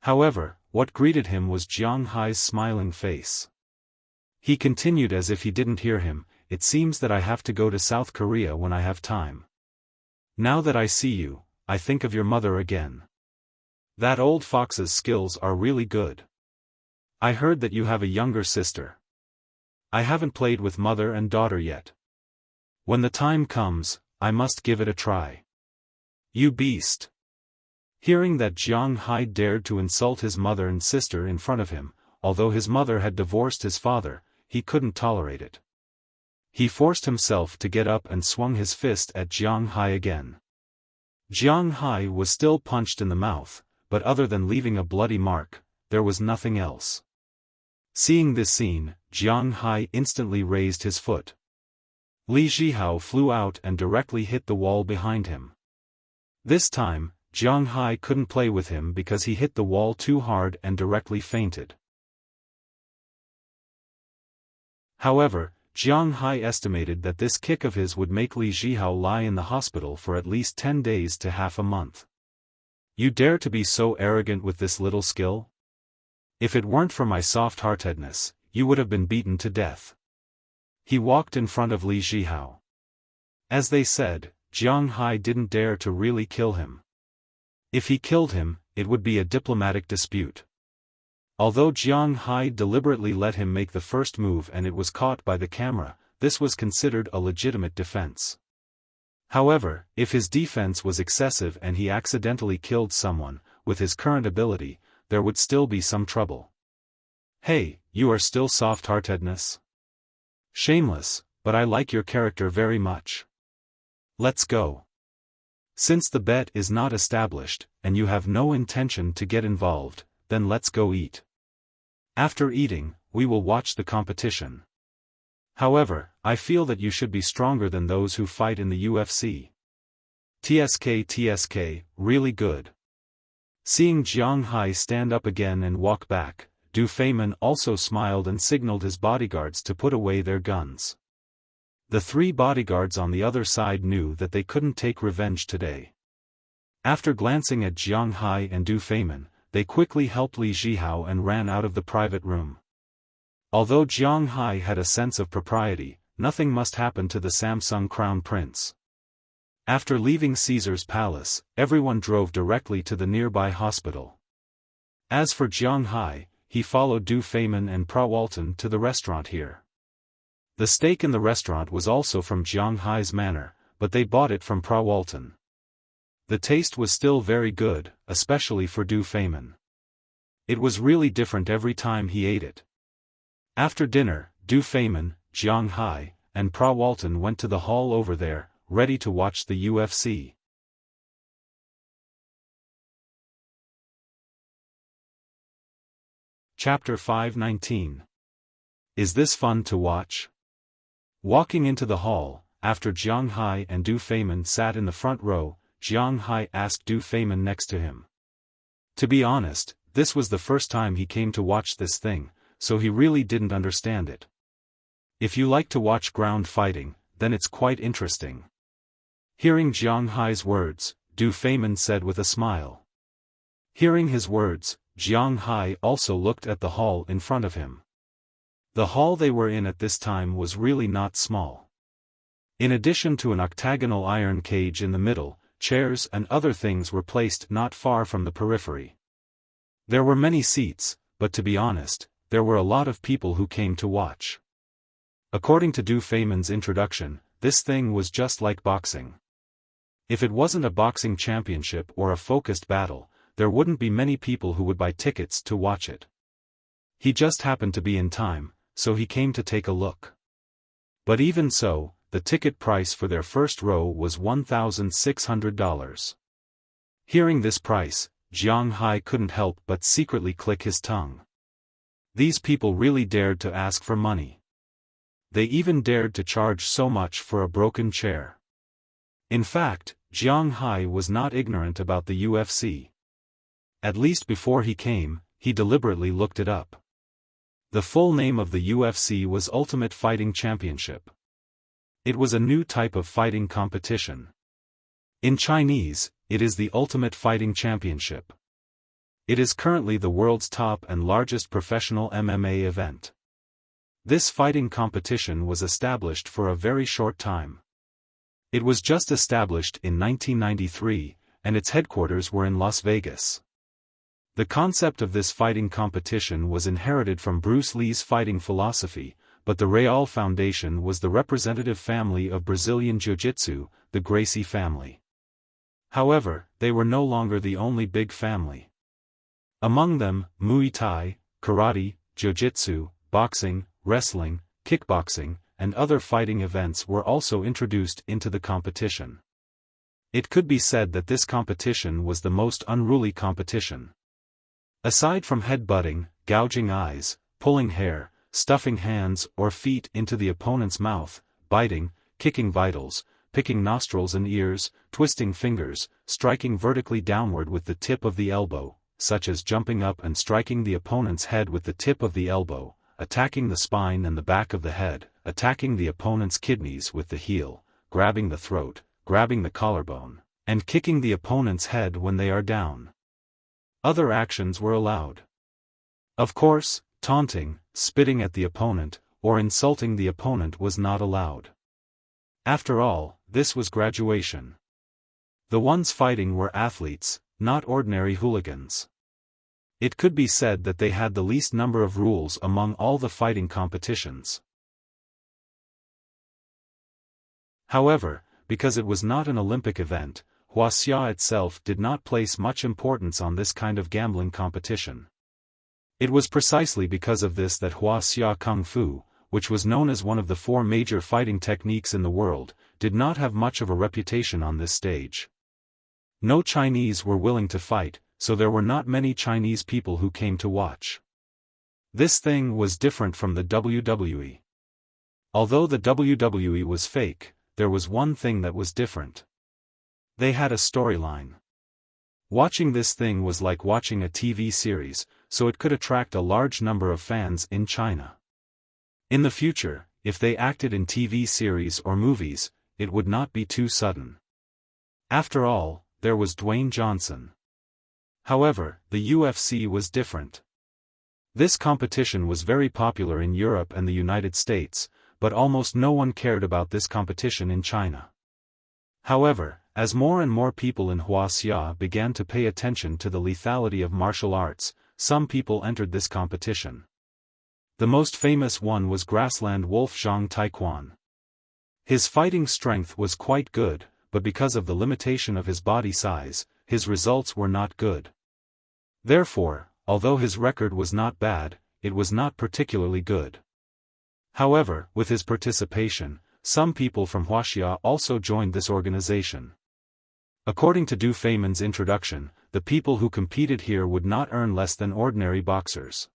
However, what greeted him was Jiang Hai's smiling face. He continued as if he didn't hear him, it seems that I have to go to South Korea when I have time. Now that I see you, I think of your mother again. That old fox's skills are really good. I heard that you have a younger sister. I haven't played with mother and daughter yet. When the time comes, I must give it a try. You beast. Hearing that Jiang Hai dared to insult his mother and sister in front of him, although his mother had divorced his father, he couldn't tolerate it. He forced himself to get up and swung his fist at Jiang Hai again. Jiang Hai was still punched in the mouth, but other than leaving a bloody mark, there was nothing else. Seeing this scene, Jiang Hai instantly raised his foot. Li Zhihao flew out and directly hit the wall behind him. This time, Jiang Hai couldn't play with him because he hit the wall too hard and directly fainted. However, Jiang Hai estimated that this kick of his would make Li Zhihao lie in the hospital for at least 10 days to half a month. You dare to be so arrogant with this little skill? If it weren't for my soft-heartedness, you would have been beaten to death. He walked in front of Li Zhihao. As they said, Jiang Hai didn't dare to really kill him. If he killed him, it would be a diplomatic dispute. Although Jiang Hai deliberately let him make the first move and it was caught by the camera, this was considered a legitimate defense. However, if his defense was excessive and he accidentally killed someone, with his current ability, there would still be some trouble. Hey, you are still soft-heartedness? Shameless, but I like your character very much. Let's go. Since the bet is not established, and you have no intention to get involved, then let's go eat. After eating, we will watch the competition. However, I feel that you should be stronger than those who fight in the UFC. TSK, really good. Seeing Jiang Hai stand up again and walk back, Du Feimin also smiled and signaled his bodyguards to put away their guns. The 3 bodyguards on the other side knew that they couldn't take revenge today. After glancing at Jiang Hai and Du Feimin, they quickly helped Li Zhihao and ran out of the private room. Although Jiang Hai had a sense of propriety, nothing must happen to the Samsung Crown Prince. After leaving Caesar's palace, everyone drove directly to the nearby hospital. As for Jiang Hai, he followed Du Feimin and Prawalton to the restaurant here. The steak in the restaurant was also from Jiang Hai's manor, but they bought it from Prawalton. The taste was still very good, especially for Du Feimin. It was really different every time he ate it. After dinner, Du Feimin, Jiang Hai, and Prawalton went to the hall over there, ready to watch the UFC. Chapter 519. Is this fun to watch? Walking into the hall, after Jiang Hai and Du Feimin sat in the front row, Jiang Hai asked Du Feimin next to him. To be honest, this was the first time he came to watch this thing, so he really didn't understand it. If you like to watch ground fighting, then it's quite interesting. Hearing Jiang Hai's words, Du Feimin said with a smile. Hearing his words, Jiang Hai also looked at the hall in front of him. The hall they were in at this time was really not small. In addition to an octagonal iron cage in the middle, chairs and other things were placed not far from the periphery. There were many seats, but to be honest, there were a lot of people who came to watch. According to Du Feimin's introduction, this thing was just like boxing. If it wasn't a boxing championship or a focused battle, there wouldn't be many people who would buy tickets to watch it. He just happened to be in time, so he came to take a look. But even so, the ticket price for their first row was $1,600. Hearing this price, Jiang Hai couldn't help but secretly click his tongue. These people really dared to ask for money. They even dared to charge so much for a broken chair. In fact, Jiang Hai was not ignorant about the UFC. At least before he came, he deliberately looked it up. The full name of the UFC was Ultimate Fighting Championship. It was a new type of fighting competition. In Chinese, it is the Ultimate Fighting Championship. It is currently the world's top and largest professional MMA event. This fighting competition was established for a very short time. It was just established in 1993, and its headquarters were in Las Vegas. The concept of this fighting competition was inherited from Bruce Lee's fighting philosophy, but the Real Foundation was the representative family of Brazilian Jiu-Jitsu, the Gracie family. However, they were no longer the only big family. Among them, Muay Thai, karate, Jiu-Jitsu, boxing, wrestling, kickboxing, and other fighting events were also introduced into the competition. It could be said that this competition was the most unruly competition. Aside from headbutting, gouging eyes, pulling hair, stuffing hands or feet into the opponent's mouth, biting, kicking vitals, picking nostrils and ears, twisting fingers, striking vertically downward with the tip of the elbow, such as jumping up and striking the opponent's head with the tip of the elbow, attacking the spine and the back of the head, attacking the opponent's kidneys with the heel, grabbing the throat, grabbing the collarbone, and kicking the opponent's head when they are down. Other actions were allowed. Of course, taunting, spitting at the opponent, or insulting the opponent was not allowed. After all, this was graduation. The ones fighting were athletes, not ordinary hooligans. It could be said that they had the least number of rules among all the fighting competitions. However, because it was not an Olympic event, Wuxia itself did not place much importance on this kind of gambling competition. It was precisely because of this that Wuxia Kung Fu, which was known as one of the 4 major fighting techniques in the world, did not have much of a reputation on this stage. No Chinese were willing to fight, so there were not many Chinese people who came to watch. This thing was different from the WWE. Although the WWE was fake, there was one thing that was different. They had a storyline. Watching this thing was like watching a TV series, so it could attract a large number of fans in China. In the future, if they acted in TV series or movies, it would not be too sudden. After all, there was Dwayne Johnson. However, the UFC was different. This competition was very popular in Europe and the United States, but almost no one cared about this competition in China. However, as more and more people in Wuxia began to pay attention to the lethality of martial arts, some people entered this competition. The most famous one was grassland wolf Zhang Taiquan. His fighting strength was quite good, but because of the limitation of his body size, his results were not good. Therefore, although his record was not bad, it was not particularly good. However, with his participation, some people from Wuxia also joined this organization. According to Du Feimin's introduction, the people who competed here would not earn less than ordinary boxers.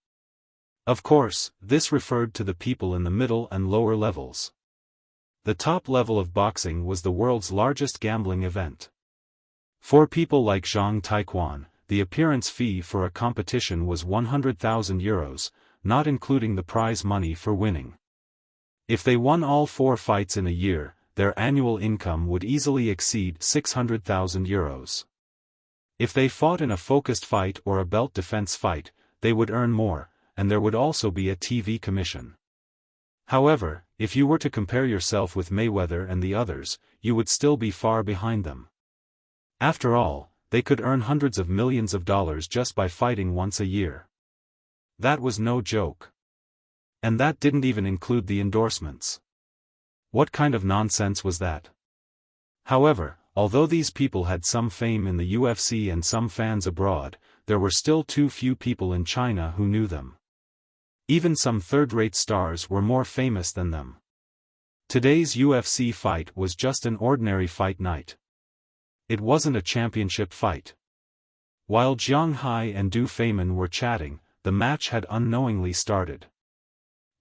Of course, this referred to the people in the middle and lower levels. The top level of boxing was the world's largest gambling event. For people like Zhang Taiquan, the appearance fee for a competition was 100,000 euros, not including the prize money for winning. If they won all 4 fights in a year, their annual income would easily exceed 600,000 euros. If they fought in a focused fight or a belt defense fight, they would earn more, and there would also be a TV commission. However, if you were to compare yourself with Mayweather and the others, you would still be far behind them. After all, they could earn hundreds of millions of dollars just by fighting once a year. That was no joke. And that didn't even include the endorsements. What kind of nonsense was that? However, although these people had some fame in the UFC and some fans abroad, there were still too few people in China who knew them. Even some third-rate stars were more famous than them. Today's UFC fight was just an ordinary fight night. It wasn't a championship fight. While Jiang Hai and Du Feimin were chatting, the match had unknowingly started.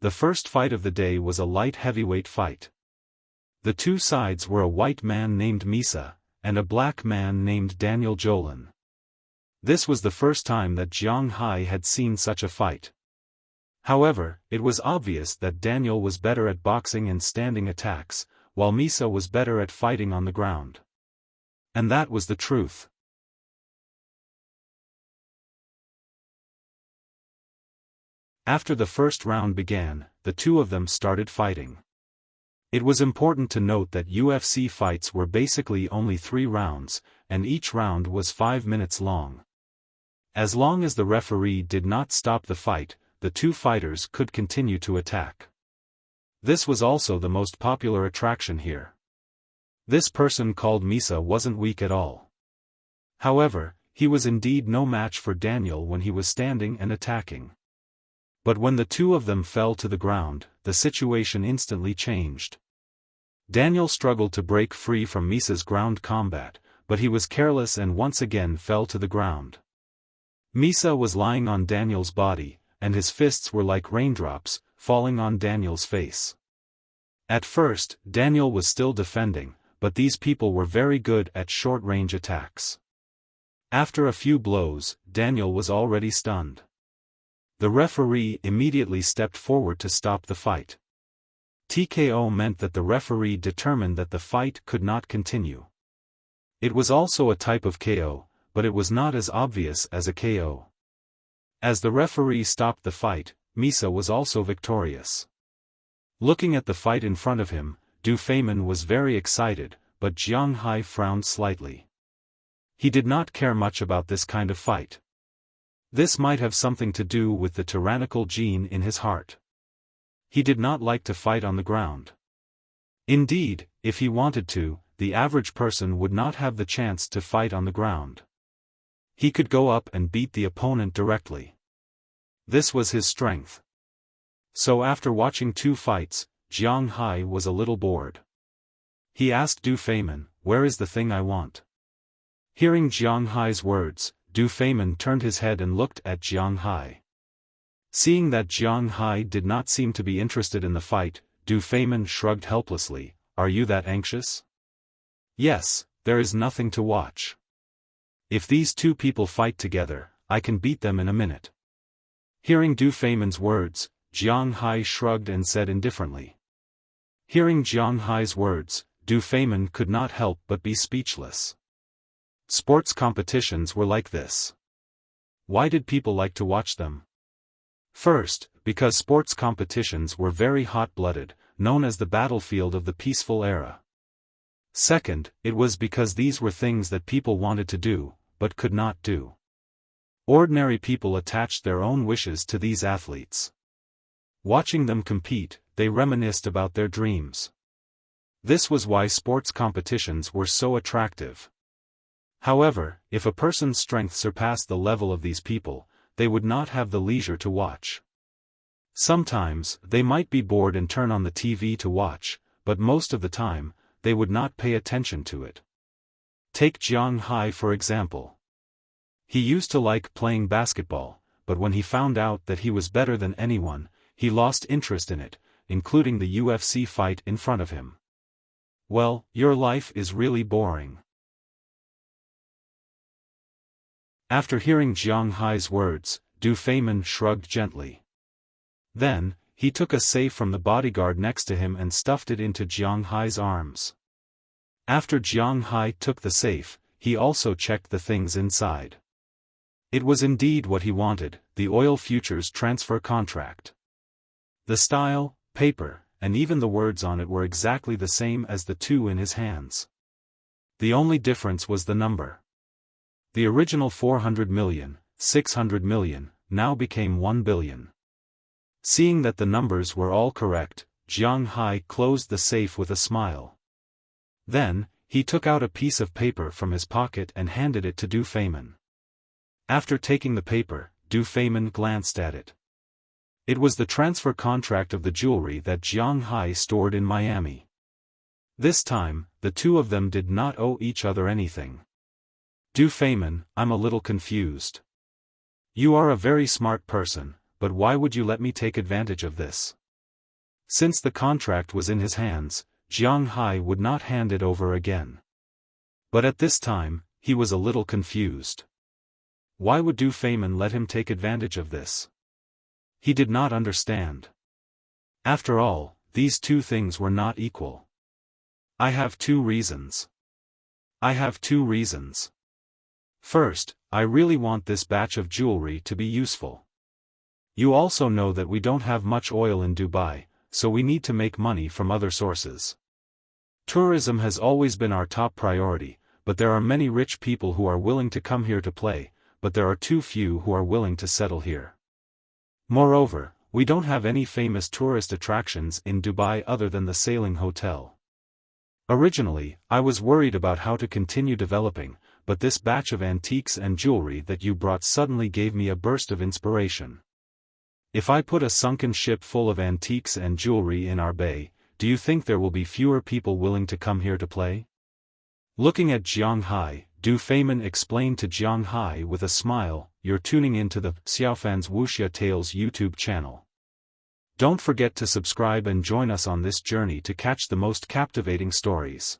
The first fight of the day was a light heavyweight fight. The two sides were a white man named Misa, and a black man named Daniel Jolin. This was the first time that Jiang Hai had seen such a fight. However, it was obvious that Daniel was better at boxing and standing attacks, while Misa was better at fighting on the ground. And that was the truth. After the first round began, the two of them started fighting. It was important to note that UFC fights were basically only 3 rounds, and each round was 5 minutes long. As long as the referee did not stop the fight, the two fighters could continue to attack. This was also the most popular attraction here. This person called Misa wasn't weak at all. However, he was indeed no match for Daniel when he was standing and attacking. But when the two of them fell to the ground, the situation instantly changed. Daniel struggled to break free from Misa's ground combat, but he was careless and once again fell to the ground. Misa was lying on Daniel's body, and his fists were like raindrops, falling on Daniel's face. At first, Daniel was still defending, but these people were very good at short-range attacks. After a few blows, Daniel was already stunned. The referee immediately stepped forward to stop the fight. TKO meant that the referee determined that the fight could not continue. It was also a type of KO, but it was not as obvious as a KO. As the referee stopped the fight, Misa was also victorious. Looking at the fight in front of him, Du Feimin was very excited, but Jiang Hai frowned slightly. He did not care much about this kind of fight. This might have something to do with the tyrannical gene in his heart. He did not like to fight on the ground. Indeed, if he wanted to, the average person would not have the chance to fight on the ground. He could go up and beat the opponent directly. This was his strength. So after watching 2 fights, Jiang Hai was a little bored. He asked Du Feimin, "Where is the thing I want?" Hearing Jiang Hai's words, Du Feimin turned his head and looked at Jiang Hai. Seeing that Jiang Hai did not seem to be interested in the fight, Du Feimin shrugged helplessly. "Are you that anxious?" "Yes, there is nothing to watch. If these 2 people fight together, I can beat them in a minute." Hearing Du Feimin's words, Jiang Hai shrugged and said indifferently. Hearing Jiang Hai's words, Du Feimin could not help but be speechless. Sports competitions were like this. Why did people like to watch them? First, because sports competitions were very hot-blooded, known as the battlefield of the peaceful era. Second, it was because these were things that people wanted to do, but could not do. Ordinary people attached their own wishes to these athletes. Watching them compete, they reminisced about their dreams. This was why sports competitions were so attractive. However, if a person's strength surpassed the level of these people, they would not have the leisure to watch. Sometimes, they might be bored and turn on the TV to watch, but most of the time, they would not pay attention to it. Take Jiang Hai for example. He used to like playing basketball, but when he found out that he was better than anyone, he lost interest in it, including the UFC fight in front of him. Well, your life is really boring. After hearing Jiang Hai's words, Du Feimin shrugged gently. Then, he took a safe from the bodyguard next to him and stuffed it into Jiang Hai's arms. After Jiang Hai took the safe, he also checked the things inside. It was indeed what he wanted, the oil futures transfer contract. The style, paper, and even the words on it were exactly the same as the 2 in his hands. The only difference was the number. The original 400 million, 600 million, now became 1 billion. Seeing that the numbers were all correct, Jiang Hai closed the safe with a smile. Then, he took out a piece of paper from his pocket and handed it to Du Feimin. After taking the paper, Du Feimin glanced at it. It was the transfer contract of the jewelry that Jiang Hai stored in Miami. This time, the 2 of them did not owe each other anything. Du Feimin, I'm a little confused. You are a very smart person, but why would you let me take advantage of this? Since the contract was in his hands, Jiang Hai would not hand it over again. But at this time, he was a little confused. Why would Du Feimin let him take advantage of this? He did not understand. After all, these 2 things were not equal. I have 2 reasons. First, I really want this batch of jewelry to be useful. You also know that we don't have much oil in Dubai, so we need to make money from other sources. Tourism has always been our top priority, but there are many rich people who are willing to come here to play, but there are too few who are willing to settle here. Moreover, we don't have any famous tourist attractions in Dubai other than the sailing hotel. Originally, I was worried about how to continue developing, but this batch of antiques and jewelry that you brought suddenly gave me a burst of inspiration. If I put a sunken ship full of antiques and jewelry in our bay, do you think there will be fewer people willing to come here to play? Looking at Jiang Hai, Du Feimin explained to Jiang Hai with a smile, "You're tuning into the Xiaofan's Wuxia Tales YouTube channel. Don't forget to subscribe and join us on this journey to catch the most captivating stories."